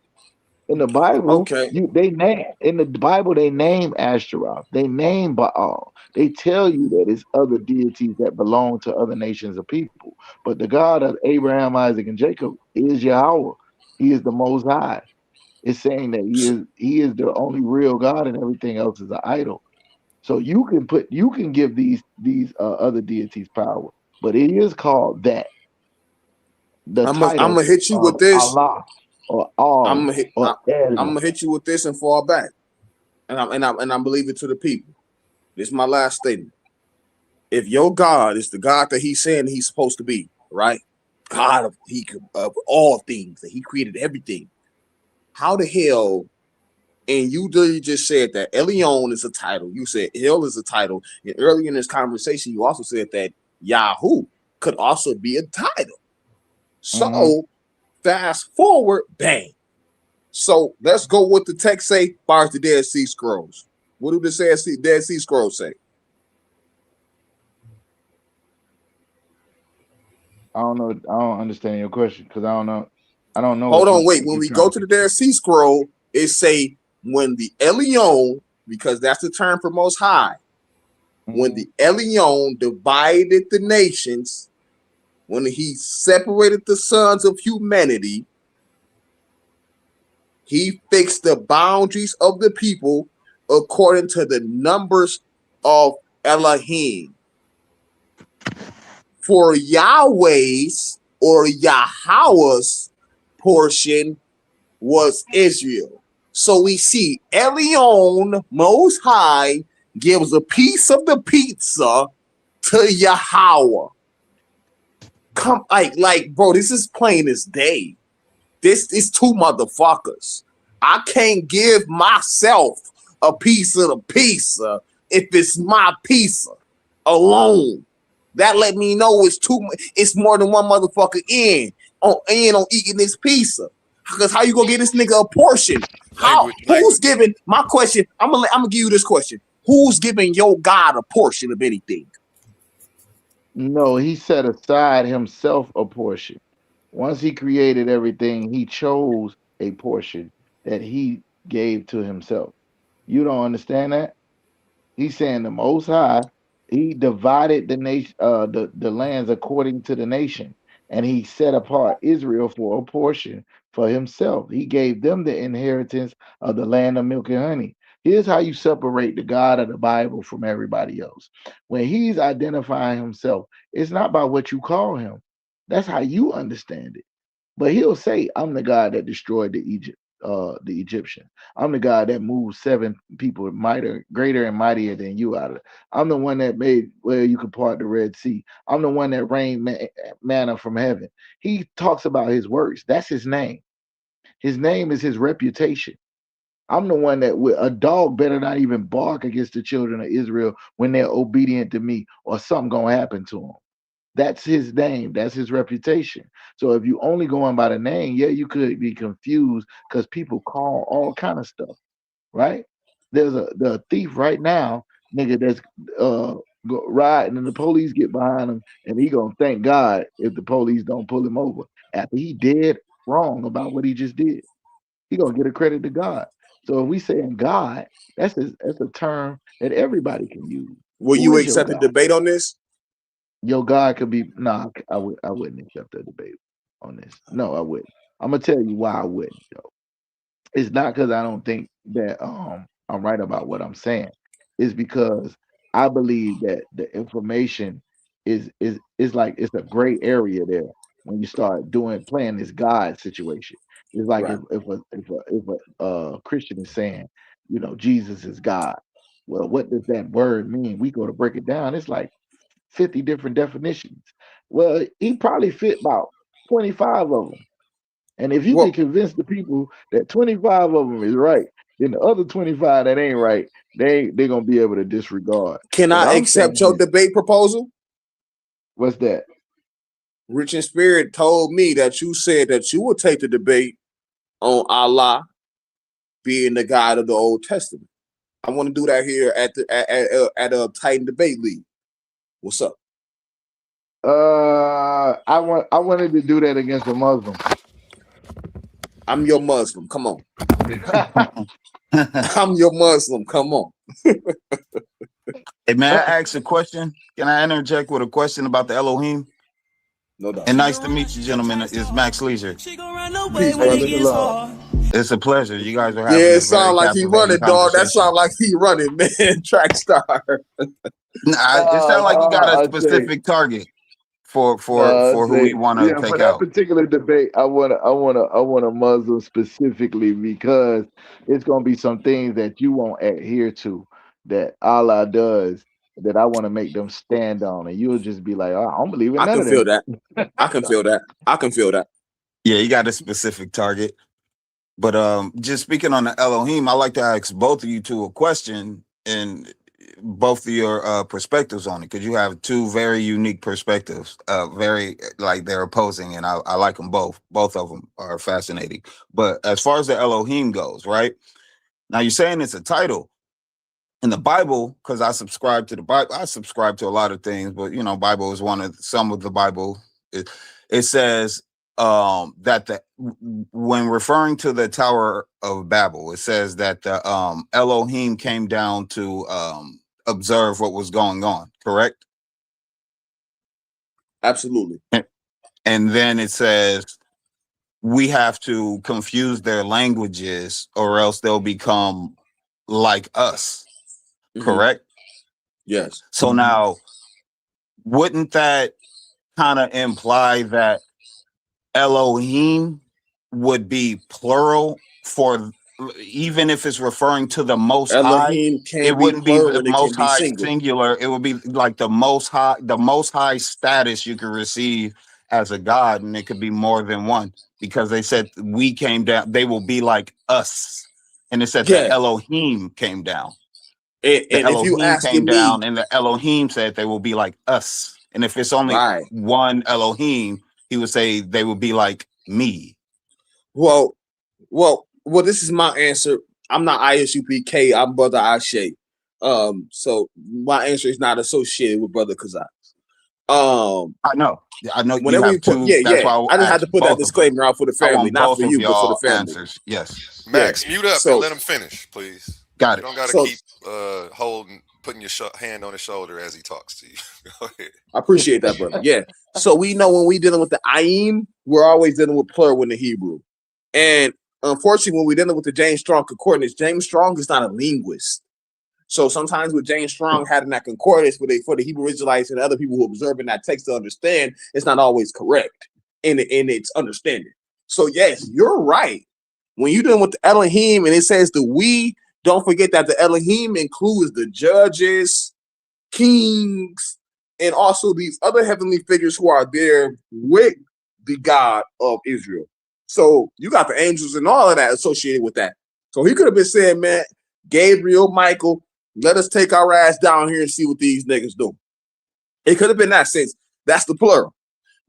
In the Bible, Okay. in the Bible they name Ashtaroth, they name Baal. They tell you that it's other deities that belong to other nations of people. But the God of Abraham, Isaac, and Jacob is Yahweh. He is the Most High. It's saying that he is the only real God, and everything else is an idol. So you can give these other deities power, but it is called that the I'm title gonna hit you with of this. Allah or I'm Al gonna hit. or I'm El. gonna hit you with this and fall back. And I'm believing to the people. This is my last statement. If your God is the God that he's saying he's supposed to be, right? God of all things, that he created everything. How the hell? And you literally just said that Elion is a title. You said El is a title. And earlier in this conversation, you also said that Yahoo could also be a title. Mhm. So fast forward, bang. So let's go with the text say, far as the Dead Sea Scrolls. What do the Dead Sea Scrolls say? I don't know. I don't understand your question because I don't know. I don't know Hold what on, wait. When you we trying go to to say. the Dead Sea Scroll, it say when the Elion, because that's the term for Most High, when Mhm. the Elion divided the nations, when he separated the sons of humanity, he fixed the boundaries of the people according to the numbers of Elohim. For Yahweh's or Yahweh's portion was Israel. So we see Elion, Most High, gives a piece of the pizza to Yahweh. Come, bro, this is plain as day. This is two motherfuckers. I can't give myself a piece of the pizza if it's my pizza alone. That let me know it's more than one motherfucker on eating this pizza. Because how you gonna get this nigga a portion? Who's Language. giving my question? I'm gonna give you this question. Who's giving your God a portion of anything? No, he set aside himself a portion. Once he created everything, he chose a portion that he gave to himself. You don't understand that? He's saying the Most High, he divided the nation, the lands according to the nation, and he set apart Israel for a portion for himself. He gave them the inheritance of the land of milk and honey. Here's how you separate the God of the Bible from everybody else. When he's identifying himself, it's not by what you call him. That's how you understand it. But he'll say, I'm the God that destroyed the Egyptians. I'm the God that moved seven people greater and mightier than you out of it. I'm the one that made where you could part the Red Sea. I'm the one that rained manna from heaven. He talks about his works. That's his name. His name is his reputation. I'm the one that a dog better not even bark against the children of Israel when they're obedient to me, or something gonna happen to them. That's his name. That's his reputation. So if you only going by the name, yeah, you could be confused because people call all kind of stuff, right? There's the thief right now, nigga, that's riding and the police get behind him, and he gonna thank God if the police don't pull him over after he did wrong about what he just did. He gonna get a credit to God. So if we saying God, that's a term that everybody can use. Will Who you is your accept the God? debate on this? Your God could be I wouldn't accept that debate on this. No, I wouldn't. I'm gonna tell you why I wouldn't though. It's not because I don't think that I'm right about what I'm saying. It's because I believe that the information is like it's a gray area there when you start playing this God situation. It's like Right. if a Christian is saying, Jesus is God. Well, what does that word mean? We go to break it down. It's like 50 different definitions. Well, he probably fit about 25 of them. And if you can Well, convince the people that 25 of them is right, then the other 25 that ain't right, they're gonna be able to disregard. can What I I'm accept saying your is, debate proposal? what's that? Rich in Spirit told me that you said that you would take the debate on Allah being the God of the Old Testament. I want to do that here at a Titan Debate League. What's up? I wanted to do that against a Muslim. I'm your Muslim. Come on. I'm your Muslim. Come on. Hey, may I ask a question? Can I interject with a question about the Elohim? No doubt. And nice to meet you, gentlemen. It's Max Leisure. Peace, brother. It's a pleasure. You guys are having Yeah, a it very sound like he captivating running, dog. That conversation. sound like he running, man. Track star. Nah, it sounds like you got a I say, specific target for I who say, you want to yeah, for take that out. particular debate, I want a Muslim specifically because it's gonna be some things that you won't adhere to that Allah does that I want to make them stand on, and you'll just be like, oh, I don't believe in I none can of feel that. that. I can feel that. I can feel that. Yeah, you got a specific target. But just speaking on the Elohim, I like to ask both of you two a question and both of your perspectives on it, because you have two very unique perspectives, very like they're opposing, and I like them both. Both of them are fascinating. But as far as the Elohim goes, right now, you're saying it's a title in the Bible, because I subscribe to the Bible. I subscribe to a lot of things, but Bible is one of some of the Bible. It says that when referring to the Tower of Babel, it says that the Elohim came down to observe what was going on. Correct? Absolutely. And then it says we have to confuse their languages, or else they'll become like us. Correct? Yes. So now, wouldn't that kind of imply that Elohim would be plural for, even if it's referring to the Most High? Elohim can It be wouldn't be plural the and it can Most be High single. singular. It would be like the Most High status you could receive as a God, and it could be more than one, because they said we came down. They will be like us, and it said the Yeah. Elohim came down. And The if you Elohim came asking me, down, and the Elohim said they will be like us. And if it's only right. one Elohim, he would say they will be like me. Well, this is my answer. I'm not ISUPK, I'm Brother Ashe. So my answer is not associated with Brother Chaazaq. I know you Whenever we have put, two. That's why I I just had to asked put that both of them. disclaimer out for the I family, want not for both of you, but for the y'all family. answers. Yes. Max, mute up and So let him finish, please. Got You it. don't got to so keep putting your hand on his shoulder as he talks to you. Go ahead. I appreciate that, brother. Yeah. So we know when we dealing with the Ayin, we're always dealing with plural in the Hebrew. And unfortunately, when we're dealing with the James Strong Concordance, James Strong is not a linguist. So sometimes with James Strong having that concordance for the Hebrew Israelites and other people who observing that text to understand, it's not always correct in its understanding. So yes, you're right. When you're dealing with the Elohim and it says the we, don't forget that the Elohim includes the judges, kings, and also these other heavenly figures who are there with the God of Israel. So you got the angels and all of that associated with that. So he could have been saying, man, Gabriel, Michael, let us take our ass down here and see what these niggas do. It could have been that sense. That's the plural.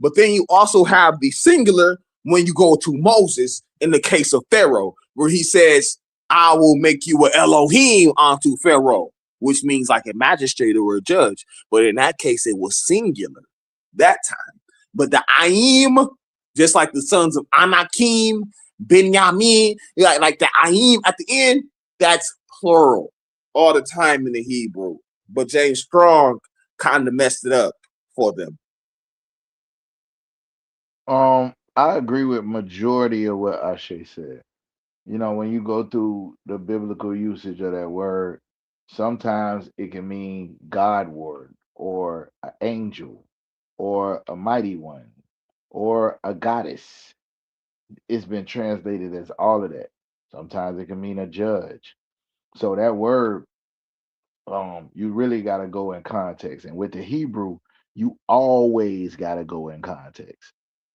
But then you also have the singular when you go to Moses in the case of Pharaoh, where he says, I will make you an Elohim unto Pharaoh, which means like a magistrate or a judge. But in that case, it was singular that time. But the Aim, just like the sons of Anakim, Binyamin, like the Aim at the end, that's plural all the time in the Hebrew. But James Strong kind of messed it up for them. I agree with majority of what Ashe said. When you go through the biblical usage of that word, sometimes it can mean Godward or an angel or a mighty one or a goddess. It's been translated as all of that. Sometimes it can mean a judge. So that word, you really got to go in context. And with the Hebrew, you always got to go in context.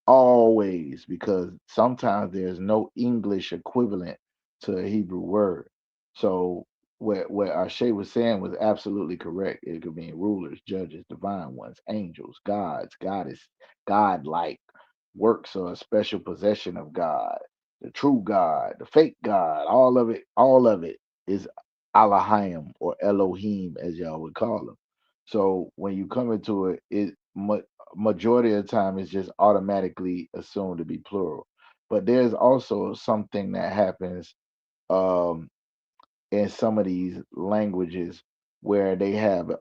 always, because sometimes there's no English equivalent to a Hebrew word. So what Ashe was saying was absolutely correct. It could mean rulers, judges, divine ones, angels, gods, goddess, godlike, works or a special possession of God, the true God, the fake God, all of it is Elohim or Elohim, as y'all would call them. So when you come into it, majority of the time it's just automatically assumed to be plural. But there's also something that happens um, in some of these languages where they have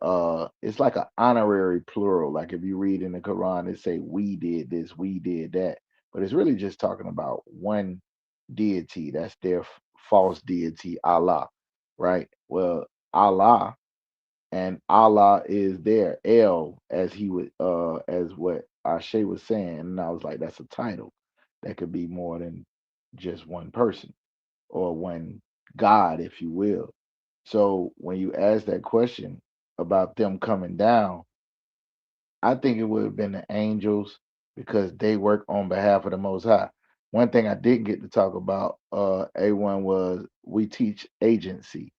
it's like an honorary plural. Like if you read in the Quran, they say we did this, we did that, but it's really just talking about one deity. That's their false deity, Allah, right? Well, Allah, and Allah is there, El, as he would as what Ashe was saying. And I was like, that's a title that could be more than just one person or one God, if you will. So when you ask that question about them coming down, I think it would have been the angels because they work on behalf of the Most High. One thing I didn't get to talk about, A1, was we teach agency.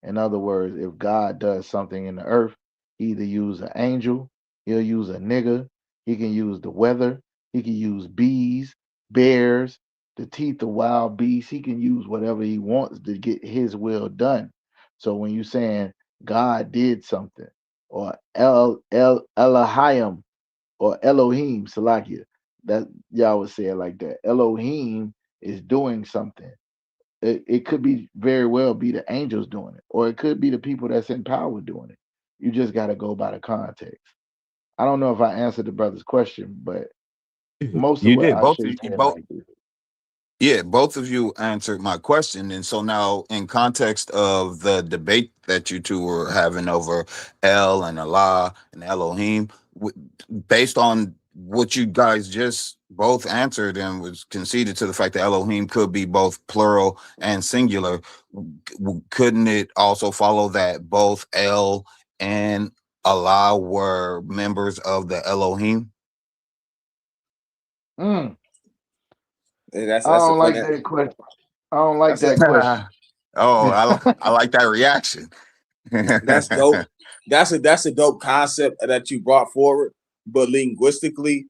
In other words, if God does something in the earth, he either use an angel, he'll use a nigga, he can use the weather, he can use bees, bears, the teeth of wild beasts. He can use whatever he wants to get his will done. So when you're saying God did something, or Elohim or Elohim, Salakia, that y'all would say it like that. Elohim is doing something. It could be very well be the angels doing it, or it could be the people that's in power doing it. You just got to go by the context. I don't know if I answered the brother's question, but most of You what did. I Both should of you, say both. like this. Yeah, both of you answered my question. And so now, in context of the debate that you two were having over El and Allah and Elohim, based on what you guys just both answered and was conceded to the fact that Elohim could be both plural and singular, couldn't it also follow that both El and Allah were members of the Elohim? Mm, I That's a don't like funny. that question. I don't like That's a that question. Oh, I like that reaction. that's dope. That's a dope concept that you brought forward. But linguistically,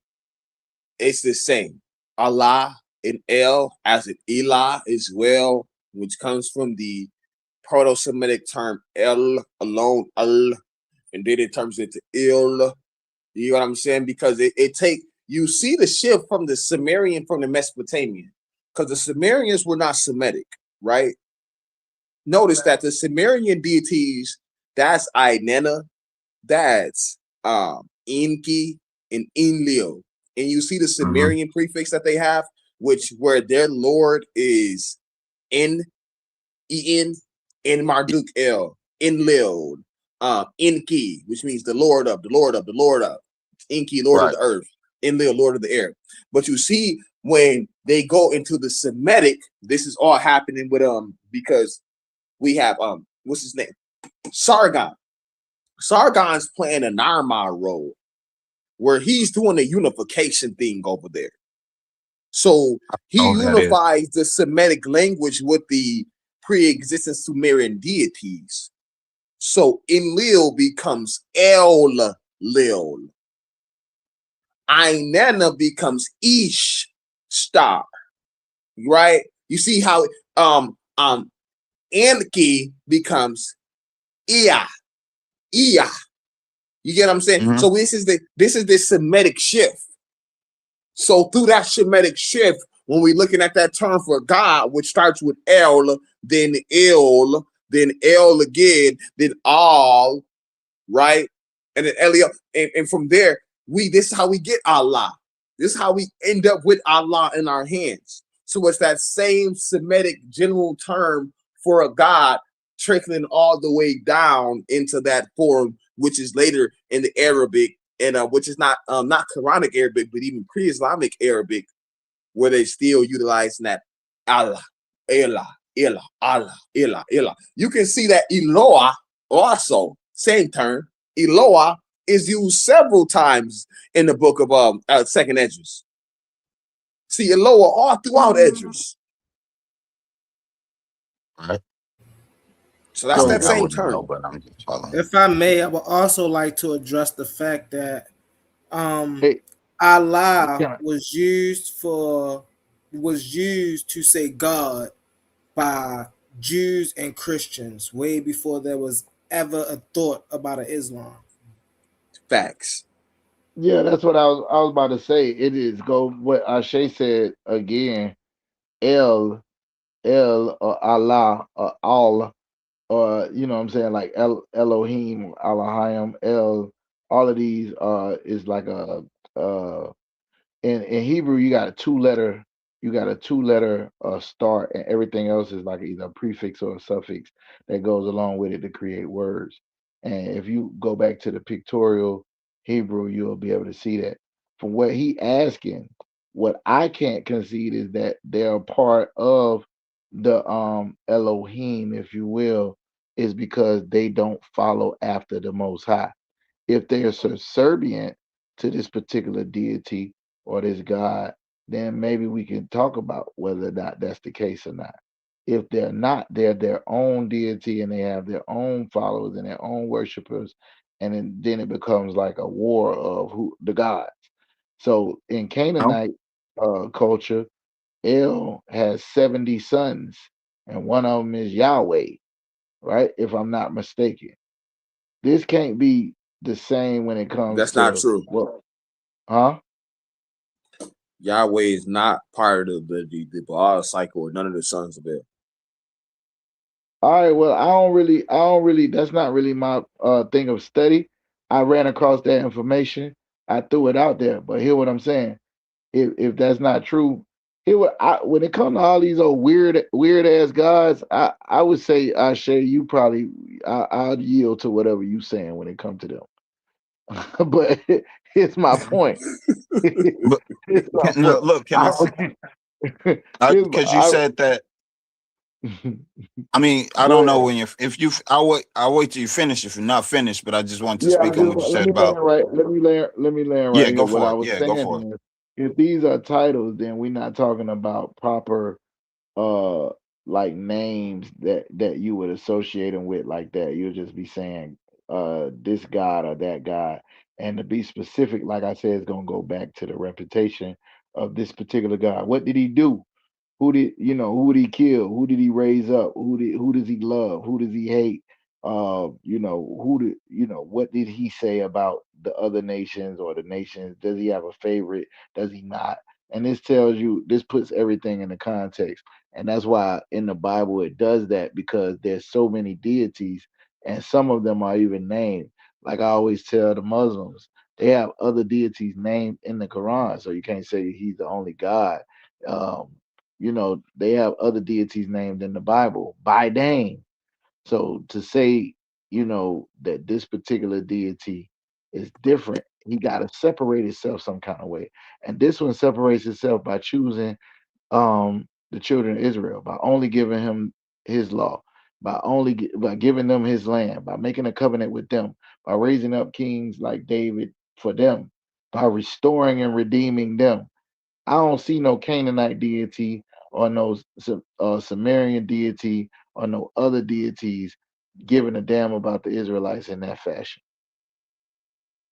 it's the same. Allah and El as in Elah as well, which comes from the Proto-Semitic term El alone, Al, and then it turns into Il. You know what I'm saying? Because it take you see the shift from the Sumerian from the Mesopotamian, because the Sumerians were not Semitic, right? Notice that the Sumerian deities, that's Inanna, that's Enki and Enlil. And you see the Mhm. Sumerian prefix that they have, which where their lord is En, En Marduk El, Enlil, Enki, which means the Lord of, the Lord of, the Lord of, Enki, Lord of Right. the earth, Enlil, Lord of the air. But you see, when they go into the Semitic, this is all happening with because we have what's his name? Sargon. Sargon's playing a Narma role where he's doing the unification thing over there. So he Oh, that is. unifies the Semitic language with the pre-existing Sumerian deities. So Enlil becomes El Lil. Inanna becomes Ish Star. Right? You see how Enki becomes Ea. Ea. You get what I'm saying? Mhm. So this is the Semitic shift. So through that Semitic shift, when we're looking at that term for God, which starts with El, then Il, then El again, then Al, right? And then Eliel. And from there, this is how we get Allah. This is how we end up with Allah in our hands. So it's that same Semitic general term for a God trickling all the way down into that form, which is later in the Arabic, and which is not Quranic Arabic, but even pre-Islamic Arabic, where they still utilizing that Allah, Elah, Elah, Allah, Elah, Elah. You can see that Eloah also, same term. Eloah is used several times in the book of Second Esdras. See, it lower all throughout Edges. Right. So that's So that I same wouldn't know, term. but I'm just following. If I may, I would also like to address the fact that hey, Allah can I, was used to say God by Jews and Christians way before there was ever a thought about an Islam. Facts. yeah, that's what I was about to say. It is go what Ashe said again. El or Allah or Al or you know what I'm saying, like Elohim, Elohim, El, all of these is like a uh in Hebrew you got a two letter start, and everything else is like either a prefix or a suffix that goes along with it to create words. And if you go back to the pictorial Hebrew, you'll be able to see that. From what he asking, what I can't concede is that they're part of the Elohim, if you will, is because they don't follow after the Most High. If they're subservient to this particular deity or this God, then maybe we can talk about whether or not that's the case or not. If they're not, they're their own deity and they have their own followers and their own worshipers, and then it becomes like a war of who the gods. So in No. Canaanite culture, El has 70 sons, and one of them is Yahweh, right? If I'm not mistaken. This can't be the same when it comes That's not to true. what, huh? Yahweh is not part of the Baal cycle or none of the sons of it. All right, well, I don't really that's not really my thing of study. I ran across that information. I threw it out there, but hear what I'm saying. If that's not true, when it comes to all these old weird ass gods, I would say Shay, you probably I'll yield to whatever you saying when it comes to them. But here's my point. But Here's my point. look, can I? Here's Because you said that. I mean, I go don't know ahead. when you if you I'll wait till you finish if you're not finished, but I just want to Yeah, I speak on just what you let said me land about. right. Let me land right Yeah, here. go What for I it. was Yeah, go for it. saying is, if these are titles, then we're not talking about proper uh like names that you would associate them with like that. You'll just be saying this god or that god. And to be specific, like I said, it's gonna go back to the reputation of this particular god. What did he do? Who did he kill? Who did he raise up? Who does he love? Who does he hate? What did he say about the other nations or the nations? Does he have a favorite? Does he not? And this puts everything in the context. And that's why in the Bible it does that, because there's so many deities and some of them are even named. Like I always tell the Muslims, they have other deities named in the Quran. So you can't say he's the only God. Um, they have other deities named in the Bible by name. So to say, that this particular deity is different, he got to separate itself some kind of way. And this one separates itself by choosing the children of Israel, by only giving him his law, by giving them his land, by making a covenant with them, by raising up kings like David for them, by restoring and redeeming them. I don't see no Canaanite deity or no Sumerian deity or no other deities giving a damn about the Israelites in that fashion.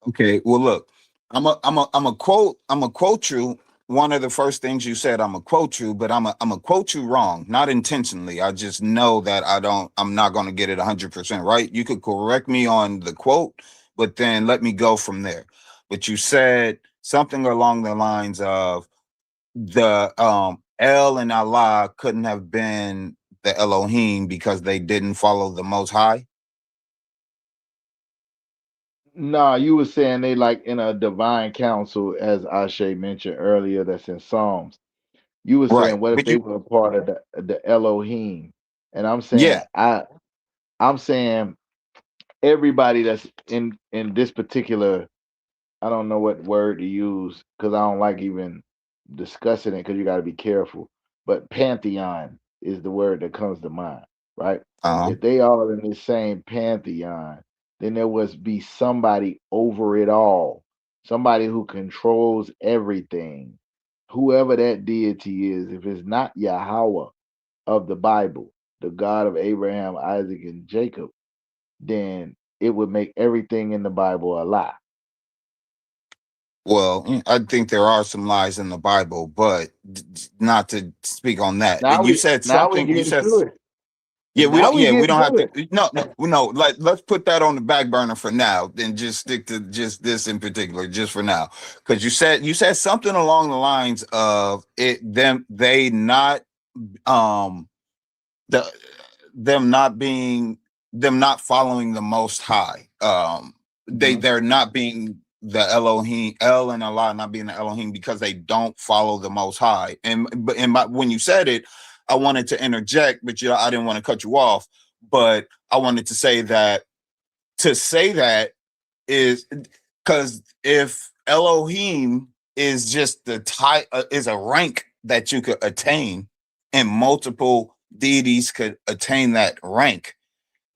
Okay. Well, look, I'm a quote you. One of the first things you said, I'm a quote you, but I'm a quote you wrong, not intentionally. I just know that I'm not going to get it 100% right. You could correct me on the quote, but then let me go from there. But you said something along the lines of the El and Allah couldn't have been the Elohim because they didn't follow the Most High. Nah, you were saying they like in a divine council, as Ashe mentioned earlier, that's in Psalms. You were Right. saying, what if But they you, were a part of the Elohim? And I'm saying, yeah. I'm saying everybody that's in this particular, I don't know what word to use because I don't like even discussing it because you got to be careful. But pantheon is the word that comes to mind, right? Uh-huh. If they all in the same pantheon, then there must be somebody over it all, somebody who controls everything, whoever that deity is, if it's not Yahweh of the Bible, the God of Abraham, Isaac, and Jacob, then it would make everything in the Bible a lie. Well, I think there are some lies in the Bible, but not to speak on that. Now You we said now we something. You getting said, to it. yeah, we Now don't. we Yeah, we getting don't have to to. it. No, no, no. Let's put that on the back burner for now. Then just stick to just this in particular, just for now, because you said something along the lines of they not um the them not being them not following the Most High. Mhm. They're not being the Elohim, El and Allah not being the Elohim because they don't follow the Most High. When you said it, I wanted to interject, but I didn't want to cut you off. But I wanted to say that is because if Elohim is just the type is a rank that you could attain, and multiple deities could attain that rank,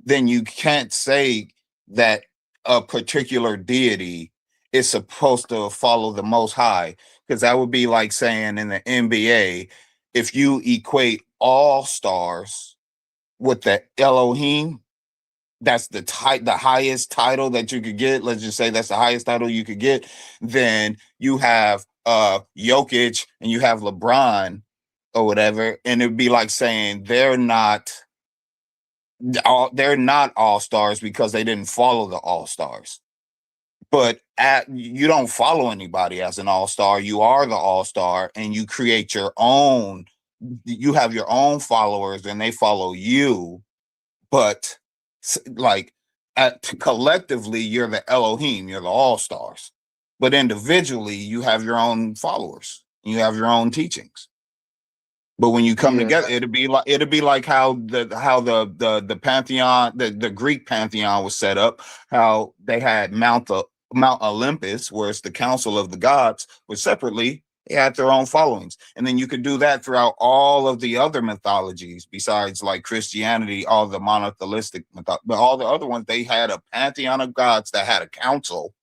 then you can't say that a particular deity is supposed to follow the Most High, because that would be like saying in the NBA, if you equate all stars with the Elohim, that's the highest title that you could get. Let's just say that's the highest title you could get. Then you have Jokic and you have LeBron or whatever, and it'd be like saying they're not all stars because they didn't follow the all stars. But you don't follow anybody as an all star. You are the all star, and you create your own. You have your own followers, and they follow you. But like collectively, you're the Elohim. You're the all stars. But individually, you have your own followers. You have your own teachings. But when you come Yeah, together, it'd be like how the pantheon, the Greek pantheon was set up. How they had Mount Olympus, where it's the council of the gods, but separately they had their own followings. And then you could do that throughout all of the other mythologies, besides like Christianity, all the monotheistic but all the other ones, they had a pantheon of gods that had a council,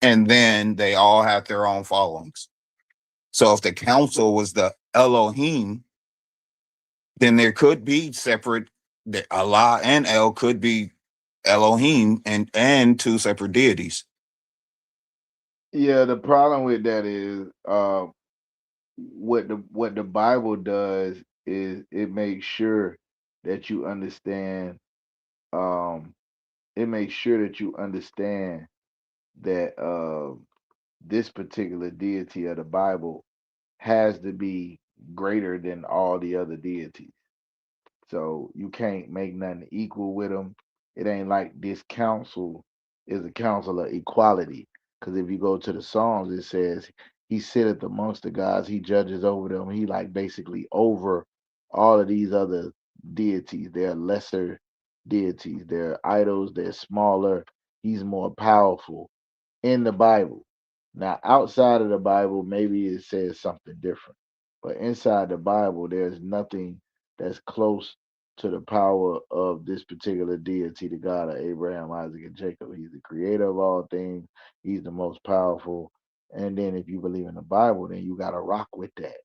and then they all had their own followings. So if the council was the Elohim, then there could be separate. The Allah and El could be Elohim and two separate deities. yeah. The problem with that is, what the Bible does is it makes sure that you understand. Um, it makes sure that you understand that this particular deity of the Bible has to be greater than all the other deities. So you can't make nothing equal with them. It ain't like this council is a council of equality. Because if you go to the Psalms, it says he sitteth amongst the gods, he judges over them. He like basically over all of these other deities. They're lesser deities. They're idols. They're smaller. He's more powerful in the Bible. Now, outside of the Bible, maybe it says something different. But inside the Bible, there's nothing that's close to the power of this particular deity, the God of Abraham, Isaac, and Jacob. He's the creator of all things. He's the most powerful. And then if you believe in the Bible, then you gotta rock with that.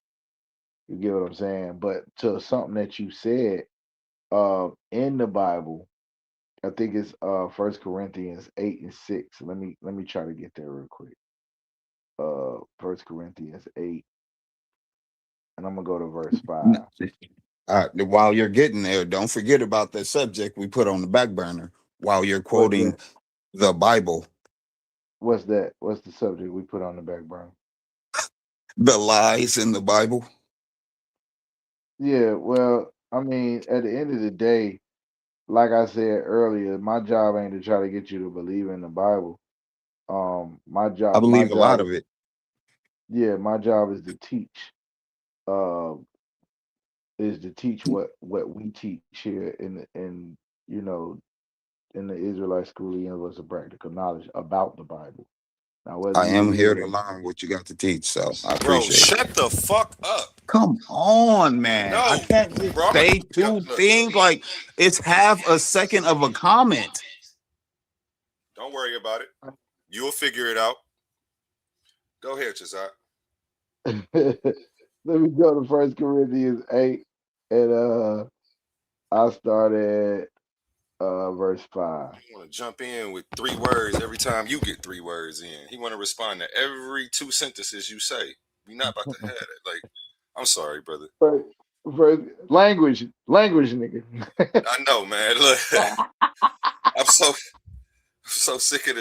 You get what I'm saying? But to something that you said, in the Bible, I think it's First Corinthians 8 and 6. Let me try to get there real quick. First Corinthians 8, and I'm gonna go to verse 5. While you're getting there, don't forget about the subject we put on the back burner while you're What's quoting that? the Bible. What's that? What's the subject we put on the back burner? The lies in the Bible. Yeah, well, I mean, at the end of the day, like I said earlier, my job ain't to try to get you to believe in the Bible. My I job, my believe a lot job, of it. yeah, my job is to teach. Uh, is to teach what we teach here in you know in the Israelite School of Universal Practical Knowledge about the Bible. Now, whether I you am believe here in to the learn what you got to teach, so I Bro, appreciate it. shut the fuck up. Come on, man. I No, can't just bro. say Yo, two look. things like it's half a second of a comment. Don't worry about it. You'll figure it out. Go ahead, Chaazaq. Let me go to First Corinthians 8, and I started verse 5. He want to jump in with 3 words every time you get 3 words in. He want to respond to every 2 sentences you say. We not about to have it. Like, I'm sorry, brother. First language, nigga. I know, man. Look, I'm so sick of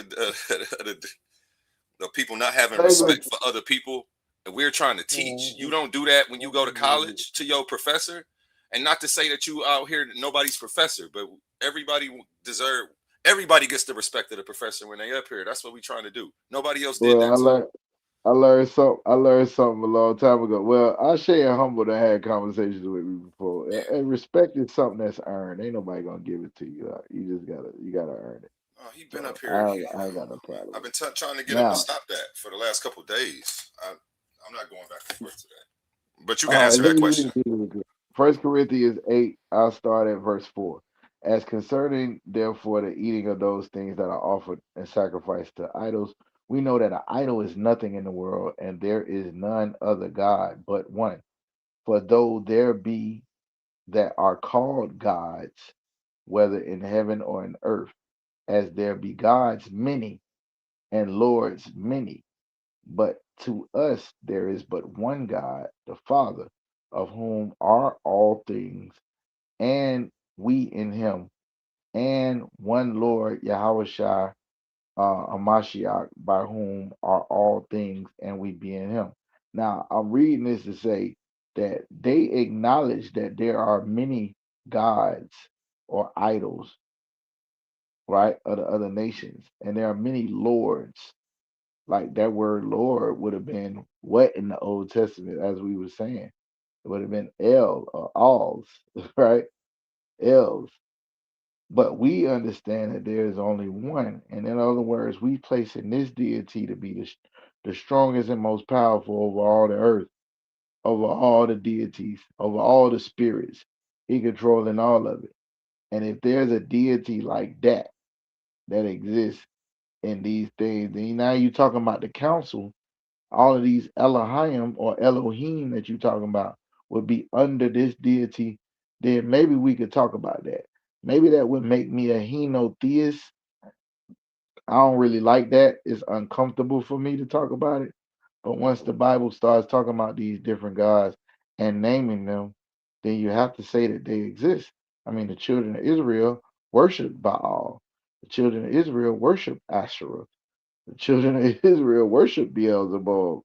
the people not having language. respect for other people. And we're trying to teach. You don't do that when you go to college to your professor. And not to say that you out here nobody's professor, but everybody deserve. Everybody gets the respect of the professor when they up here. That's what we trying to do. Nobody else did Well, that to you. I learned something a long time ago. Well, Ashay and Humble that had conversations with me before. And respect is something that's earned. Ain't nobody gonna give it to you. You gotta earn it. Oh, he been up So here. I ain't got no problem I've with been it. trying to get him to Now, stop that for the last couple of days. I'm not going back and forth to that. But you can answer let that me read question. it to you real quick. First Corinthians 8, I'll start at verse 4. As concerning therefore the eating of those things that are offered and sacrificed to idols, we know that an idol is nothing in the world, and there is none other God but one. For though there be that are called gods, whether in heaven or in earth, as there be gods many and lords many, but to us there is but one God, the Father, of whom are all things, and we in him, and one Lord, Yahushua Amashiach, by whom are all things, and we be in him. Now, I'm reading this to say that they acknowledge that there are many gods or idols, right, of the other nations, and there are many lords. Like that word Lord would have been what in the Old Testament, as we were saying? It would have been El or Alls, right? Els. But we understand that there is only one. And in other words, we place in this deity to be the strongest and most powerful over all the earth, over all the deities, over all the spirits. He controlling all of it. And if there's a deity like that that exists in these things, then now you're talking about the council, all of these Elohim or Elohim that you're talking about would be under this deity, then maybe we could talk about that. Maybe that would make me a henotheist. I don't really like that. It's uncomfortable for me to talk about it. But once the Bible starts talking about these different gods and naming them, then you have to say that they exist. I mean, the children of Israel worship Baal. The children of Israel worship Asherah. The children of Israel worship Beelzebub.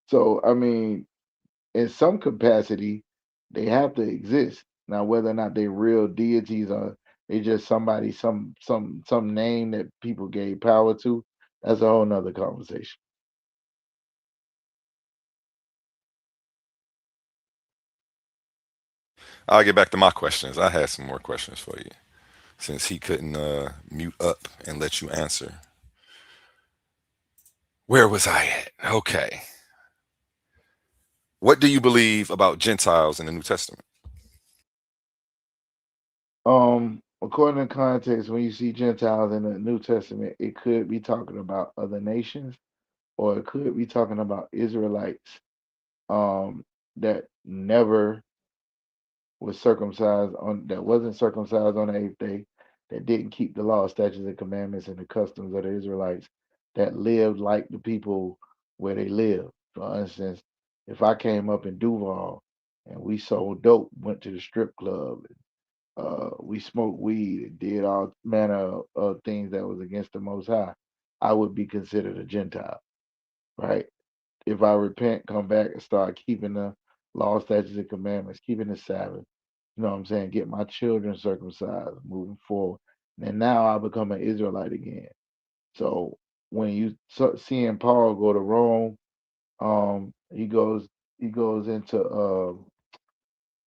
So, I mean, in some capacity, they have to exist. Now, whether or not they real deities or they just somebody, some name that people gave power to, that's a whole nother conversation. I'll get back to my questions. I had some more questions for you since he couldn't mute up and let you answer. Where was I at? Okay. What do you believe about Gentiles in the New Testament? According to context, when you see Gentiles in the New Testament, it could be talking about other nations, or it could be talking about Israelites that never was circumcised on that wasn't circumcised on the eighth day, that didn't keep the law, statutes, and commandments and the customs of the Israelites, that lived like the people where they live. For instance, if I came up in Duval and we sold dope, went to the strip club, we smoked weed and did all manner of things that was against the Most High, I would be considered a Gentile, right? If I repent, come back and start keeping the law, statutes, and commandments, keeping the Sabbath, you know what I'm saying? Get my children circumcised moving forward. And now I become an Israelite again. So when you seeing Paul go to Rome, he goes into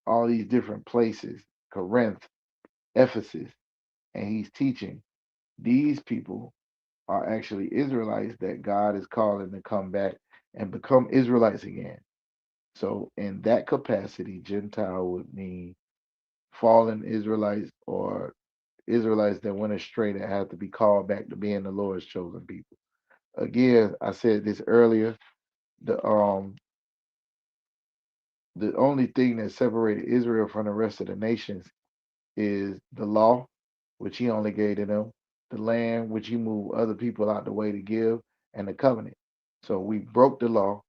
all these different places, Corinth, Ephesus, and he's teaching. These people are actually Israelites that God is calling to come back and become Israelites again. So in that capacity, Gentile would mean fallen Israelites or Israelites that went astray that have to be called back to being the Lord's chosen people. Again, I said this earlier. The The only thing that separated Israel from the rest of the nations is the law, which he only gave to them, the land, which he moved other people out the way to give, and the covenant. So we broke the law,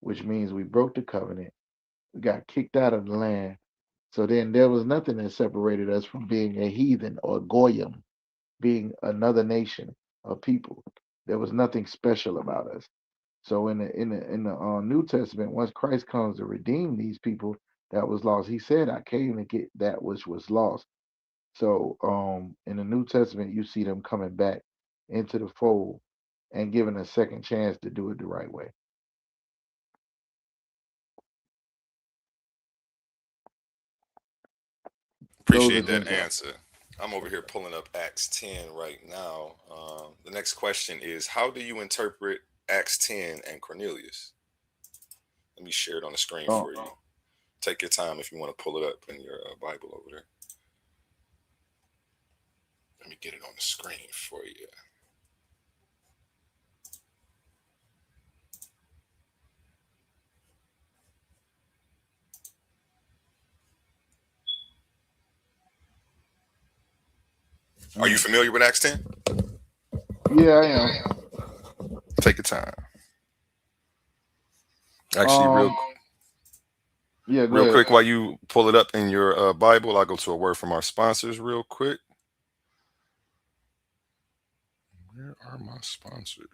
which means we broke the covenant. We got kicked out of the land. So then there was nothing that separated us from being a heathen or goyim, being another nation of people. There was nothing special about us. So in the New Testament, once Christ comes to redeem these people that was lost, he said, "I came to get that which was lost." So in the New Testament, you see them coming back into the fold and given a second chance to do it the right way. Those are Appreciate that things. answer. I'm over here pulling up Acts 10 right now. The next question is, how do you interpret Acts 10 and Cornelius? Let me share it on the screen Oh, for you. Take your time if you want to pull it up in your Bible over there. Let me get it on the screen for you. Are you familiar with Acts 10? yeah, I am. Take your time. Actually, Um, yeah, go real ahead. quick, while you pull it up in your Bible, I'll go to a word from our sponsors real quick. Where are my sponsors?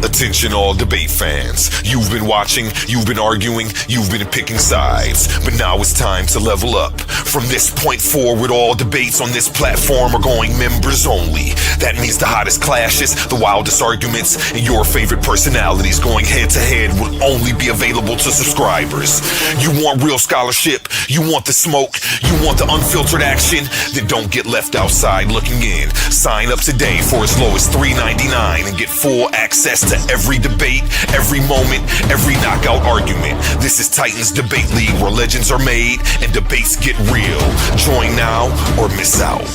Attention all debate fans. You've been watching, you've been arguing, you've been picking sides. But now it's time to level up. From this point forward, all debates on this platform are going members only. That means the hottest clashes, the wildest arguments, and your favorite personalities going head to head will only be available to subscribers. You want real scholarship, you want the smoke, you want the unfiltered action, then don't get left outside looking in. Sign up today for as low as $3.99 and get full access to every debate, every moment, every knockout argument. This is Titans Debate League, where legends are made and debates get real. Join now or miss out.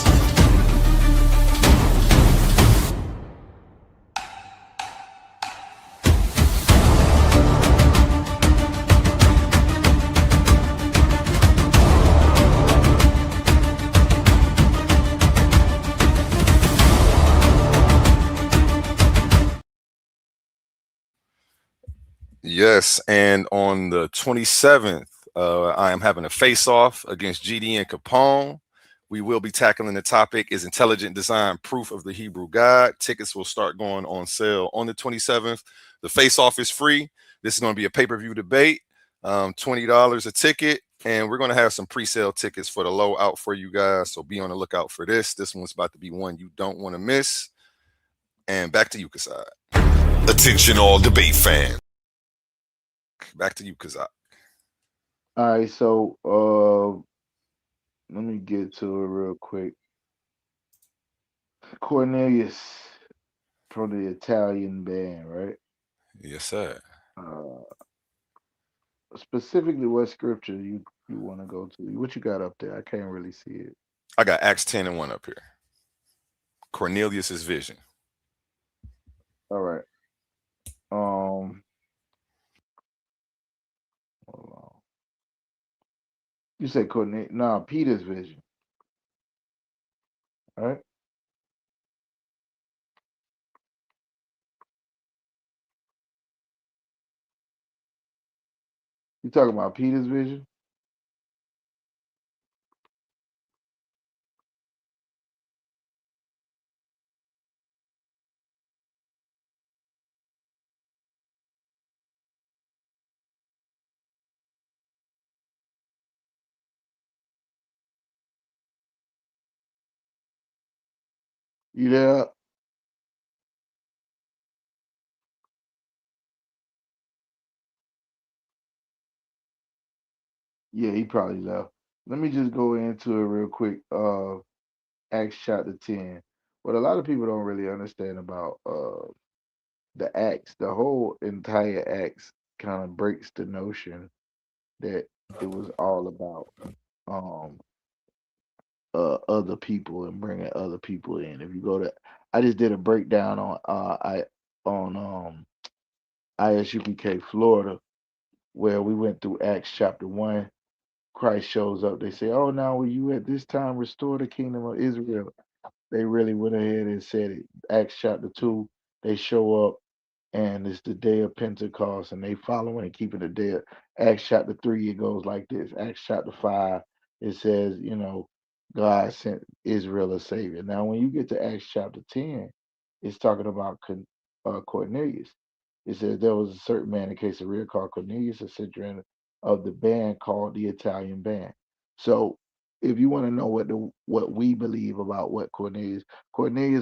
Yes, and on the 27th, I am having a face-off against GD and Capone. We will be tackling the topic, is intelligent design proof of the Hebrew God? Tickets will start going on sale on the 27th. The face-off is free. This is going to be a pay-per-view debate, $20 a ticket, and we're going to have some pre-sale tickets for the low out for you guys, so be on the lookout for this. This one's about to be one you don't want to miss. And back to you, Kasai. Attention all debate fans. Back to you, Kazak. All right, so let me get to it real quick. Cornelius from the Italian band, right? Yes, sir. Uh, specifically, what scripture you want to go to? What you got up there? I can't really see it. I got Acts 10 and 1 up here. Cornelius's vision. All right. Hold on. You say Cornelius? Nah, Peter's vision. All right. You talking about Peter's vision? You there? Yeah, he probably left. Let me just go into it real quick. Acts chapter 10. What a lot of people don't really understand about the Acts, the whole entire Acts kind of breaks the notion that it was all about um other people and bringing other people in. If you go to, I just did a breakdown on ISUPK Florida, where we went through Acts chapter 1. Christ shows up. They say, "Oh, now will you at this time restore the kingdom of Israel?" They really went ahead and said it. Acts chapter 2, they show up and it's the day of Pentecost, and they following and keeping the day. Acts chapter 3, it goes like this. Acts chapter 5, it says, God sent Israel a savior. Now, when you get to Acts chapter 10, it's talking about Cornelius. It says there was a certain man in Caesarea called Cornelius, a centurion of the band called the Italian band. So, if you want to know what we believe about what Cornelius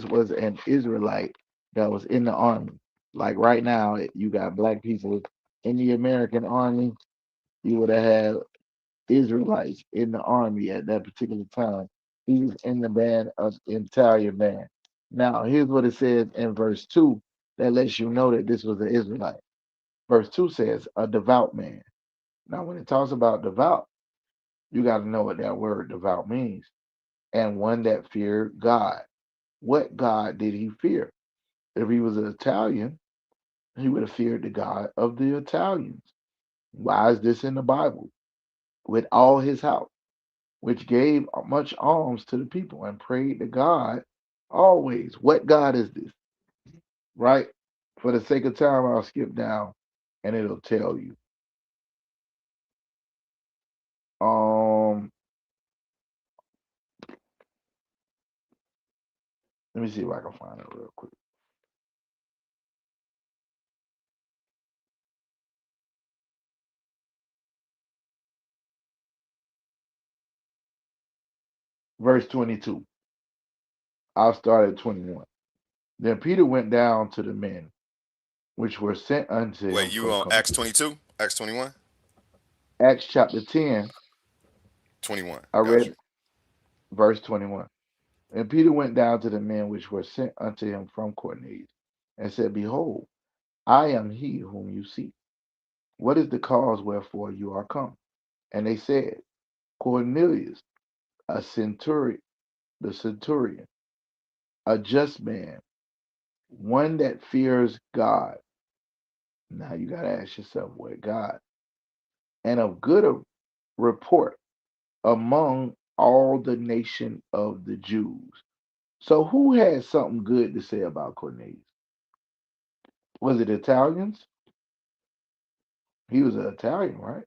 was an Israelite that was in the army. Like right now, you got black people in the American army. You would have had Israelites in the army at that particular time. He was in the band of Italian band. Now, here's what it says in verse 2 that lets you know that this was an Israelite. Verse 2 says, a devout man. Now, when it talks about devout, you got to know what that word devout means. And one that feared God. What God did he fear? If he was an Italian, he would have feared the God of the Italians. Why is this in the Bible? With all his house, which gave much alms to the people and prayed to God always. What God is this? Right? For the sake of time, I'll skip down and it'll tell you. Let me see if I can find it real quick. Verse 22. I'll start at 21. Then Peter went down to the men which were sent unto Wait, him you from on Acts 22? Acts 21? Acts chapter 10. 21. I Got read you. verse 21. And Peter went down to the men which were sent unto him from Cornelius, and said, Behold, I am he whom you seek. What is the cause wherefore you are come? And they said, Cornelius, a centurion, the centurion, a just man, one that fears God. Now you got to ask yourself, what God? And of good report among all the nation of the Jews. So who had something good to say about Cornelius? Was it Italians? He was an Italian, right?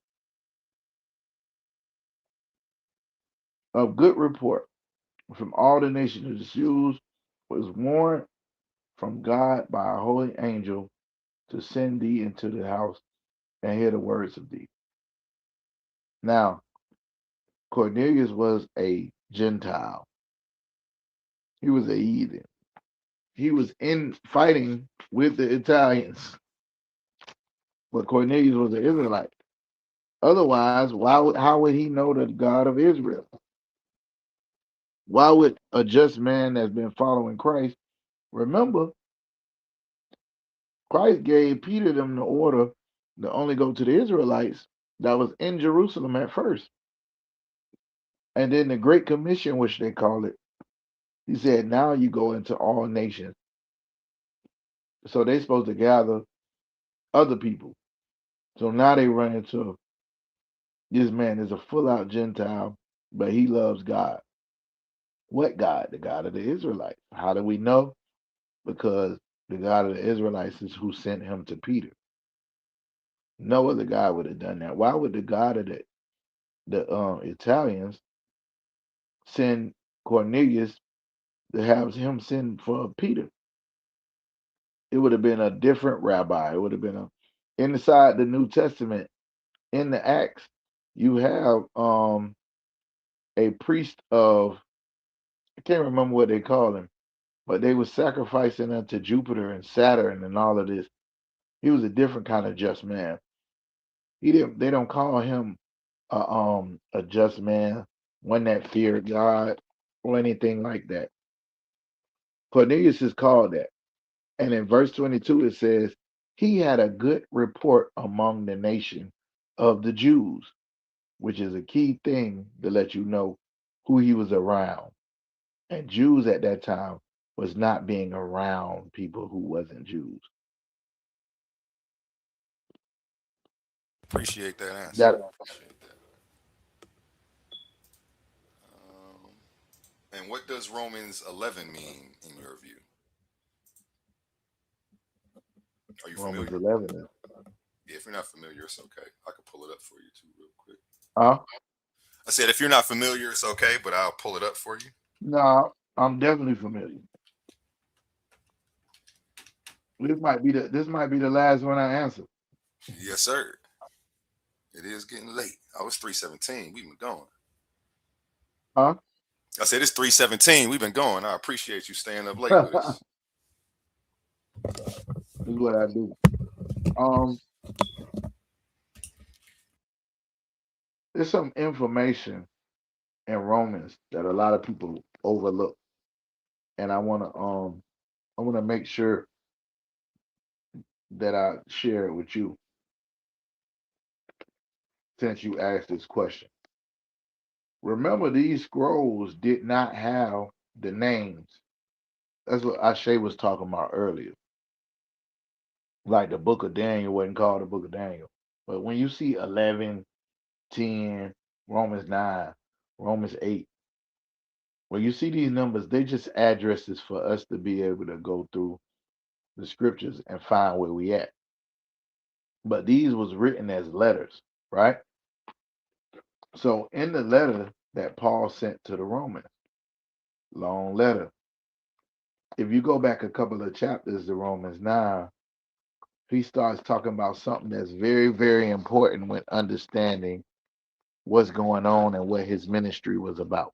Of good report from all the nations of the Jews, was warned from God by a holy angel to send thee into the house and hear the words of thee. Now, Cornelius was a Gentile. He was a heathen. He was in fighting with the Italians, but Cornelius was an Israelite. Otherwise, how would he know the God of Israel? Why would a just man that's been following Christ remember? Christ gave Peter them the order to only go to the Israelites that was in Jerusalem at first. And then the Great Commission, which they call it, he said, now you go into all nations. So they're supposed to gather other people. So now they run into this man is a full out Gentile, but he loves God. What God? The God of the Israelites. How do we know? Because the God of the Israelites is who sent him to Peter. No other God would have done that. Why would the God of the Italians send Cornelius to have him send for Peter? It would have been a different rabbi. It would have been inside the New Testament in the Acts. You have a priest of, I can't remember what they call him, but they were sacrificing unto Jupiter and Saturn and all of this. He was a different kind of just man. He didn't. They don't call him a just man, one that feared God or anything like that. Cornelius is called that. And in verse 22 it says, he had a good report among the nation of the Jews, which is a key thing to let you know who he was around. And Jews at that time was not being around people who wasn't Jews. Appreciate that answer. That Appreciate that. Um, and what does Romans 11 mean in your view? Are you Romans familiar? 11. Yeah, if you're not familiar, it's okay. I can pull it up for you too, real quick. Huh? I said if you're not familiar, it's okay, but I'll pull it up for you. No, I'm definitely familiar. This might be the last one I answer. Yes, sir. It is getting late. Oh, it's 3:17. We've been going. Huh? I said it's 3:17. We've been going. I appreciate you staying up late with us. This is what I do. Um, there's some information in Romans that a lot of people overlook, and I wanna make sure that I share it with you since you asked this question. Remember, these scrolls did not have the names. That's what Ashe was talking about earlier. Like the book of Daniel wasn't called the book of Daniel. But when you see 11, 10, Romans 9, Romans 8, when you see these numbers, they just addresses for us to be able to go through the scriptures and find where we at. But these was written as letters, right? So in the letter that Paul sent to the Romans, long letter, if you go back a couple of chapters to Romans 9, he starts talking about something that's very, very important when understanding what's going on and what his ministry was about.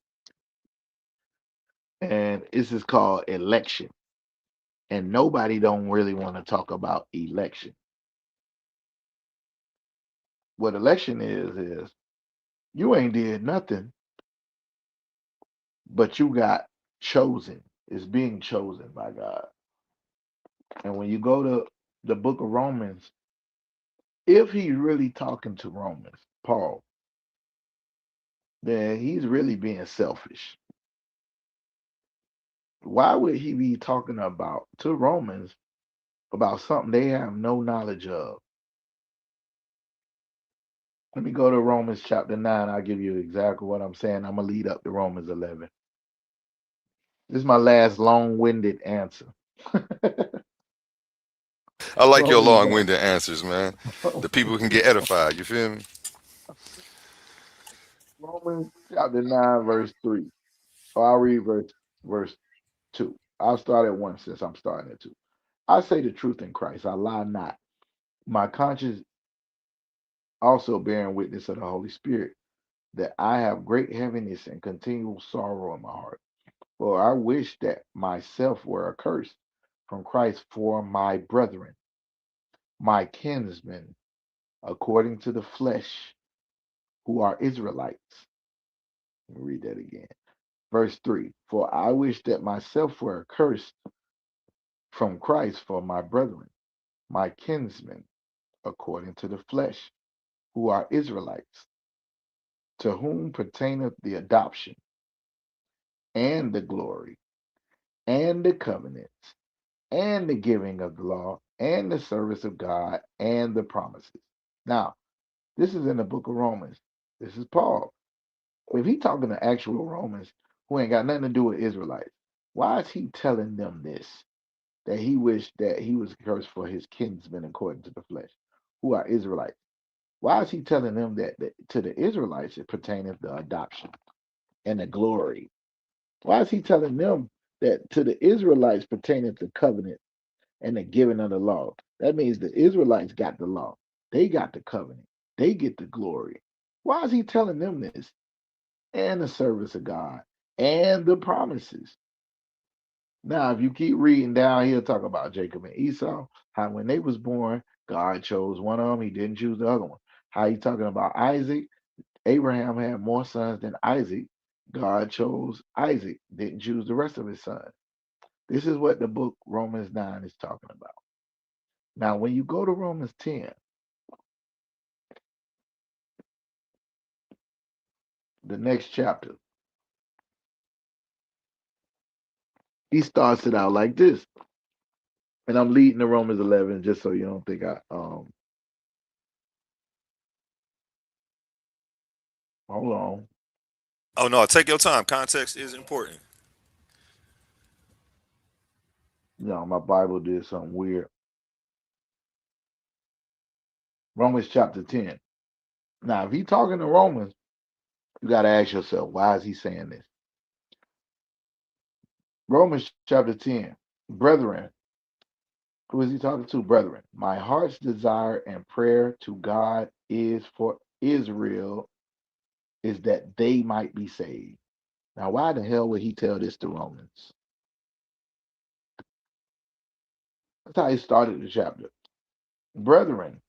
And this is called election. And nobody don't really want to talk about election. What election is you ain't did nothing, but you got chosen. It's being chosen by God. And when you go to the book of Romans, if he's really talking to Romans, Paul, then he's really being selfish. Why would he be talking about to Romans about something they have no knowledge of? Let me go to Romans chapter 9. I'll give you exactly what I'm saying. I'm going to lead up to Romans 11. This is my last long winded answer. I like your Romans, long-winded answers, man. The people can get edified. You feel me? Romans chapter 9, verse 3. Or I'll read verse 2. I'll start at 1 since I'm starting at 2. I say the truth in Christ. I lie not. My conscience also bearing witness of the Holy Spirit that I have great heaviness and continual sorrow in my heart. For I wish that myself were accursed from Christ for my brethren, my kinsmen, according to the flesh, who are Israelites. Let me read that again. Verse 3. For I wish that myself were accursed from Christ for my brethren, my kinsmen, according to the flesh, who are Israelites, to whom pertaineth the adoption, and the glory, and the covenants, and the giving of the law, and the service of God, and the promises. Now, this is in the book of Romans. This is Paul. If he talking to actual Romans who ain't got nothing to do with Israelites, why is he telling them this? That he wished that he was cursed for his kinsmen according to the flesh, who are Israelites. Why is he telling them that to the Israelites it pertaineth the adoption and the glory? Why is he telling them that to the Israelites pertaineth the covenant and the giving of the law? That means the Israelites got the law. They got the covenant. They get the glory. Why is he telling them this? And the service of God and the promises. Now, if you keep reading down, he'll talk about Jacob and Esau, how when they was born, God chose one of them, he didn't choose the other one. How he talking about Isaac, Abraham had more sons than Isaac. God chose Isaac, didn't choose the rest of his sons. This is what the book Romans 9 is talking about. Now, when you go to Romans 10, the next chapter, he starts it out like this. And I'm leading to Romans 11 just so you don't think Hold on. Oh no, take your time. Context is important. No, my Bible did something weird. Romans chapter 10. Now, if he talking to Romans, you got to ask yourself, why is he saying this? Romans chapter 10. Brethren, who is he talking to? Brethren, my heart's desire and prayer to God is for Israel is that they might be saved. Now, why the hell would he tell this to Romans? That's how he started the chapter. Brethren,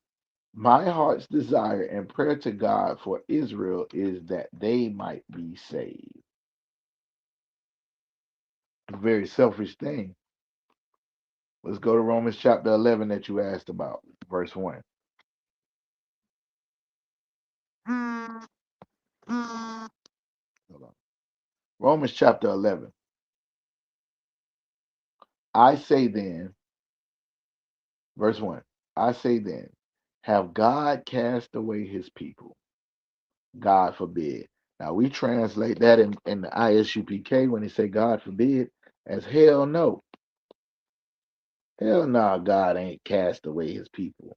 my heart's desire and prayer to God for Israel is that they might be saved. A very selfish thing. Let's go to Romans chapter 11 that you asked about, verse 1. Hold on. Romans chapter 11. I say then, verse 1. I say then, have God cast away his people? God forbid. Now we translate that in the ISUPK when they say God forbid as hell no. Hell no, God ain't cast away his people.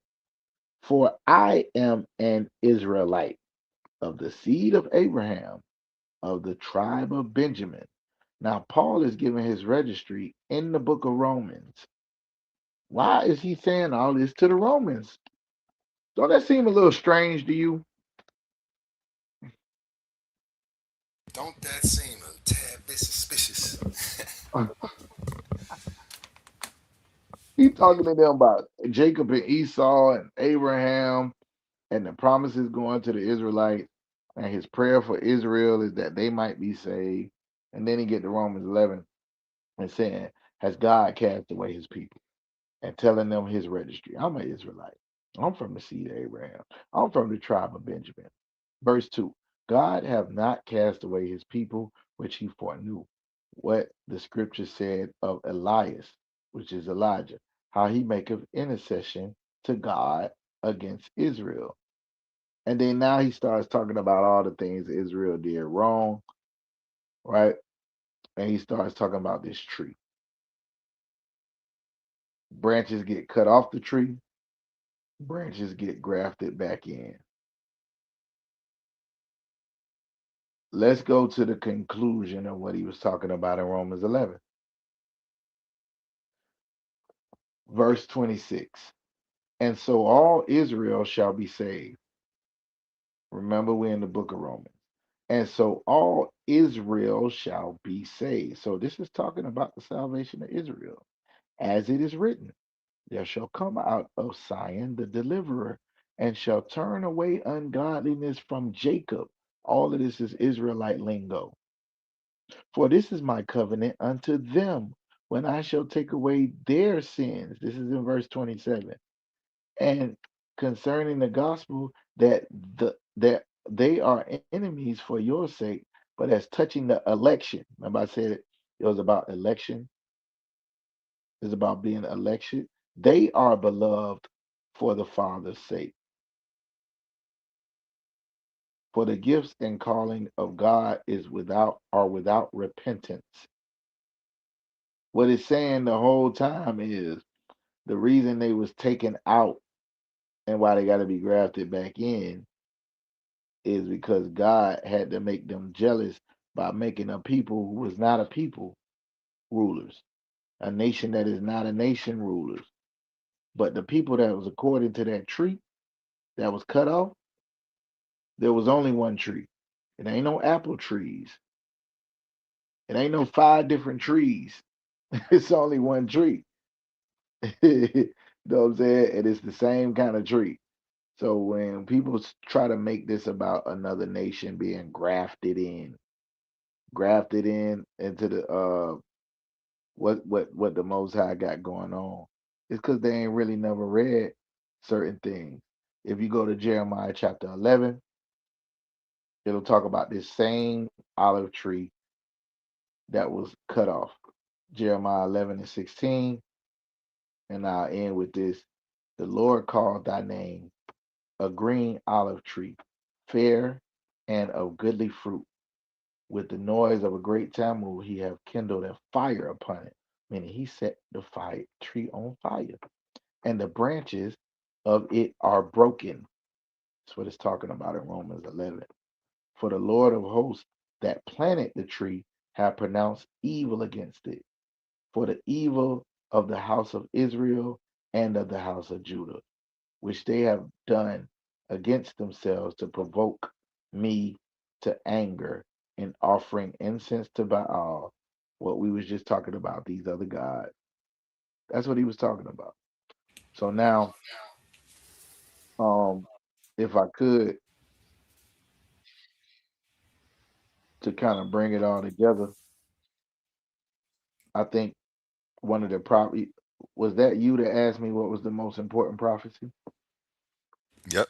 For I am an Israelite of the seed of Abraham, of the tribe of Benjamin. Now, Paul is giving his registry in the book of Romans. Why is he saying all this to the Romans? Don't that seem a little strange to you? Don't that seem a tad bit suspicious? He's talking to them about Jacob and Esau and Abraham and the promises going to the Israelites. And his prayer for Israel is that they might be saved. And then he get to Romans 11 and saying, has God cast away his people? And telling them his registry. I'm an Israelite. I'm from the seed of Abraham. I'm from the tribe of Benjamin. Verse 2. God have not cast away his people, which he foreknew. What the scripture said of Elias, which is Elijah, how he maketh intercession to God against Israel. And then now he starts talking about all the things Israel did wrong, right? And he starts talking about this tree. Branches get cut off the tree, branches get grafted back in. Let's go to the conclusion of what he was talking about in Romans 11. Verse 26. And so all Israel shall be saved. Remember, we're in the book of Romans. And so all Israel shall be saved. So this is talking about the salvation of Israel. As it is written, there shall come out of Zion the deliverer, and shall turn away ungodliness from Jacob. All of this is Israelite lingo. For this is my covenant unto them when I shall take away their sins. This is in verse 27. And concerning the gospel, that they are enemies for your sake, but as touching the election. Remember I said it was about election, it's about being election. They are beloved for the Father's sake. For the gifts and calling of God is without repentance. What it's saying the whole time is the reason they was taken out and why they got to be grafted back in is because God had to make them jealous by making a people who was not a people rulers, a nation that is not a nation rulers. But the people that was according to that tree that was cut off, there was only one tree. It ain't no apple trees. It ain't no five different trees. It's only one tree. You know what I'm saying? And it's the same kind of tree. So when people try to make this about another nation being grafted in into the what the Most High got going on, it's because they ain't really never read certain things. If you go to Jeremiah chapter 11, it'll talk about this same olive tree that was cut off. Jeremiah 11 and 16, and I'll end with this. The Lord called thy name a green olive tree, fair and of goodly fruit. With the noise of a great Tammuz, he have kindled a fire upon it, meaning he set the fire tree on fire, and the branches of it are broken. That's what it's talking about in Romans 11. For the Lord of hosts that planted the tree have pronounced evil against it, for the evil of the house of Israel and of the house of Judah, which they have done against themselves to provoke me to anger in offering incense to Baal. What we was just talking about, these other gods. That's what he was talking about. So now, um, if I could, to kind of bring it all together, I think one of the probably was that you that asked me what was the most important prophecy, Yep.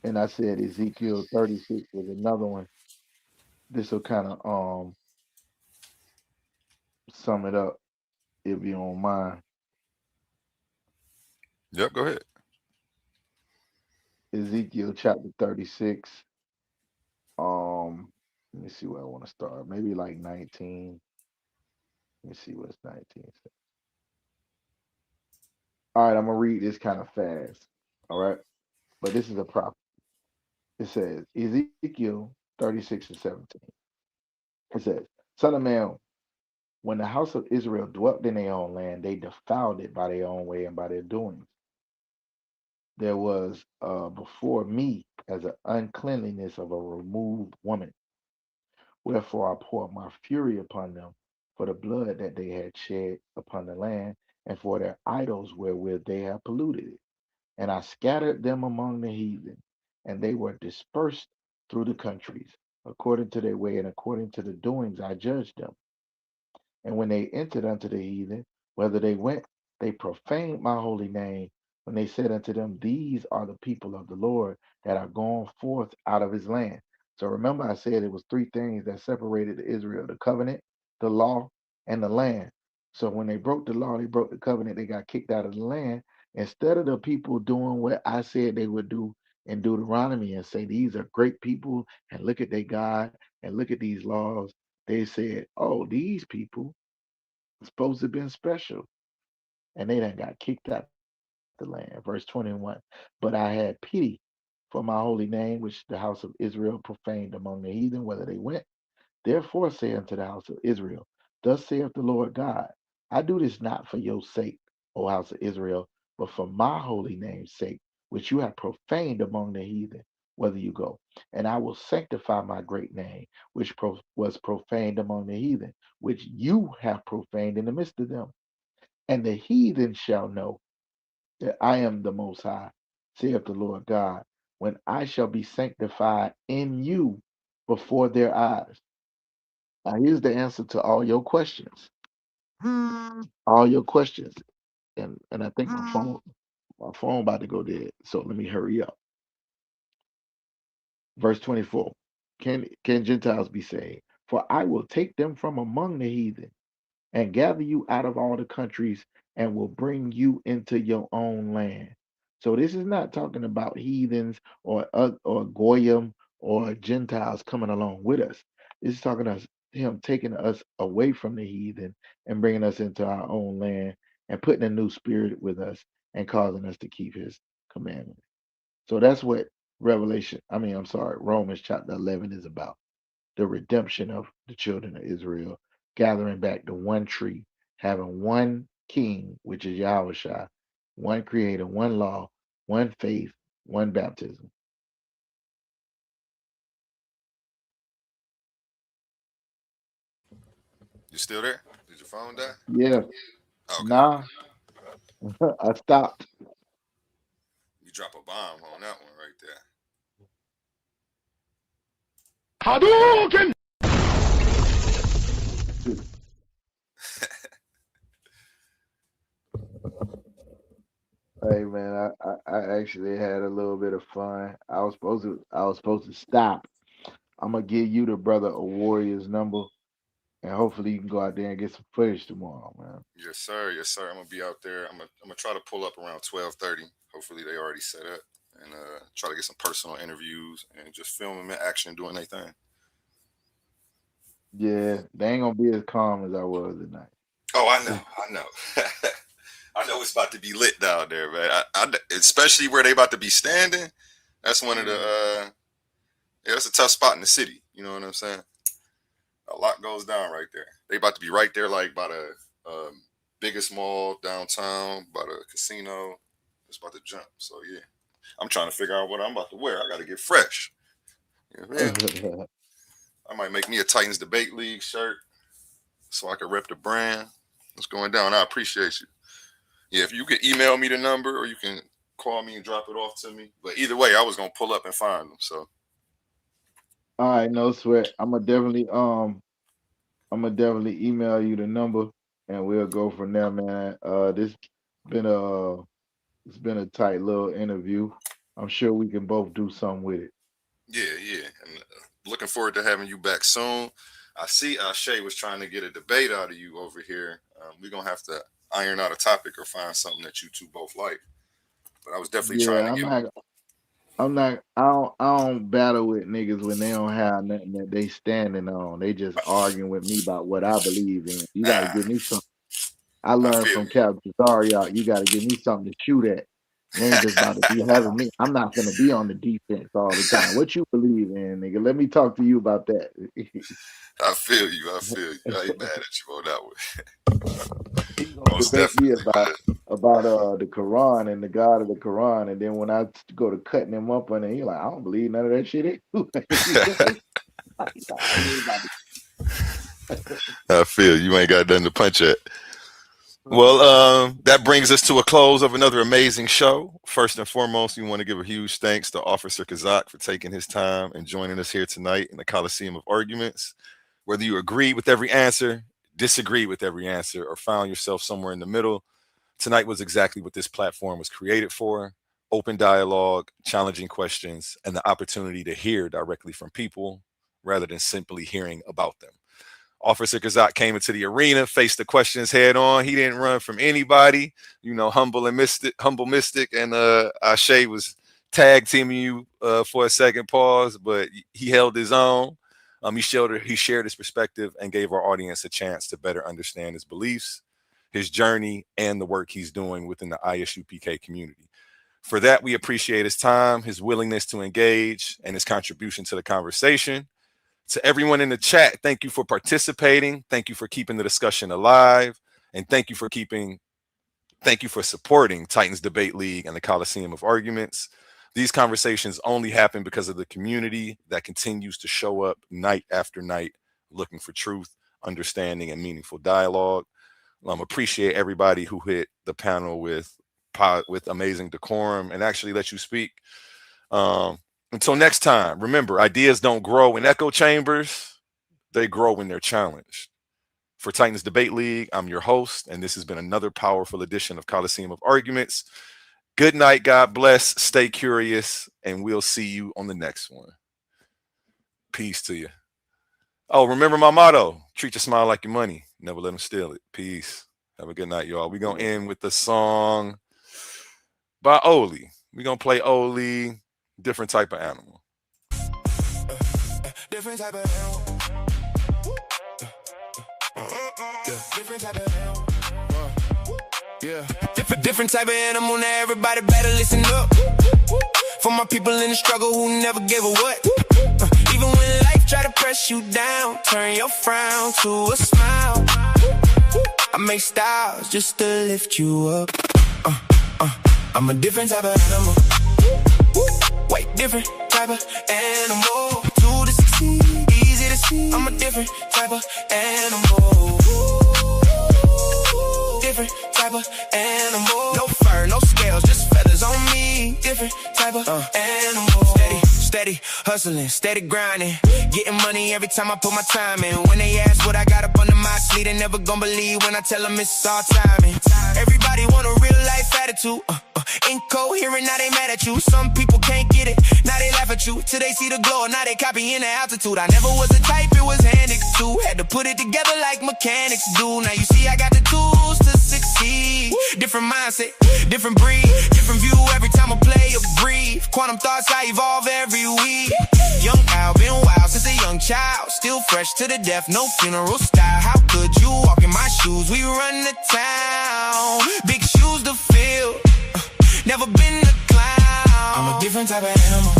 and I said Ezekiel 36 was another one. This will kind of sum it up if you don't mind. Yep. Go ahead. Ezekiel chapter 36. Let me see where I want to start. Maybe like 19. Let me see what's 19. All right, I'm gonna read this kind of fast. All right, but this is a prophet. It says Ezekiel 36 and 17. It says, "Son of man, when the house of Israel dwelt in their own land, they defiled it by their own way and by their doings. There was before me as an uncleanliness of a removed woman. Wherefore I poured my fury upon them for the blood that they had shed upon the land, and for their idols wherewith they have polluted it. And I scattered them among the heathen, and they were dispersed through the countries. According to their way and according to the doings I judged them. And when they entered unto the heathen, whether they went, they profaned my holy name. When they said unto them, These are the people of the Lord that are gone forth out of his land. So remember, I said it was three things that separated Israel: the covenant, the law, and the land. So when they broke the law, they broke the covenant, they got kicked out of the land. Instead of the people doing what I said they would do in Deuteronomy and say, These are great people, and look at their God, and look at these laws, they said, "Oh, these people supposed to have been special," and they done got kicked out the land. Verse 21. But I had pity for my holy name, which the house of Israel profaned among the heathen, whether they went. Therefore say unto the house of Israel, Thus saith the Lord God, I do this not for your sake, O house of Israel, but for my holy name's sake, which you have profaned among the heathen, whether you go. And I will sanctify my great name, which was profaned among the heathen, which you have profaned in the midst of them. And the heathen shall know that I am the Most High, saith the Lord God, when I shall be sanctified in you before their eyes. Now, here's the answer to all your questions. All your questions. And I think my phone about to go dead. So let me hurry up. Verse 24. Can Gentiles be saved? For I will take them from among the heathen and gather you out of all the countries and will bring you into your own land. So this is not talking about heathens or goyim or Gentiles coming along with us. This is talking us him taking us away from the heathen and bringing us into our own land and putting a new spirit with us and causing us to keep his commandments. So that's what I'm sorry, Romans chapter 11 is about: the redemption of the children of Israel, gathering back to one tree, having one king, which is Yahushua, one creator, one law, one faith, one baptism. You still there? Did your phone die? Yeah, Okay. nah, I stopped. You drop a bomb on that one right there. Hey man, I actually had a little bit of fun. I was supposed to stop. I'm gonna give you the brother a Warriors number, and hopefully you can go out there and get some footage tomorrow, man. Yes, sir. Yes, sir. I'm gonna be out there. I'm gonna try to pull up around 12:30. Hopefully they already set up. and try to get some personal interviews and just film them in action doing their thing. Yeah, they ain't gonna be as calm as I was tonight. Oh, I know. I know it's about to be lit down there, man. Especially where they about to be standing. That's one of the that's a tough spot in the city. You know what I'm saying? A lot goes down right there. They about to be right there, like by the biggest mall downtown, by the casino. It's about to jump. So yeah, I'm trying to figure out what I'm about to wear. I got to get fresh. You know what I mean? I might make me a Titans Debate League shirt so I can rep the brand. What's going down? I appreciate you. Yeah, if you can email me the number or you can call me and drop it off to me. But either way, I was gonna pull up and find them. So All right, no sweat. I'm gonna definitely email you the number and we'll go from there, man. It's been a tight little interview. I'm sure we can both do something with it. yeah. And looking forward to having you back soon. I see Shay was trying to get a debate out of you over here. We're gonna have to iron out a topic or find something that you two both like. But I was definitely trying to get. I don't battle with niggas when they don't have nothing that they standing on. They just arguing with me about what I believe in. You gotta give me something. I learned from Captain Zaria, you gotta give me something to shoot at. You ain't just about to be having me. I'm not gonna be on the defense all the time. What you believe in, nigga? Let me talk to you about that. I feel you. I ain't mad at you on that one. He's gonna debate me about the Quran and the God of the Quran, and then when I go to cutting him up on it, he's like, I don't believe none of that shit. I feel you ain't got nothing to punch at. Well, that brings us to a close of another amazing show. First and foremost, we want to give a huge thanks to Officer Chaazaq for taking his time and joining us here tonight in the Coliseum of Arguments. Whether you agree with every answer, disagree with every answer, or found yourself somewhere in the middle, tonight was exactly what this platform was created for. Open dialogue, challenging questions, and the opportunity to hear directly from people rather than simply hearing about them. Officer Chaazaq came into the arena, faced the questions head on. He didn't run from anybody. You know, humble mystic, and Ashe was tag teaming you for a second pause, but he held his own. He shared his perspective and gave our audience a chance to better understand his beliefs, his journey, and the work he's doing within the ISUPK community. For that, we appreciate his time, his willingness to engage, and his contribution to the conversation. To everyone in the chat, thank you for participating. Thank you for keeping the discussion alive. And thank you for supporting Titans Debate League and the Coliseum of Arguments. These conversations only happen because of the community that continues to show up night after night, looking for truth, understanding, and meaningful dialogue. Appreciate everybody who hit the panel with amazing decorum and actually let you speak. Until next time, remember, ideas don't grow in echo chambers. They grow when they're challenged. For Titans Debate League, I'm your host, and this has been another powerful edition of Coliseum of Arguments. Good night, God bless, stay curious, and we'll see you on the next one. Peace to you. Oh, remember my motto, treat your smile like your money. Never let them steal it. Peace. Have a good night, y'all. We're going to end with the song by Oli. We're going to play Oli, Different Type of Animal. Different type of animal. Different type of animal. Yeah. Different type of animal. Now everybody better listen up. For my people in the struggle who never gave a what. Even when life try to press you down, turn your frown to a smile. I make styles just to lift you up. I'm a different type of animal. Way different type of animal. To the succeed, easy to see. I'm a different type of animal. Different type of animal. No fur, no scales, just feathers on me. Different type of animal. Steady hustling, steady grinding. Getting money every time I put my time in. When they ask what I got up under my sleeve, they never gon' believe when I tell them it's all timing. Everybody want a real life attitude. Incoherent, now they mad at you. Some people can't get it, now they laugh at you. Till they see the glow, now they copying the altitude. I never was a type, it was handed to. Had to put it together like mechanics do. Now you see I got the tools to succeed. Different mindset, different breed, different different view every time I play or breathe. Quantum thoughts, I evolve every week. Young Al, been wild since a young child. Still fresh to the death, no funeral style. How could you walk in my shoes? We run the town. Big shoes to fill. Never been a clown. I'm a different type of animal.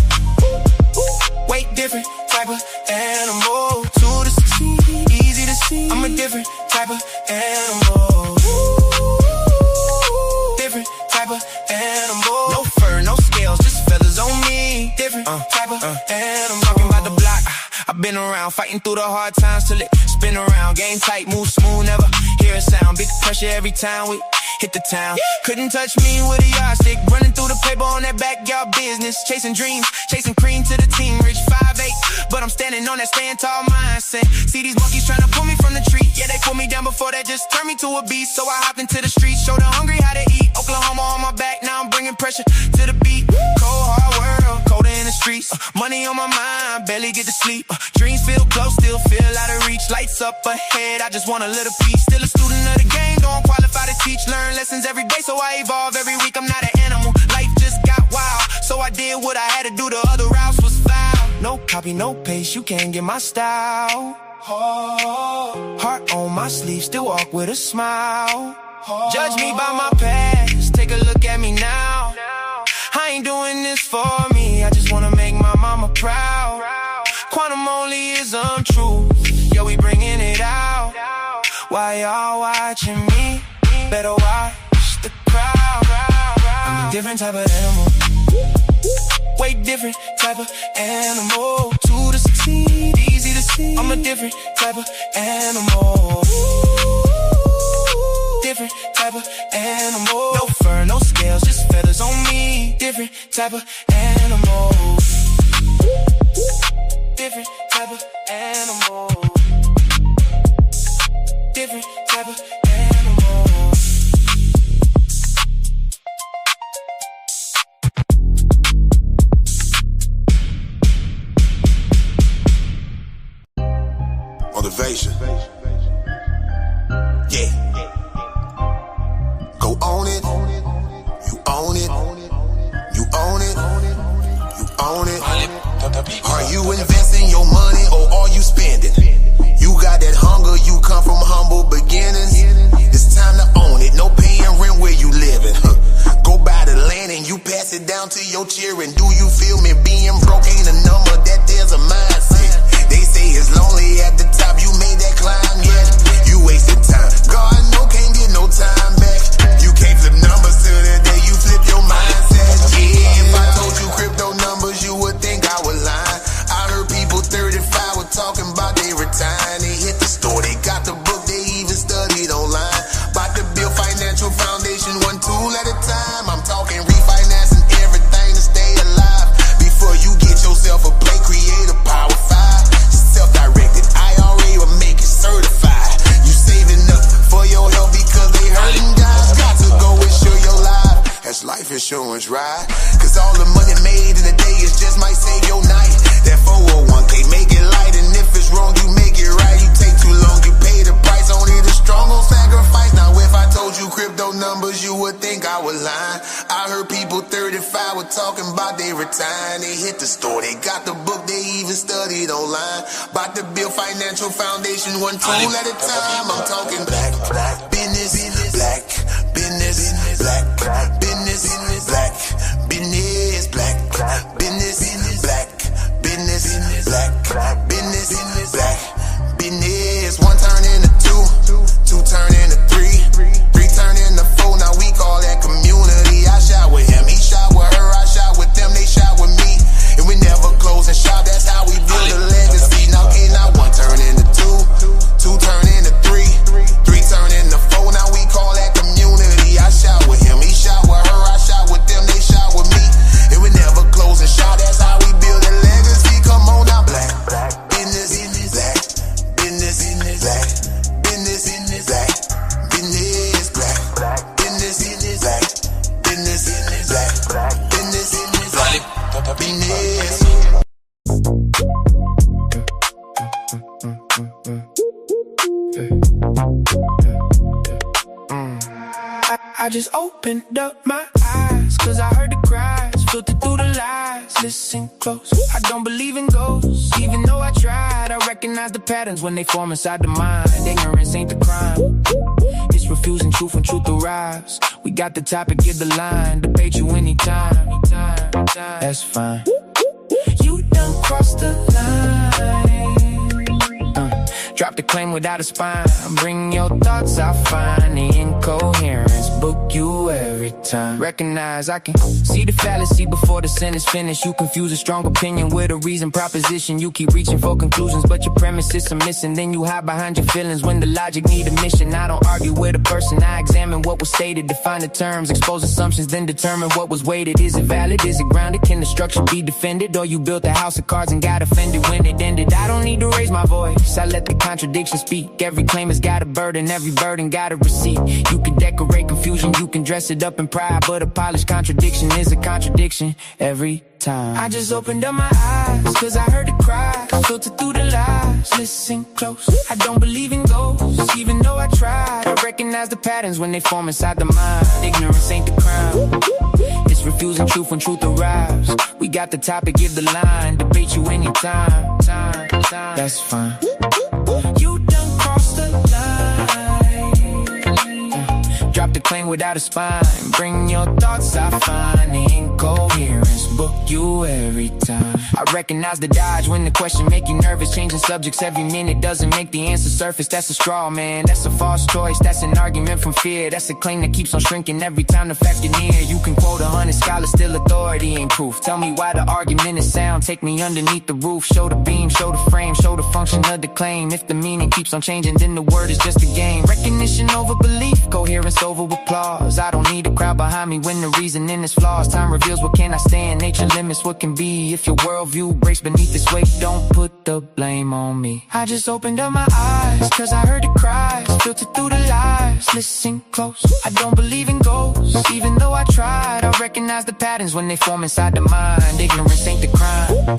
Way different type of animal. 2 to 16, easy to see. I'm a different type of animal. Different type of animal. No fur, no scales, just feathers on me. Different type of animal. Talking about the block, I've been around, fighting through the hard times till it spin around. Game tight, move smooth, never hear a sound. Big pressure every time we hit the town. Couldn't touch me with a yardstick. Running through the paper on that backyard business. Chasing dreams, chasing cream to the team. Rich 5'8", but I'm standing on that stand tall mindset. See these monkeys trying to pull me from the tree. Yeah, they pulled me down before that, just turned me to a beast. So I hopped into the streets, showed the hungry how to eat. Oklahoma on my back, now I'm bringing pressure to the beat. Cold hard world, colder in the streets. Money on my mind, barely get to sleep. Dreams feel close, still feel out of reach. Lights up ahead, I just want a little piece. Still a student of the game, don't qualify to teach. Learn lessons every day, so I evolve every week. I'm not an animal, life just got wild. So I did what I had to do, the other routes was foul. No copy, no paste, you can't get my style. Heart on my sleeve, still walk with a smile. Judge me by my past, take a look at me now. I ain't doing this for me, I just wanna make my mama proud. Quantum only is untrue, yo, we bringing it out. Why y'all watching me? Better watch the crowd. I'm a different type of animal. Way different type of animal. 2 to 16, easy to see. I'm a different type of animal. Different type of animal. No fur, no scales, just feathers on me. Different type of animal. Different type of animal. Different type of animal. Motivation. Yeah. Go own it. You own it. You own it. You own it. Are you investing your money or are you spending? You got that hunger, you come from humble beginnings. It's time to own it. No paying rent where you living. Go buy the land and you pass it down to your children. Do you feel me? Being broke ain't a number, that there's a mindset. They say it's lonely at the top, you made that climb yet. You wasted time, God no can't get no time back. You can't flip numbers till the day you flip your mindset. Yeah, if I told you crypto numbers, you would think I was lying. I heard people 35 were talking about they retiring. They hit the store, they got the book, they even studied online. About to build financial foundation, one tool at a time. I'm talking refinancing everything to stay alive. Before you get yourself a play, create a Power 5. Self-directed IRA will make it certified. You saving up for your health because they hurting guys. Got to go insure your life. That's life insurance, right? Cause all the money made in a day is just might save your night. That 401k, make it light. And if it's wrong, you make it right. You take too long, you pay the price. Only the strong gon' sacrifice. Now if I told you crypto numbers, you would think I was lying. I heard people 35 were talking about they retiring. They hit the store, they got the book, they even studied online. About to build financial foundation, one tool at a time. I'm talking black business, black business, black business, black business, black business, black business, black business, black business. One turn into two turn into three turn into four. Now we call that community. I shot with him, he shot with her, I shot with them, they shot with me. And we never close and shop, that's how we build a legacy. Now okay, now one turn into two turn into three turn into four. Now we call that community. I shot with him, he shot with her, I shot with them, they shot with me. And we never close and shop, that's how we build a legacy. Come on now, black business, black business, black business, black business, black business, black business, black business, I just opened up my eyes, cause I heard the cries, filtered through the lies. Listen close, I don't believe in ghosts. Even though I tried, I recognize the patterns when they form inside the mind. Ignorance ain't the crime, it's refusing truth when truth arrives. We got the topic, give the line, debate you anytime. That's fine. You done crossed the line. Drop the claim without a spine. Bring your thoughts, I find the incoherence. Book you every time. Recognize I can see the fallacy before the sentence finished. You confuse a strong opinion with a reason proposition. You keep reaching for conclusions, but your premises are missing. Then you hide behind your feelings when the logic need a mission. I don't argue with a person, I examine what was stated. Define the terms, expose assumptions, then determine what was weighted. Is it valid? Is it grounded? Can the structure be defended? Or you built a house of cards and got offended when it ended? I don't need to raise my voice, I let the contradiction speak. Every claim has got a burden, every burden got a receipt. You can decorate confusion, you can dress it up in pride, but a polished contradiction is a contradiction every time. I just opened up my eyes, cause I heard the cry, filtered through the lies. Listen close, I don't believe in ghosts. Even though I tried, I recognize the patterns when they form inside the mind. Ignorance ain't the crime, it's refusing truth when truth arrives. We got the topic, give the line, debate you anytime. That's fine. You done crossed the line. Drop the claim without a spine. Bring your thoughts, I find the incoherence. Book you every time. I recognize the dodge when the question make you nervous. Changing subjects every minute doesn't make the answer surface. That's a straw man, that's a false choice. That's an argument from fear. That's a claim that keeps on shrinking every time the fact is near. You can quote 100 scholars, still authority ain't proof. Tell me why the argument is sound. Take me underneath the roof. Show the beam, show the frame, show the function of the claim. If the meaning keeps on changing, then the word is just a game. Recognition over belief, coherence over applause. I don't need a crowd behind me when the reasoning is flaws. Time reveals what can I stand, nature limits what can be. If your worldview breaks beneath this weight, don't put the blame on me. I just opened up my eyes, cause I heard the cries, filtered through the lies. Listen close, I don't believe in ghosts. Even though I tried, I recognize the patterns when they form inside the mind. Ignorance ain't the crime,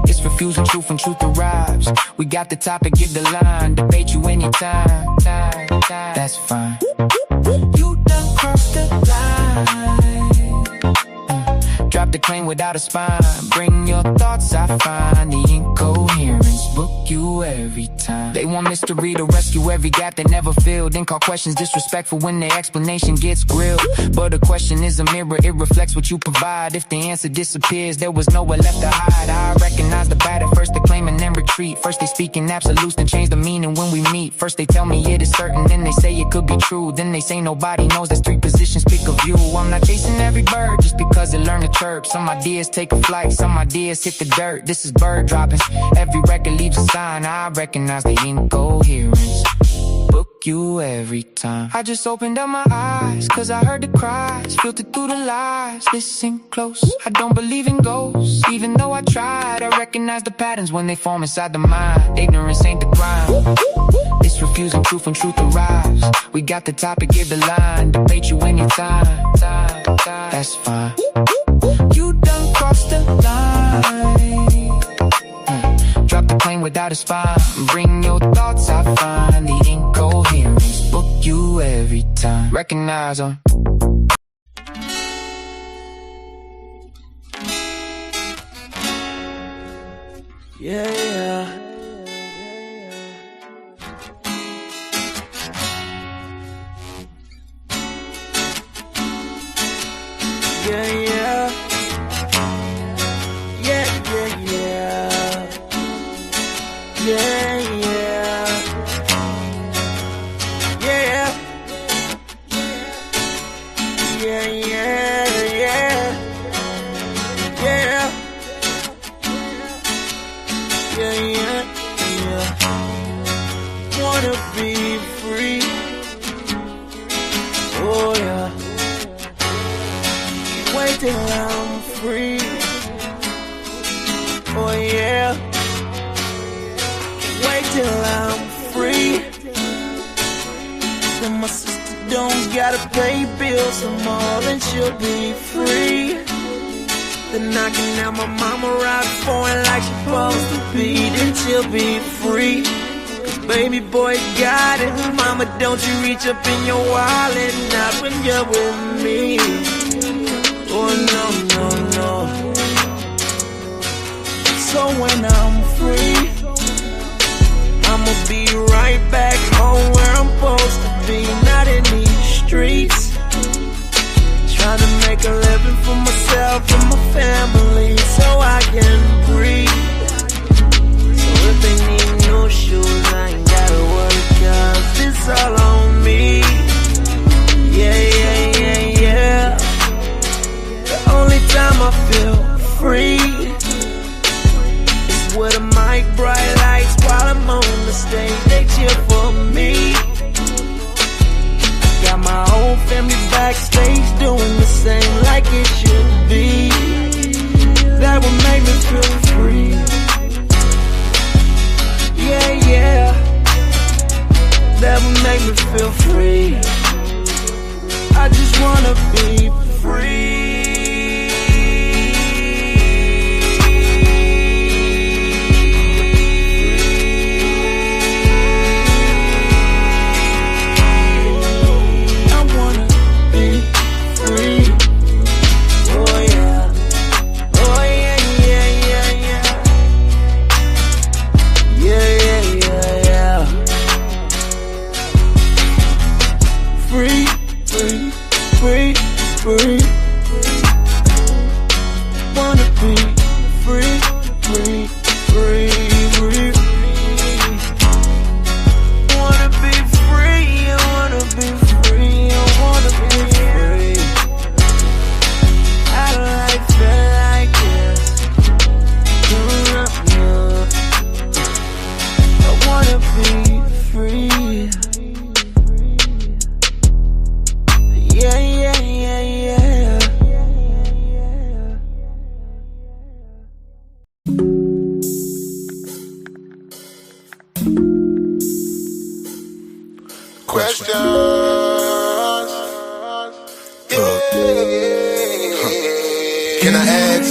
it's refusing truth when truth arrives. We got the topic, give the line, debate you anytime. That's fine. You done crossed the line. Drop the claim without a spine. Bring your thoughts, I find the incoherence. Book you every time. They want mystery to rescue every gap they never filled. Then call questions disrespectful when their explanation gets grilled. But a question is a mirror, it reflects what you provide. If the answer disappears, there was nowhere left to hide. I recognize the bad at first, they claim and then retreat. First they speak in absolutes, then change the meaning when we meet. First they tell me it is certain, then they say it could be true. Then they say nobody knows, there's 3 positions, pick a view. I'm not chasing every bird just because it learned to chirp. Some ideas take a flight, some ideas hit the dirt. This is bird droppings, every record leaves a sign. I recognize the incoherence. Book you every time. I just opened up my eyes, cause I heard the cries, filtered through the lies. Listen close, I don't believe in ghosts. Even though I tried, I recognize the patterns when they form inside the mind. Ignorance ain't the crime, it's refusing truth when truth arrives. We got the topic, give the line, debate you anytime. That's fine. You done crossed the line. Drop the plane without a spine. Bring your thoughts, I find the incoherence. Book you every time. Recognize them. Yeah, yeah. Yeah, yeah. Yeah, yeah, yeah. Yeah, yeah. Yeah. Yeah, yeah, yeah. Yeah. Yeah, yeah, yeah. Wanna be free. Oh, yeah. Wait till I'm free. Oh yeah. Wait till I'm free. Then my sister don't gotta pay bills some more, then she'll be free. Then I can have my mama ride for it like she's supposed to be, then she'll be free. Cause baby boy got it. Mama, don't you reach up in your wallet, not when you're with me. Oh So when I'm free, I'ma be right back home where I'm supposed to be, not in these streets. Trying to make a living for myself and my family so I can breathe. So if they need new shoes, I ain't gotta worry, cause it's all on me. Yeah, yeah, yeah, yeah. The only time I feel free is with a mic, bright lights while I'm on the stage. They cheer for me. Got my whole family backstage doing the same like it should be. That would make me feel free. Yeah, yeah. That would make me feel free. I just wanna be free. Free. Wanna be free, free, free, free. Wanna be free, I wanna be free, I wanna be free. I like feel like this. I wanna be free. Yeah, yeah, yeah, yeah. Questions. Can I ask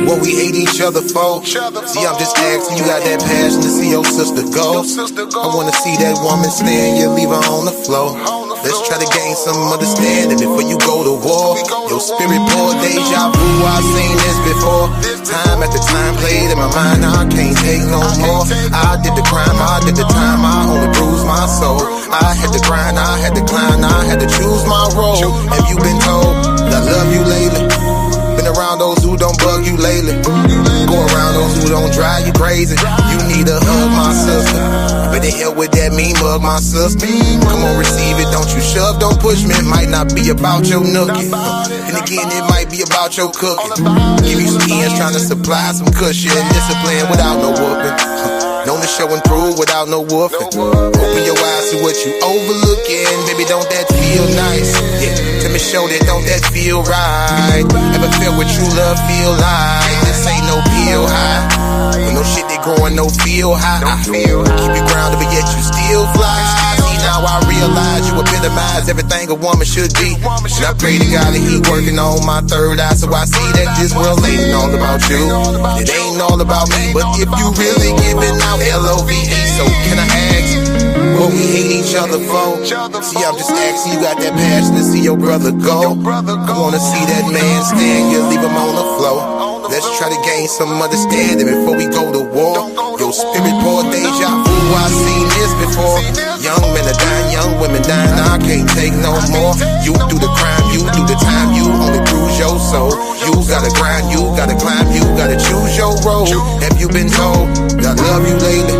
what we hate each other for? See, I'm just asking. You got that passion to see your sister go. I wanna see that woman stand, you leave her on the floor. Let's try to gain some understanding before you go to war. Your spirit pour deja vu, I've seen this before. Time after time played in my mind, now I can't take no more. I did the crime, I did the time, I only bruised my soul. I had to grind, I had to climb, I had to choose my role. Have you been told that I love you lately? Been around those who don't bug you lately. Go around those who don't drive you crazy. You need a hug, my sister. Better hell with that mean mug, my sister. Come on, receive it, don't you shove, don't push me. It might not be about your nookie. And again, it might be about your cooking. Give you some ends, trying to supply some cushion. Discipline without no whooping. Known to show and prove without no woofing. Open your eyes to what you overlooking. Baby, don't that feel nice? Yeah, tell me, show that, don't that feel right? Ever felt what true love feel like? This ain't no pill high. When no shit they growing, no feel high. Keep you grounded, but yet you still fly. See, now I realize you epitomize everything a woman should be. And I pray to God that he working on my third eye, so I see that this world ain't all about you. It ain't all about me, but if you really giving out LOVE, so can I ask what we hate each other for? See, I'm just asking, you got that passion to see your brother go. I wanna see that man stand, you leave him on the floor. Let's try to gain some understanding before we go to war. Your spirit pour deja vu, I've seen this before. Young men are dying, young women dying, I can't take no more. You do the crime, you do the time, you only bruise your soul. You gotta grind, you gotta climb, you gotta choose your road. Have you been told that I love you lately?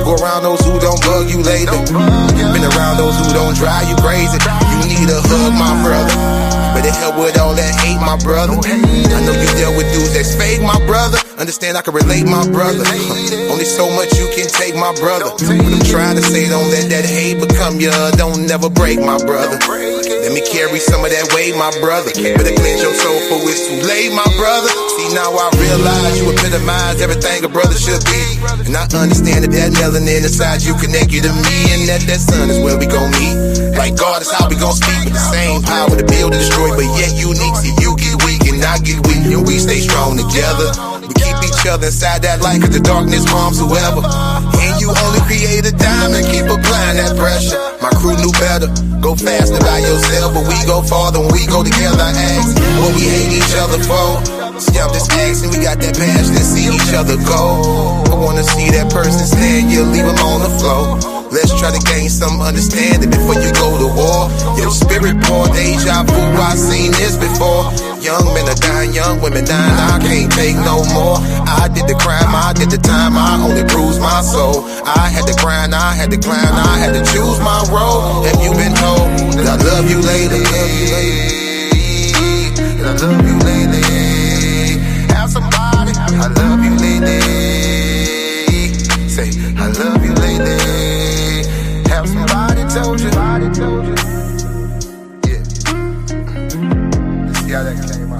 Go around those who don't bug you lately. Been around those who don't drive you crazy. You need a hug, my brother. But it help with all that hate, my brother. I know you dealt with dudes that's fake, my brother. Understand I can relate, my brother. Only so much you can take, my brother. What I'm trying to say, don't let that hate become you. Don't never break, my brother. Let me carry some of that weight, my brother. Better cleanse your soul for it's too late, my brother. See, now I realize you epitomize everything a brother should be. And I understand that that melanin inside you connect you to me. And that sun is where we gon' meet. Like God is how we gon' speak. With the same power to build and destroy, but yet unique. See, you get weak and I get weak, and we stay strong together. We keep each other inside that light, cause the darkness harms whoever. And you only create a diamond, keep applying that pressure. My crew knew better, go faster by yourself, but we go farther when we go together. I ask what we hate each other for. See, I'm just asking, we got that passion to see each other go. I wanna see that person stand, you leave them on the floor. Let's try to gain some understanding before you go to war. Your spirit poor, deja vu, I've seen this before. Young men are dying, young women dying, I can't take no more. I did the crime, I did the time, I only bruised my soul. I had to grind, I had to climb, I had to choose my road. Have you been told that I love you lately? That I love you lately. Have somebody, I love you lately. Say, I love you lately. Have somebody told you. Yeah. Let's see how that came out.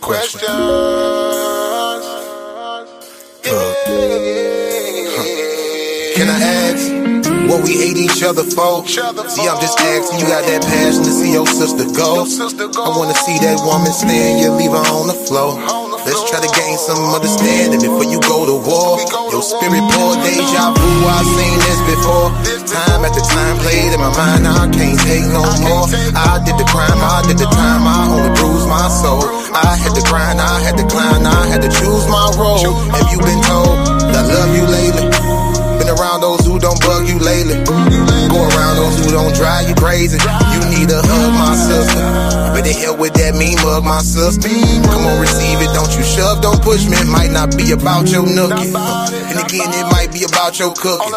Questions. Can I ask what we hate each other for? See, I'm just asking, you got that passion to see your sister go. I wanna see that woman stand, you leave her on the floor. Let's try to gain some understanding before you go to war. Your spirit poor, deja vu, I've seen this before. Time after time played in my mind, I can't take no more. I did the crime, I did the time, I only bruised my soul. I had to grind, I had to climb, I had to choose my road. Have you been told that I love you lately? Been around those who don't bug you lately. Go around those who don't drive you crazy. You need a hug, my sister. Better hell with that mean mug, my sister. Come on, receive it, don't you shove, don't push me. It might not be about your nookie. And again, it might be about your cooking.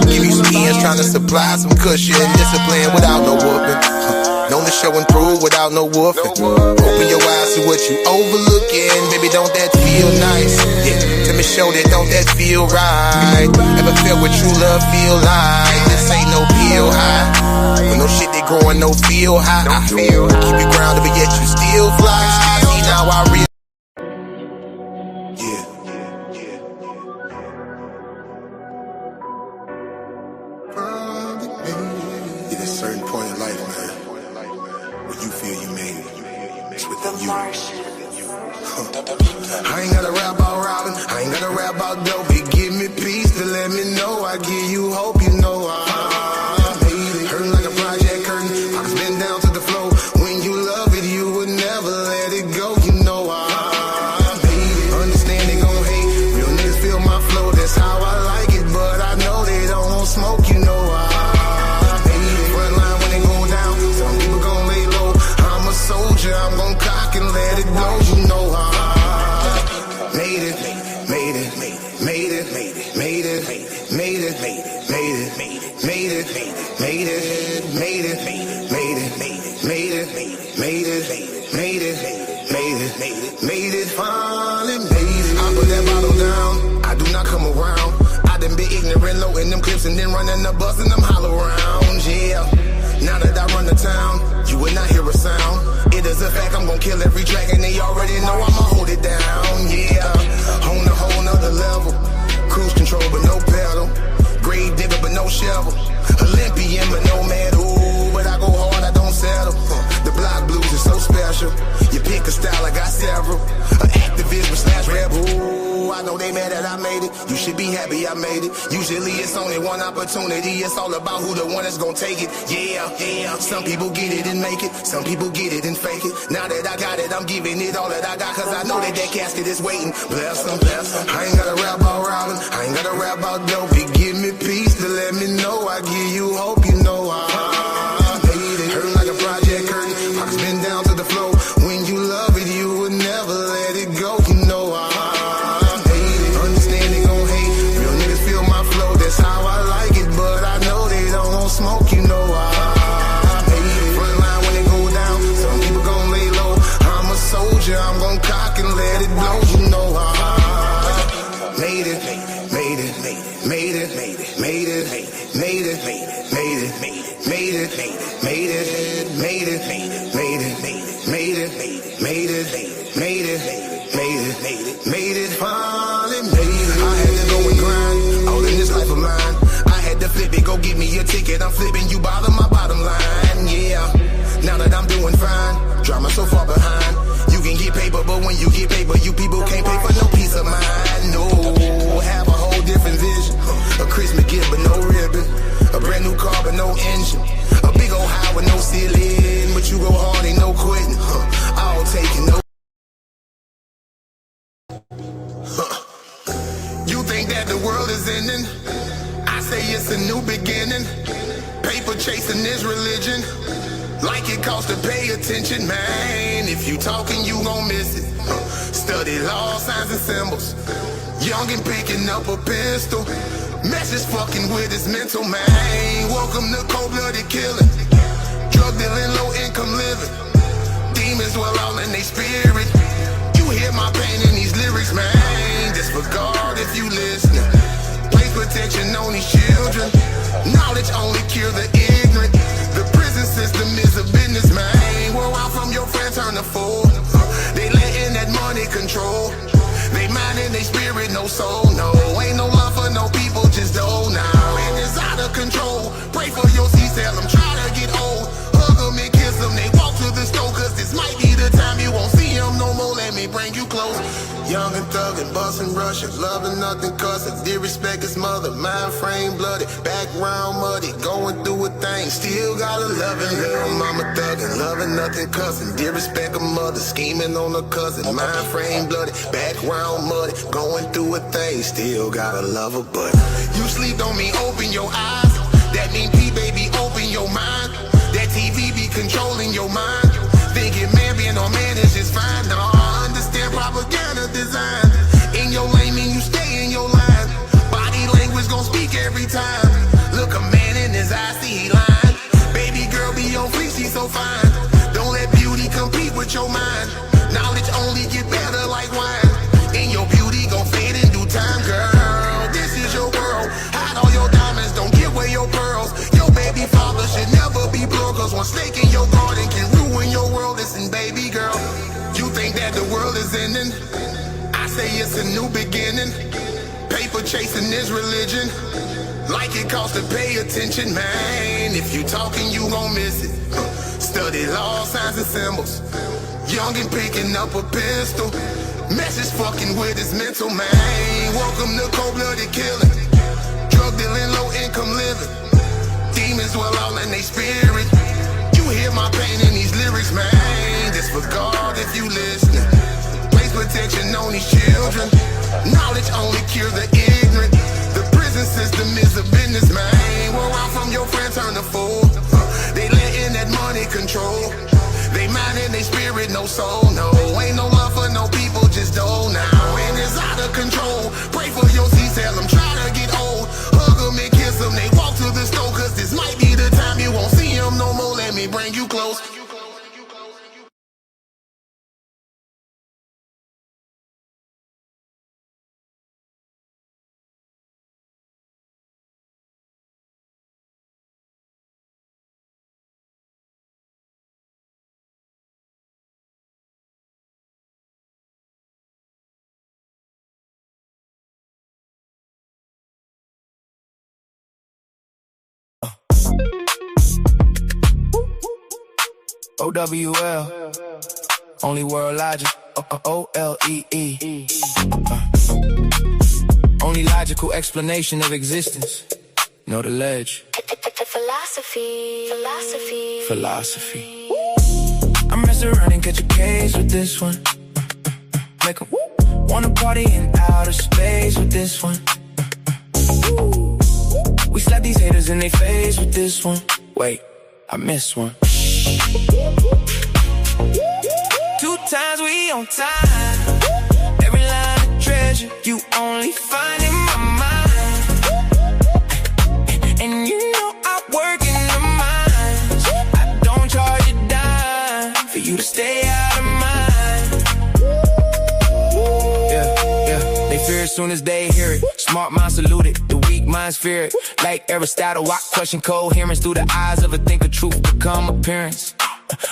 Give you some ends, trying to supply some cushion. Discipline without no whooping. Known to show and prove without no woofing. Open your eyes to what you overlooking. Baby, don't that feel nice? Yeah, let me show that, don't that feel right? Ever felt what true love feel like? This ain't no pill high. When no shit they growing, no feel high. I feel keep you grounded, but yet you still fly. See, now I realize. There's a certain point in life, man, where you feel you made it. It's within you. I ain't gotta rap about robbing, I ain't gotta rap about dope. Give me peace to let me know. I give you hope, you know I made it. Hurting like a project curtain, pockets been down to the floor. When you love it, you would never let it go, you know I made it. Understand they gon' hate, real niggas feel my flow. That's how I like it, but I know they don't want smoke, you know I made it. Front line when they go down, some people gon' lay low. I'm a soldier, I'm gon' cock and let it go, you know I made it, made it, made it, made it, made it, made it, made it, made it, made it, made it, made it, made it, made it, made it, made it, made it, finally made it. I put that bottle down, I do not come around. I done been ignorant, low in them clips and then running the bus and them hollow rounds, yeah. Now that I run the town, you would not hear a sound. It is a fact, I'm gon' kill every track and they already know I'ma hold it down, yeah. On a whole nother level, cruise control but no pedal, grave digger but no shovel, Olympian but no medal. But I go hard, I don't settle. The block blues is so special. You pick a style, I got several. An activist but slash rebel. I know they mad that I made it. You should be happy I made it. Usually it's only one opportunity. It's all about who the one that's gonna take it. Yeah, yeah. Some people get it and make it. Some people get it and fake it. Now that I got it, I'm giving it all that I got. Cause I know that that casket is waiting. Bless them, bless them. I ain't gotta rap about robbing. I ain't gotta rap about dope. Give me peace to let me know. I give you hope, you know I made it. Hurting like a project curtain. Pockets been down to the floor. When you love it, you would never let it go. You know I made it. Understand they gon' hate. Real niggas feel my flow. That's how I like it. But I know they don't want smoke. You know I made it. Front line when they go down. Some people gon' lay low. I'm a soldier. I'm gon' cock and let it blow. You know I made it. Made it. Made it. Made it. Made it. Made it. Made it. Made it. Made it. Made it. Made it. Made it. Made it. Made it. Made it. Made it. Made it. Finally made it. I had to go and grind all in this life of mine. I had to flip it. Go get me a ticket. I'm flipping you bottom my bottom line. Yeah. Now that I'm doing fine, drama so far behind. You can get paper, but when you get paper, you people can't pay for no the world is ending? I say it's a new beginning. Paper chasing is religion. Like it costs to pay attention, man. If you talking, you gon' miss it. Study law, signs and symbols. Young and picking up a pistol. Message fucking with his mental, man. Welcome to cold-blooded killing. Drug dealing, low income living. Demons dwell all in they spirit. You hear my pain in these lyrics, man. Disregard if you listening. Place protection on these children. Knowledge only cure the ignorant. The prison system is a business, man. Where I'm from, your friends turn to fool. They letting that money control. They mind and they spirit, no soul, no. Ain't no love for no people, just dough now. And it's out of control. Pray for your seats, tell them try to get old. Hug them and kiss them, they walk to the store. Cause this might be the time you won't see them no more. Let me bring you close. Young and thuggin', bustin', rushin', loving nothing, cussin'. Disrespect his mother, mind frame bloody, background muddy, going through a thing. Still got a loving little mama thuggin', loving nothing, cussin'. Disrespect a mother, scheming on a cousin, mind frame bloody, background muddy, going through a thing. Still gotta love her, but you sleep don't mean open your eyes. That mean baby, open your mind. That TV be controlling your mind. Thinking man being on man is just fine. No, understand propaganda design. In your lane mean you stay in your line. Body language gon' speak every time. Look a man in his eyes, see he lying. Baby girl be on fleek, she so fine. Don't let beauty compete with your mind. Knowledge only get better like wine. And your beauty gon' fade in due time, girl. This is your world. Hide all your diamonds, don't give away your pearls. Your baby father should never be broke. Cause one snake in your garden can ruin your world. Listen, baby girl, you think that the world is ending? I say it's a new beginning. Paper chasing is religion. Like it costs to pay attention, man. If you talking, you gon' miss it. Study law, signs and symbols. Young and picking up a pistol. Message fucking with his mental, man. Welcome to cold-blooded killing. Drug dealing, low income living. Demons dwell all in they spirit. You hear my pain in these lyrics, man. Disregard if you listening. Place protection on these children. Knowledge only cure the ignorant. The prison system is a business, man. Where I'm from, your friends turn to fool. They letting that money control. They mind and they spirit, no soul, no. Ain't no love for no people, just dough now. And it's out of control. Pray for your seats, tell them try to get old. Hug them and kiss them, they walk to the store. Cause this might be the time you won't see them no more. Let me bring you close. OWL, only world logic, OLEE. Only logical explanation of existence. Know the ledge. Philosophy. I'm messing around and catch a case with this one. Make 'em wanna party in outer space with this one. We slap these haters in their face with this one. Wait, I missed one. 2 times we on time. Every line of treasure you only find in my mind. And you know I work in the mines. I don't charge a dime for you to stay out of mind. Yeah. They fear as soon as they hear it. Smart minds salute it, the weak minds fear it. Like Aristotle, I question coherence through the eyes of a thinker. Truth become appearance.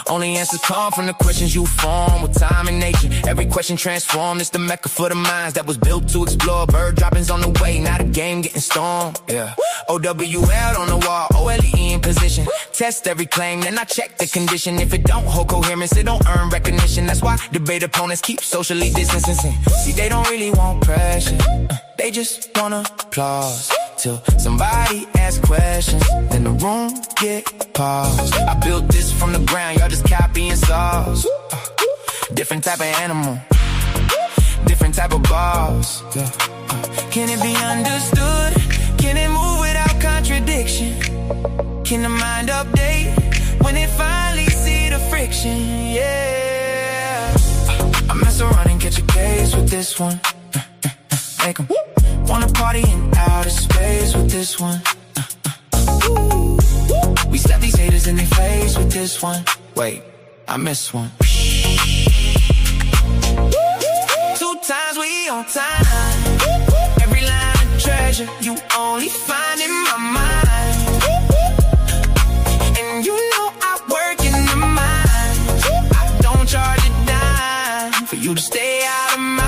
Only answers come from the questions you form with time and nature. Every question transformed. It's the mecca for the minds that was built to explore. Bird droppings on the way, now the game getting stormed. Yeah. OWL on the wall, OLE in position. Test every claim, then I check the condition. If it don't hold coherence, it don't earn recognition. That's why debate opponents keep socially distancing. See, they don't really want pressure. They just want applause. Till somebody asks questions, then the room get paused. I built this from the ground, y'all just copying saws. Different type of animal, different different type of boss. Yeah. Can it be understood? Can it move without contradiction? Can the mind update when it finally see the friction? Yeah. I mess around and catch a case with this one. Make 'em wanna party in outer space with this one. We slap these haters in their face with this one. Wait, I missed one. 2 times we on time. Every line of treasure you only find in my mind. And you know I work in the mind. I don't charge a dime for you to stay out of mind.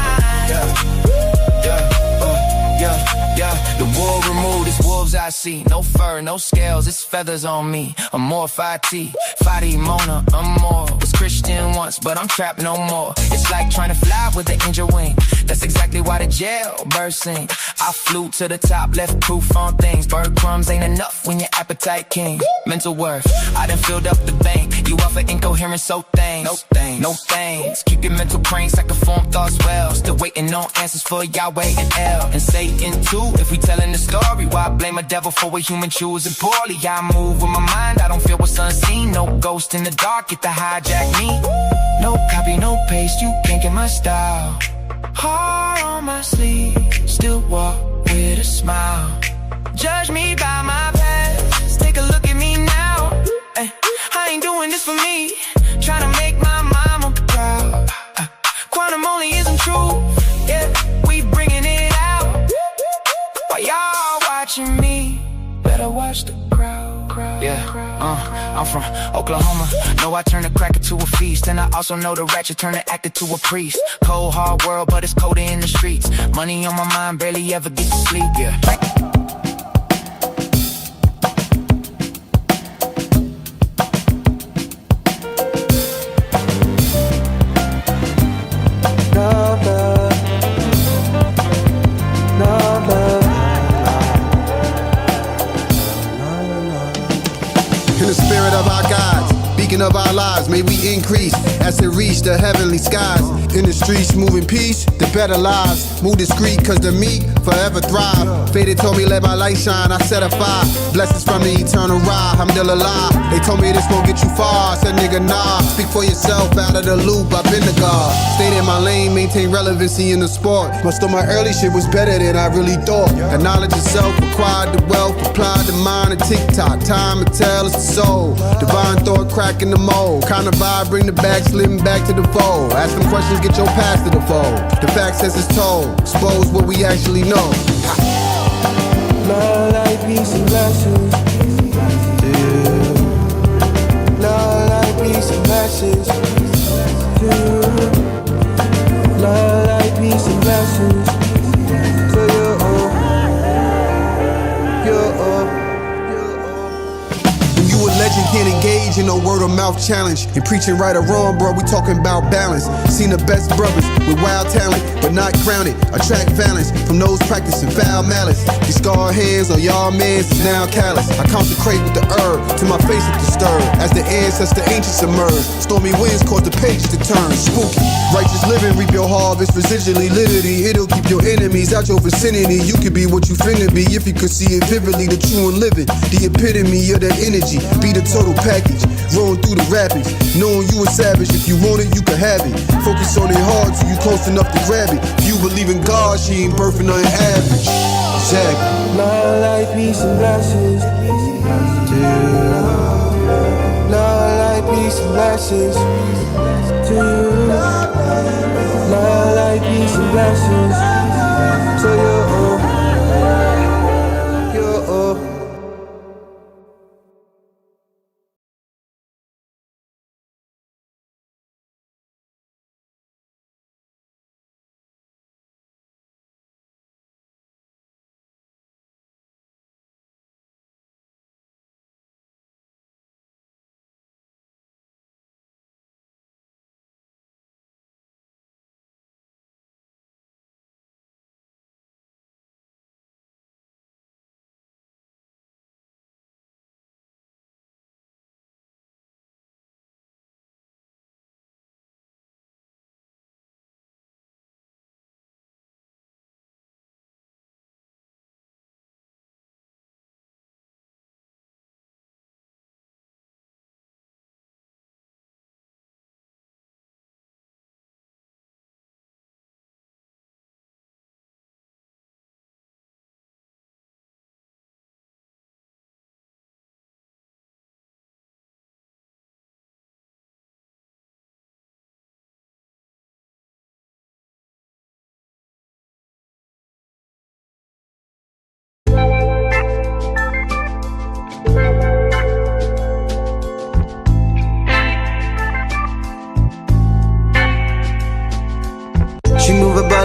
The wool removed, it's wolves I see. No fur, no scales, it's feathers on me. I'm more 5T, Fadi Mona, I'm more. Was Christian once, but I'm trapped no more. It's like trying to fly with an angel wing. That's exactly why the jailbird sing. I flew to the top, left proof on things. Bird crumbs ain't enough when your appetite king. Mental worth, I done filled up the bank. You offer incoherence, so thanks. No thanks, no thanks. Keep your mental brains like a form thoughts well. Still waiting on answers for Yahweh and El. And Satan too, if we telling the story. Why blame a devil for a human choosing poorly? I move with my mind, I don't feel what's unseen. No ghost in the dark, get to hijack me. No copy, no paste, you can't get my style. Heart on my sleeve, still walk with a smile. Judge me by my past, take a look at me now. Ay, I ain't doing this for me, trying to make my mama proud. Quantum only isn't true, yeah, we bringing it out. While y'all watching me, better watch the crowd. Yeah, I'm from Oklahoma. Know I turn the cracker to a feast, and I also know the ratchet turn the actor to a priest. Cold hard world, but it's colder in the streets. Money on my mind, barely ever get to sleep. Yeah. Of our lives, may we increase as it reach the heavenly skies. In the streets, moving peace, the better lives. Move discreet, cause the meek forever thrive. Faded told me let my light shine, I set a fire. Blessings from the eternal ride, I'm still alive. They told me this gon' get you far, I said nigga nah. Speak for yourself, out of the loop, I've been the God. Stayed in my lane, maintain relevancy in the sport. Most of my early shit was better than I really thought. Acknowledge yourself, acquired the wealth, applied the mind and TikTok. Time to tell it's the soul. Divine thought cracking the mold. Kind of vibe, bring the back, slipping back to the fold. Ask them questions, get your past to the fold. The facts as it's told, expose what we actually know. Love, light, peace, and blessings. Love, light, peace, and blessings. Love, light, peace, and blessings. So You a legend, can't engage in no word of mouth challenge. And preaching right or wrong, bro, we talking about balance. Seen the best brothers with wild talent, but not grounded. Attract balance from those practicing foul malice. These scarred hands on y'all mans is now callous. I consecrate with the herb till my face is disturbed. As the ancestor ancients emerge, stormy winds cause the page to turn spooky. Righteous living, reap your harvest residually, literally. It'll keep your enemies out your vicinity. You could be what you finna be if you could see it vividly. The true and living, the epitome of that energy. Be the total package, rolling through the rapids. Knowing you a savage, if you want it, you can have it. Focus on it hard till you close enough to grab it. If you believe in God, she ain't birthing nothing average. Exactly. love, light, peace, and blessings. Love, light, peace, and blessings. Love, light, peace, and blessings. So you're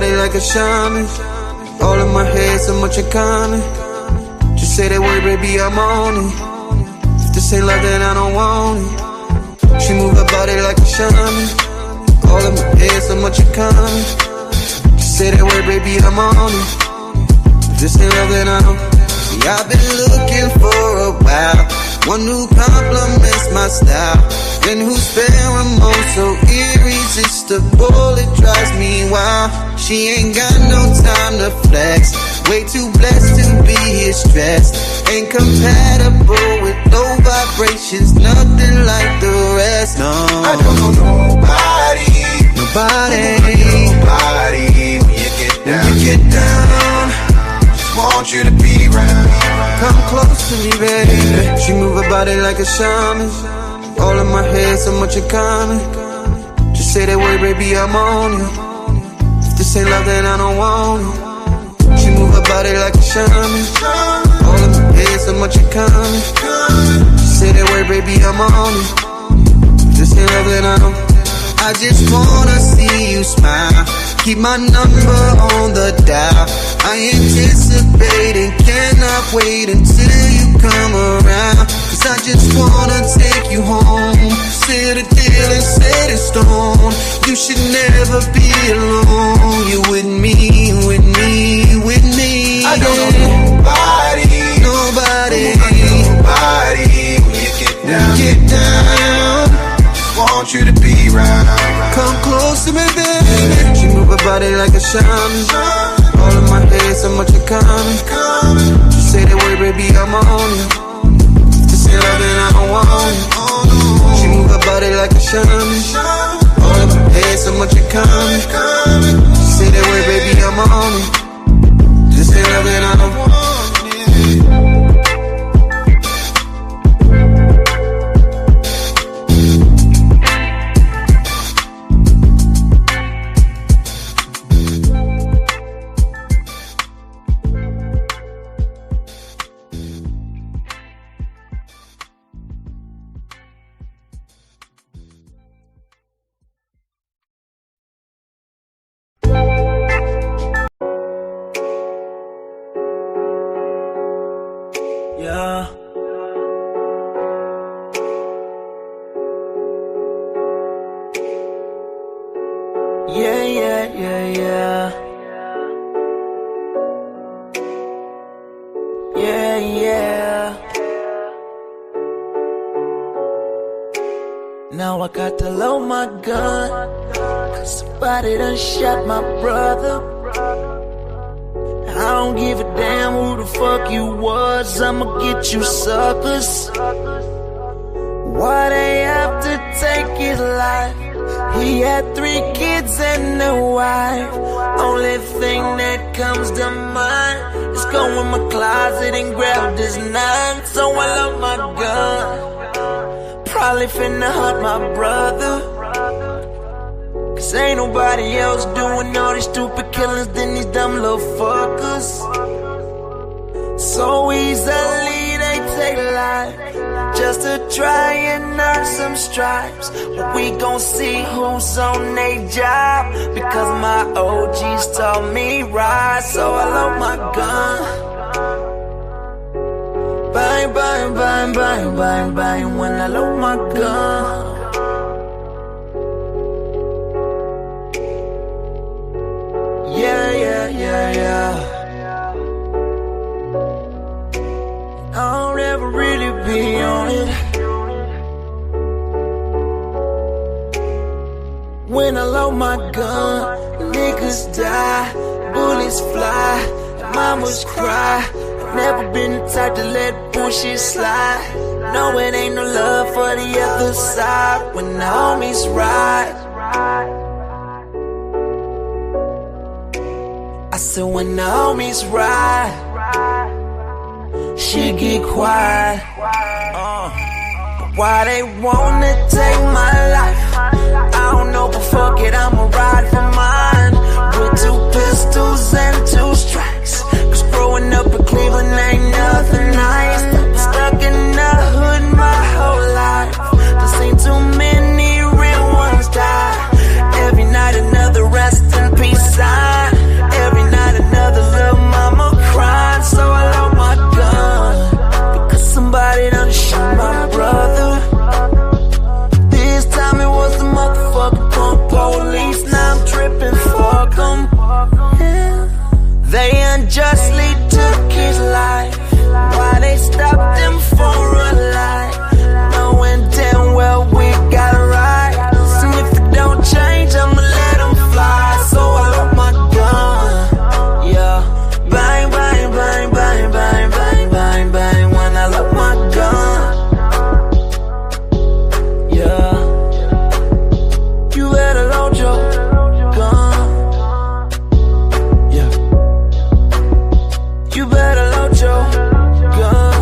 body like a shaman. All in my head, so much in common. Just say that word, baby, I'm on it. If this ain't love, then I don't want it. She move her body like a shaman. All in my head, so much in common. Just say that word, baby, I'm on it. If this ain't love, then I don't. See, I've been looking for a while. One who compliments my style, and who's pheromone so irresistible, it drives me wild. She ain't got no time to flex, way too blessed to be here stressed. Ain't compatible with low vibrations, nothing like the rest. No, I don't know nobody. Nobody when you get down. When you get down, just want you to be around. Come close to me, baby. She move her body like a shaman. All in my head, so much in common. Just say that word, baby, I'm on it. If this ain't love, then I don't want it. She move her body like a shaman. All in my head, so much in common. Just say that word, baby, I'm on it. If this ain't love, then I don't. I just wanna see you smile. Keep my number on the dial. I anticipate and cannot wait until you come around. Cause I just wanna take you home. Seal the deal and set it stone. You should never be alone. You with me, with me, with me. I don't know nobody. Nobody. Nobody. When you get down. When you get down. Want you to be right. Come close to me, baby. She move her body like a shaman. All in my head, so much in common. Just say that word, baby, I'm on it. Just say love, then I don't want it. She move her body like a shaman. All in my head, so much in common. Just say that word, baby, I'm on it. Just say love, then I don't want it. Yeah. Yeah, yeah, yeah, yeah. Yeah, yeah. Now I got to load my gun, cause somebody done shot my brother. I don't give a damn who the fuck you was, I'ma get you suckers. Why they have to take his life? He had 3 kids and a wife. Only thing that comes to mind is go in my closet and grab this knife. So I load my gun, probably finna hunt my brother. Cause ain't nobody else doing all these stupid killings than these dumb little fuckers. So easily they take life just to try and earn some stripes. But we gon' see who's on their job, because my OGs taught me right. So I load my gun. Bang, bang, bang, bang, bang, bang, when I load my gun. Yeah, yeah, yeah, yeah. I don't ever really be on it. When I load my gun, niggas die, bullets fly, and mamas cry. I've never been the type to let bullshit slide. No, it ain't no love for the other side when the homies ride. I said when the homies ride, she get quiet. But why they wanna take my life? I don't know, but fuck it, I'ma ride for mine. With 2 pistols and 2 strikes. Cause growing up in Cleveland ain't nothing nice. Been stuck in the hood my whole life. Done seen too many real ones die. Every night another rest in peace sign. unjustly took his life. Why they stopped him for a lie? Knowing damn well we got it right. So if it don't change, I'ma let him fly. So I load my gun, yeah. Bang, bang, bang, bang, bang, bang, bang, bang. When I load my gun, yeah. You better load your gun, yeah. You better load your gun,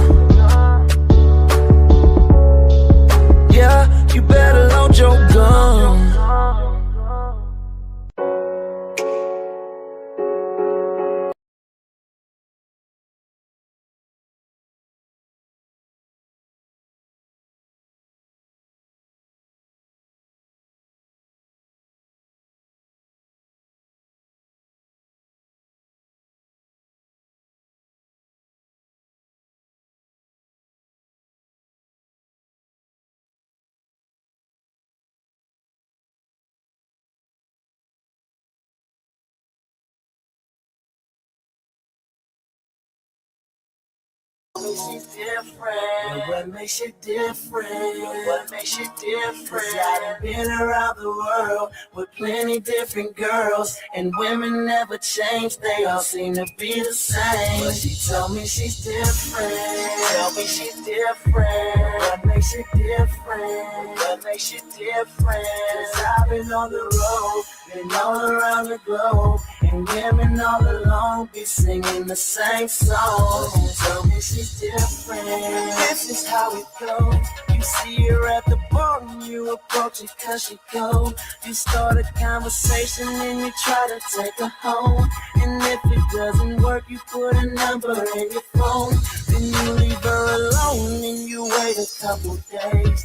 yeah. You better load your gun. What makes you different? What makes you different? What makes you different? 'Cause I done been around the world with plenty different girls, and women never change, they all seem to be the same. But she told me she's different. Tell me she's different. What makes you different? What makes you different? 'Cause I've been on the road, been all around the globe, and women all along be singing the same song. Tell me she's different. This is how it goes. You see her at the bar and you approach her 'cause she cold. You start a conversation and you try to take her home. And if it doesn't work, you put a number in your phone. Then you leave her alone and you wait a couple days.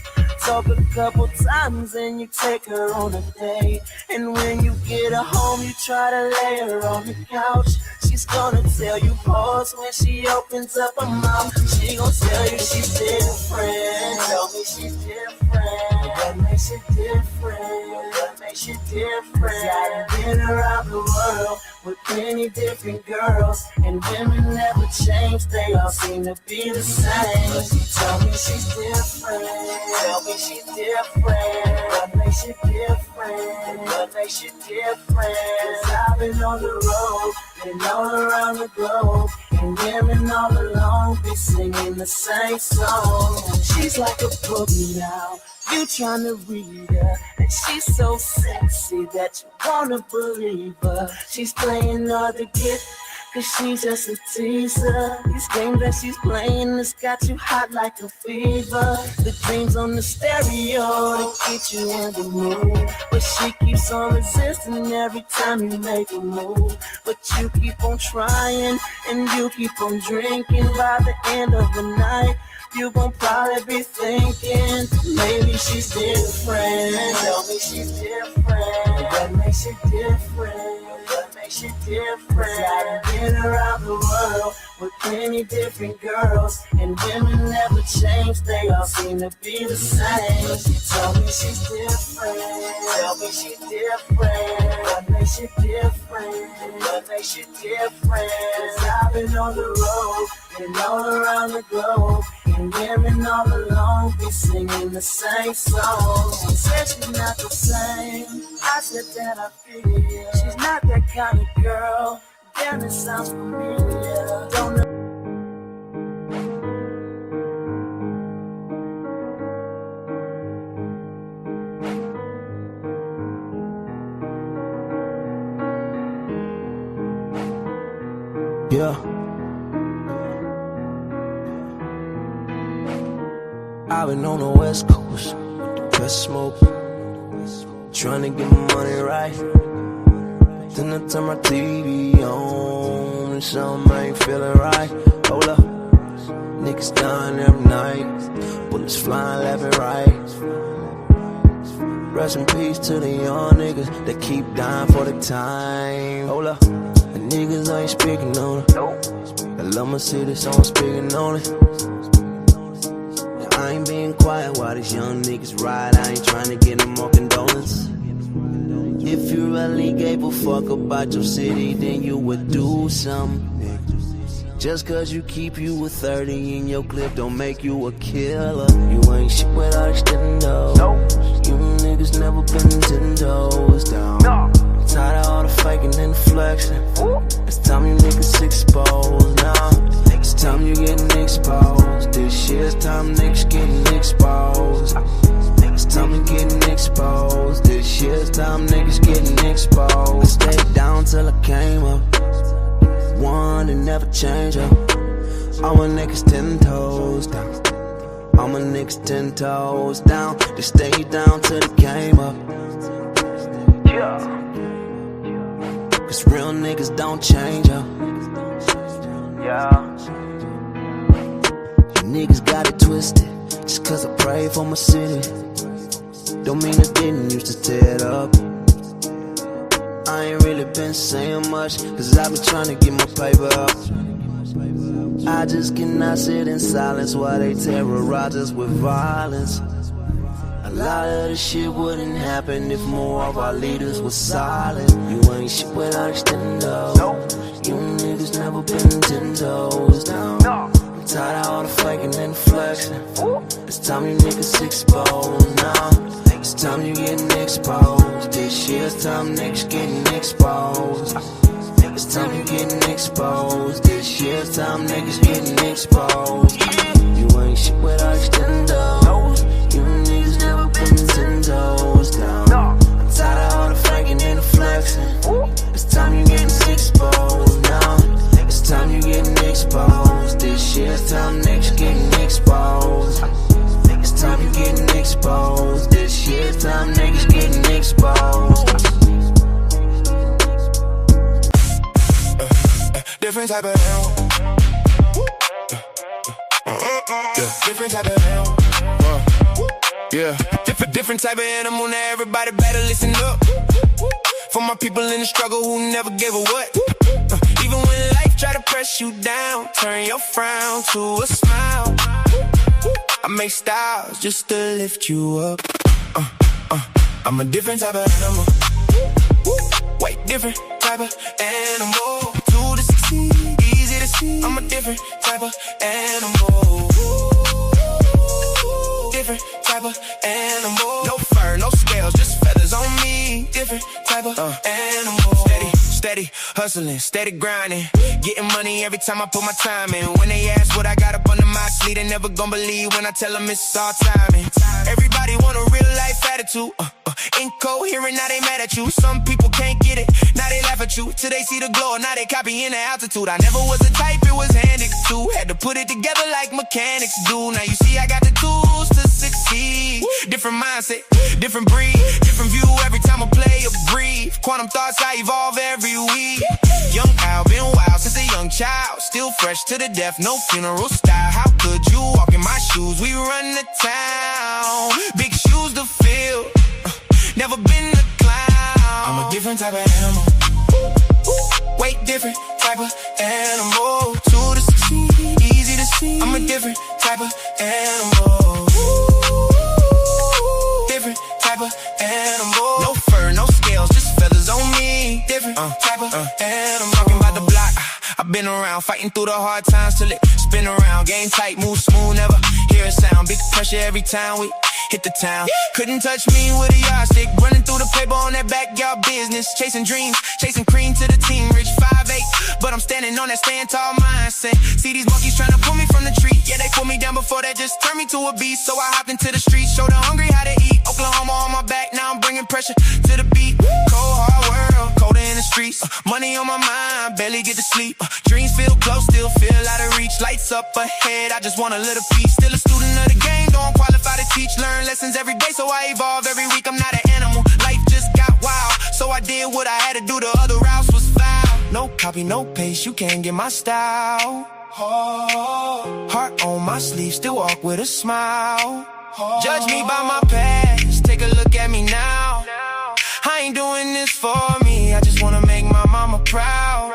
Talk a couple times and you take her on a date. And when you get her home, you try to lay her on the couch. She's gonna tell you pause when she opens up her mouth. She gonna tell you she's different. Tell me she's different. What makes you different? What makes you different? 'Cause I done been around the world with plenty different girls, and women never change, they all seem to be the same. But she told me she's different. Tell me she's different. What makes you different? What makes you different? 'Cause I've been on the road, been all around the globe, and women all along be singing the same song. She's like a book now, you tryna read her, and she's so sexy that you wanna believe her. She's playing hard to get, 'cause she's just a teaser. These games that she's playing has got you hot like a fever. The dreams on the stereo to get you in the mood, but she keeps on resisting every time you make a move. But you keep on trying and you keep on drinking. By the end of the night, you gon' probably be thinking, maybe she's different. Tell me she's different. What makes you different? What makes you different? 'Cause I done been around the world with plenty different girls, and women never change, they all seem to be the same. But she told me she's different. Tell me she's different. What makes you different? What makes you different? 'Cause I've been on the road, been all around the globe, and women all along be singing the same song. She said she's not the same. I said that I feel she's not that kind of girl. Damn, it sounds familiar. Don't know. Yeah. I've been on the West Coast with the best smoke, trying to get my money right. Then I turn my TV on and something ain't feeling right. Hold up, niggas dying every night, bullets flying left and right. Rest in peace to the young niggas that keep dying for the time. Hold up, the niggas ain't speaking on it. I love my city, so I'm speaking on it. I ain't being quiet while these young niggas ride. I ain't trying to get no more condolence. If you really gave a fuck about your city, then you would do something. Just cause you keep you a 30 in your clip don't make you a killer. You ain't shit without extending those. You niggas never been 10 toes down. I'm tired of all the faking and the flexing. It's time you niggas exposed now. It's time you getting exposed. This year's time niggas getting exposed. It's time you getting exposed. This year's time niggas getting exposed. I stayed down till I came up. One and never change up. All my niggas 10 toes down. All my niggas 10 toes down. They stay down till they came up. Cause real niggas don't change up. You niggas got it twisted. Just cause I pray for my city don't mean I didn't used to tear it up. I ain't really been saying much, cause I been trying to get my paper up. I just cannot sit in silence while they terrorize us with violence. A lot of this shit wouldn't happen if more of our leaders were silent. You ain't shit without extending those. You niggas never been 10 toes down. I'm tired of all the faking and the flexing. It's time you niggas exposed now. It's time you getting exposed. This year's time niggas getting exposed. It's time you getting exposed. This year's time niggas getting exposed. You ain't shit without extending those. You niggas never been 10 toes down. I'm tired of all the faking and the flexing. It's time you getting exposed now. It's time you getting exposed. This year's time niggas getting exposed. It's time you getting exposed. This year's time niggas getting exposed. Different type of hell. Different type of hell. Yeah. Different type of animal. Now everybody better listen up. For my people in the struggle who never gave a what. Even when life try to press you down, turn your frown to a smile. I make styles just to lift you up. I'm a different type of animal. Way different type of animal. To succeed, easy to see. I'm a different type of animal. Different type of animal. No fur, no scales, just feathers on me. Different type of animal. Steady hustling, steady grinding. Getting money every time I put my time in. When they ask what I got up under my sleeve, they never gon' believe when I tell them it's all timing. Everybody want a real life attitude. Incoherent, now they mad at you. Some people can't get it, now they laugh at you. Till they see the glow, now they copying the altitude. I never was the type, it was handed to. Had to put it together like mechanics do. Now you see I got the tools to succeed. Different mindset, different breed, different view every time I play or breathe. Quantum thoughts, I evolve every week. Young Al, been wild since a young child. Still fresh to the death, no funeral style. How could you walk in my shoes? We run the town, big shoes to fill. Never been a clown. I'm a different type of animal. Way different type of animal. To succeed, easy to see. I'm a different type of animal. Different type of animal. No fur, no scales, just feathers on me. Different type of animal. Talking about the block, I've been around, fighting through the hard times till it spin around. Game tight, move smooth, never hear a sound. Big pressure every time we hit the town. Couldn't touch me with a yardstick. Running through the paper on that backyard business. Chasing dreams, chasing cream to the team. Rich 5'8", but I'm standing on that stand tall mindset. See these monkeys trying to pull me from the tree. Yeah, they put me down before that, just turned me to a beast. So I hopped into the streets, showed the hungry how to eat. Oklahoma on my back, now I'm bringing pressure to the beat. Cold hard world, colder in the streets. Money on my mind, barely get to sleep. Dreams feel close, still feel out of reach. Lights up ahead, I just want a little piece. Still a student of the game, don't qualify to teach. Learn lessons every day, so I evolve every week. I'm not an animal, life just got wild. So I did what I had to do, the other routes was foul. No copy, no paste, you can't get my style. Heart on my sleeve, still walk with a smile. Judge me by my past, take a look at me now. I ain't doing this for me, I just wanna make my mama proud.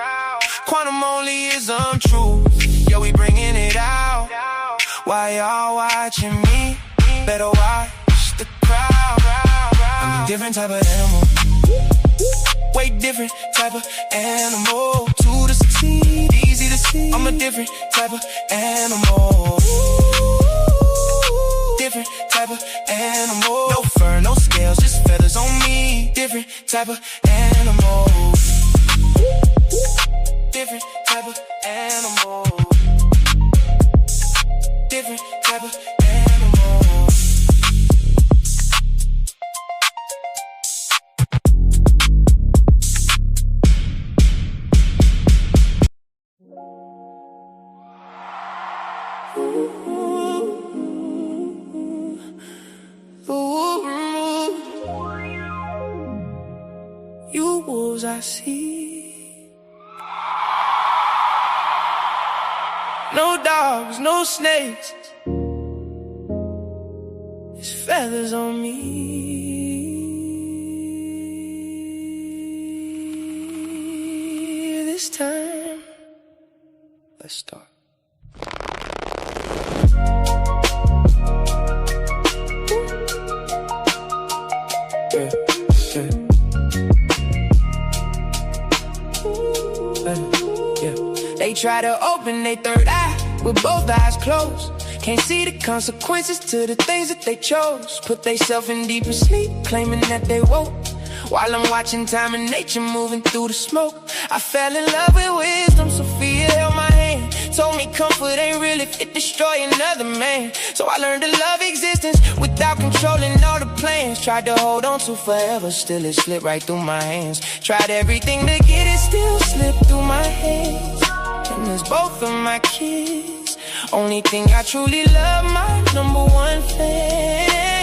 Quantum only is truth, yo, we bringing it out. Why y'all watching me? Better watch the crowd. I'm a different type of animal. way different type of animal. 2 to 16, easy to see. I'm a different type of animal. Different type of animal. No fur, no scales, just feathers on me. Different type of animal. Different type of animal. Different type of animal. You wolves I see. No dogs, no snakes. There's feathers on me. This time, let's start. They try to open their third eye with both eyes closed. Can't see the consequences to the things that they chose. Put theyself in deeper sleep, claiming that they woke. While I'm watching time and nature moving through the smoke, I fell in love with wisdom. Sophia held my hand, told me comfort ain't real if it destroy another man. So I learned to love existence without controlling all the plans. Tried to hold on to forever, still it slipped right through my hands. Tried everything to get it, still slipped through my hands. And there's both of my kids. Only thing I truly love, my number one fans.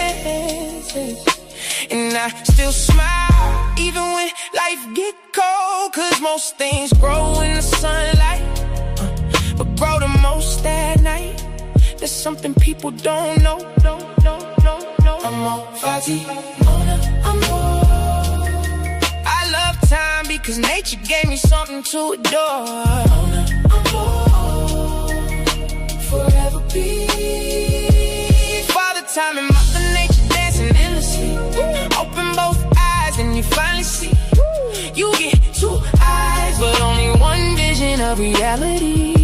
And I still smile, even when life get cold. Cause most things grow in the sunlight, but grow the most at night. There's something people don't know. I'm on Fati, I'm on. I love time because nature gave me something to adore. Forever be Father Time and Mother Nature dancing endlessly. Open both eyes and you finally see. You get 2 eyes but only one vision of reality.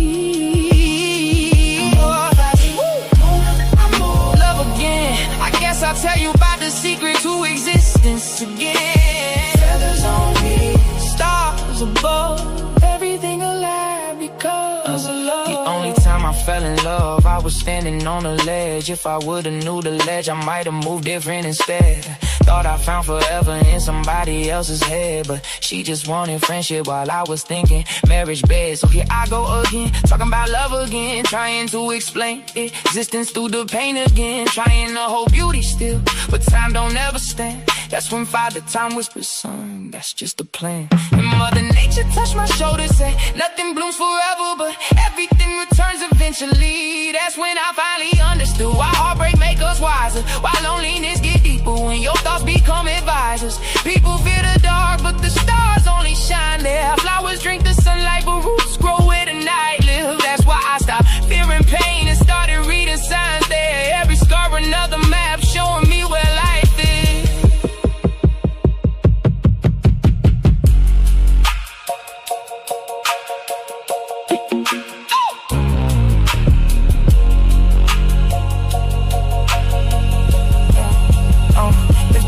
Love again, I guess I'll tell you about the secret to existence again. Feathers on me, stars above, everything alive because of love. The only time I fell in love, I was standing on a ledge. If I would've knew the ledge, I might've moved different instead. Thought I found forever in somebody else's head, but she just wanted friendship while I was thinking marriage bed. So here I go again, talking about love again, trying to explain existence through the pain again, trying to hold beauty still, but time don't ever stand. That's when Father Time whispers, son, that's just the plan. And Mother Nature touched my shoulder, said nothing blooms forever, but everything returns eventually. That's when I finally understood why heartbreak make us wiser, why loneliness get deeper when your thoughts become advisors. People fear the dark, but the stars only shine there. Flowers drink the sunlight, but roots grow where the night live. That's why I stopped fearing pain and started reading signs there. Every scar another map showing me where life is.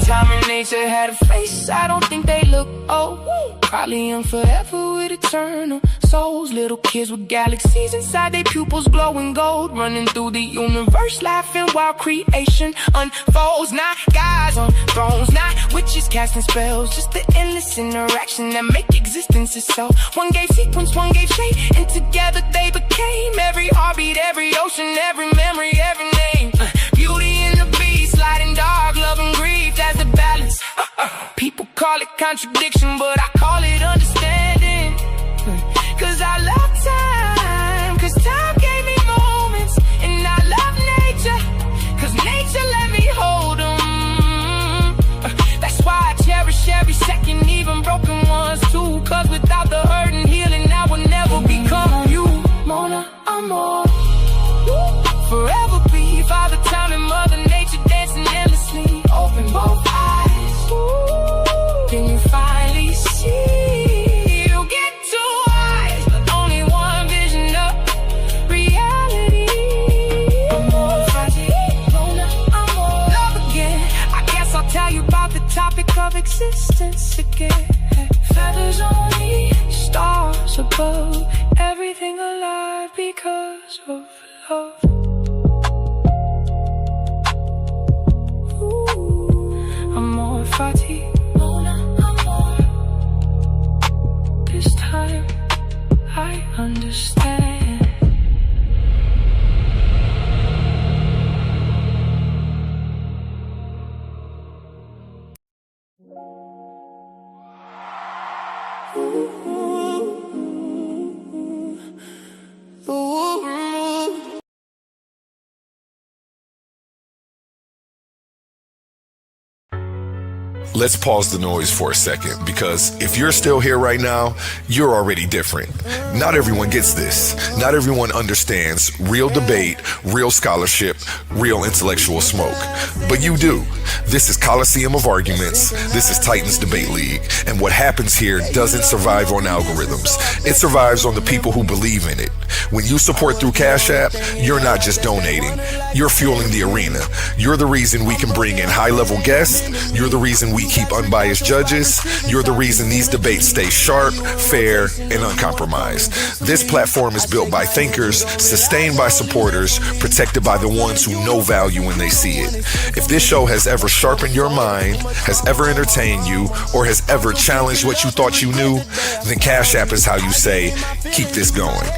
Time and nature had a face, I don't think they look old. Probably young forever with eternal souls. Little kids with galaxies inside their pupils glowing gold, running through the universe laughing while creation unfolds. Not guys on thrones, not witches casting spells, just the endless interaction that make existence itself. One gave sequence, one gave shape, and together they became every heartbeat, every ocean, every memory, every name. Beauty in the beast, light and dark, love and grief, that's the balance. People call it contradiction, but I call it understanding. Cause I love time, cause time gave me moments. And I love nature, cause nature let me hold them. That's why I cherish every second, even broken ones too. Cause without the hurt and healing, I would never become you. Mona, I'm on. Forever be Father Time and Mother Nature dancing endlessly. Open both eyes, then you finally see. existence again. Feathers only, stars above, everything alive because of love. Amor fati, amor. This time I understand. Let's pause the noise for a second, because if you're still here right now, you're already different. Not everyone gets this. Not everyone understands real debate, real scholarship, real intellectual smoke. But you do. This is Coliseum of Arguments. This is Titans Debate League. And what happens here doesn't survive on algorithms. It survives on the people who believe in it. When you support through Cash App, you're not just donating. You're fueling the arena. You're the reason we can bring in high-level guests. You're the reason we keep unbiased judges. You're the reason these debates stay sharp, fair, and uncompromised. This platform is built by thinkers, sustained by supporters, protected by the ones who know value when they see it. If this show has ever sharpened your mind, has ever entertained you, or has ever challenged what you thought you knew, then Cash App is how you say, keep this going.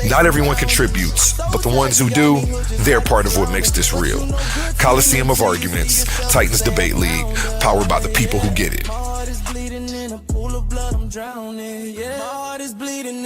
Not everyone contributes, but the ones who do, they're part of what makes this real. Coliseum of Arguments, Titans Debate League, powered by the people who get it. My heart is bleeding in a pool of blood, I'm drowning. Yeah, my heart is bleeding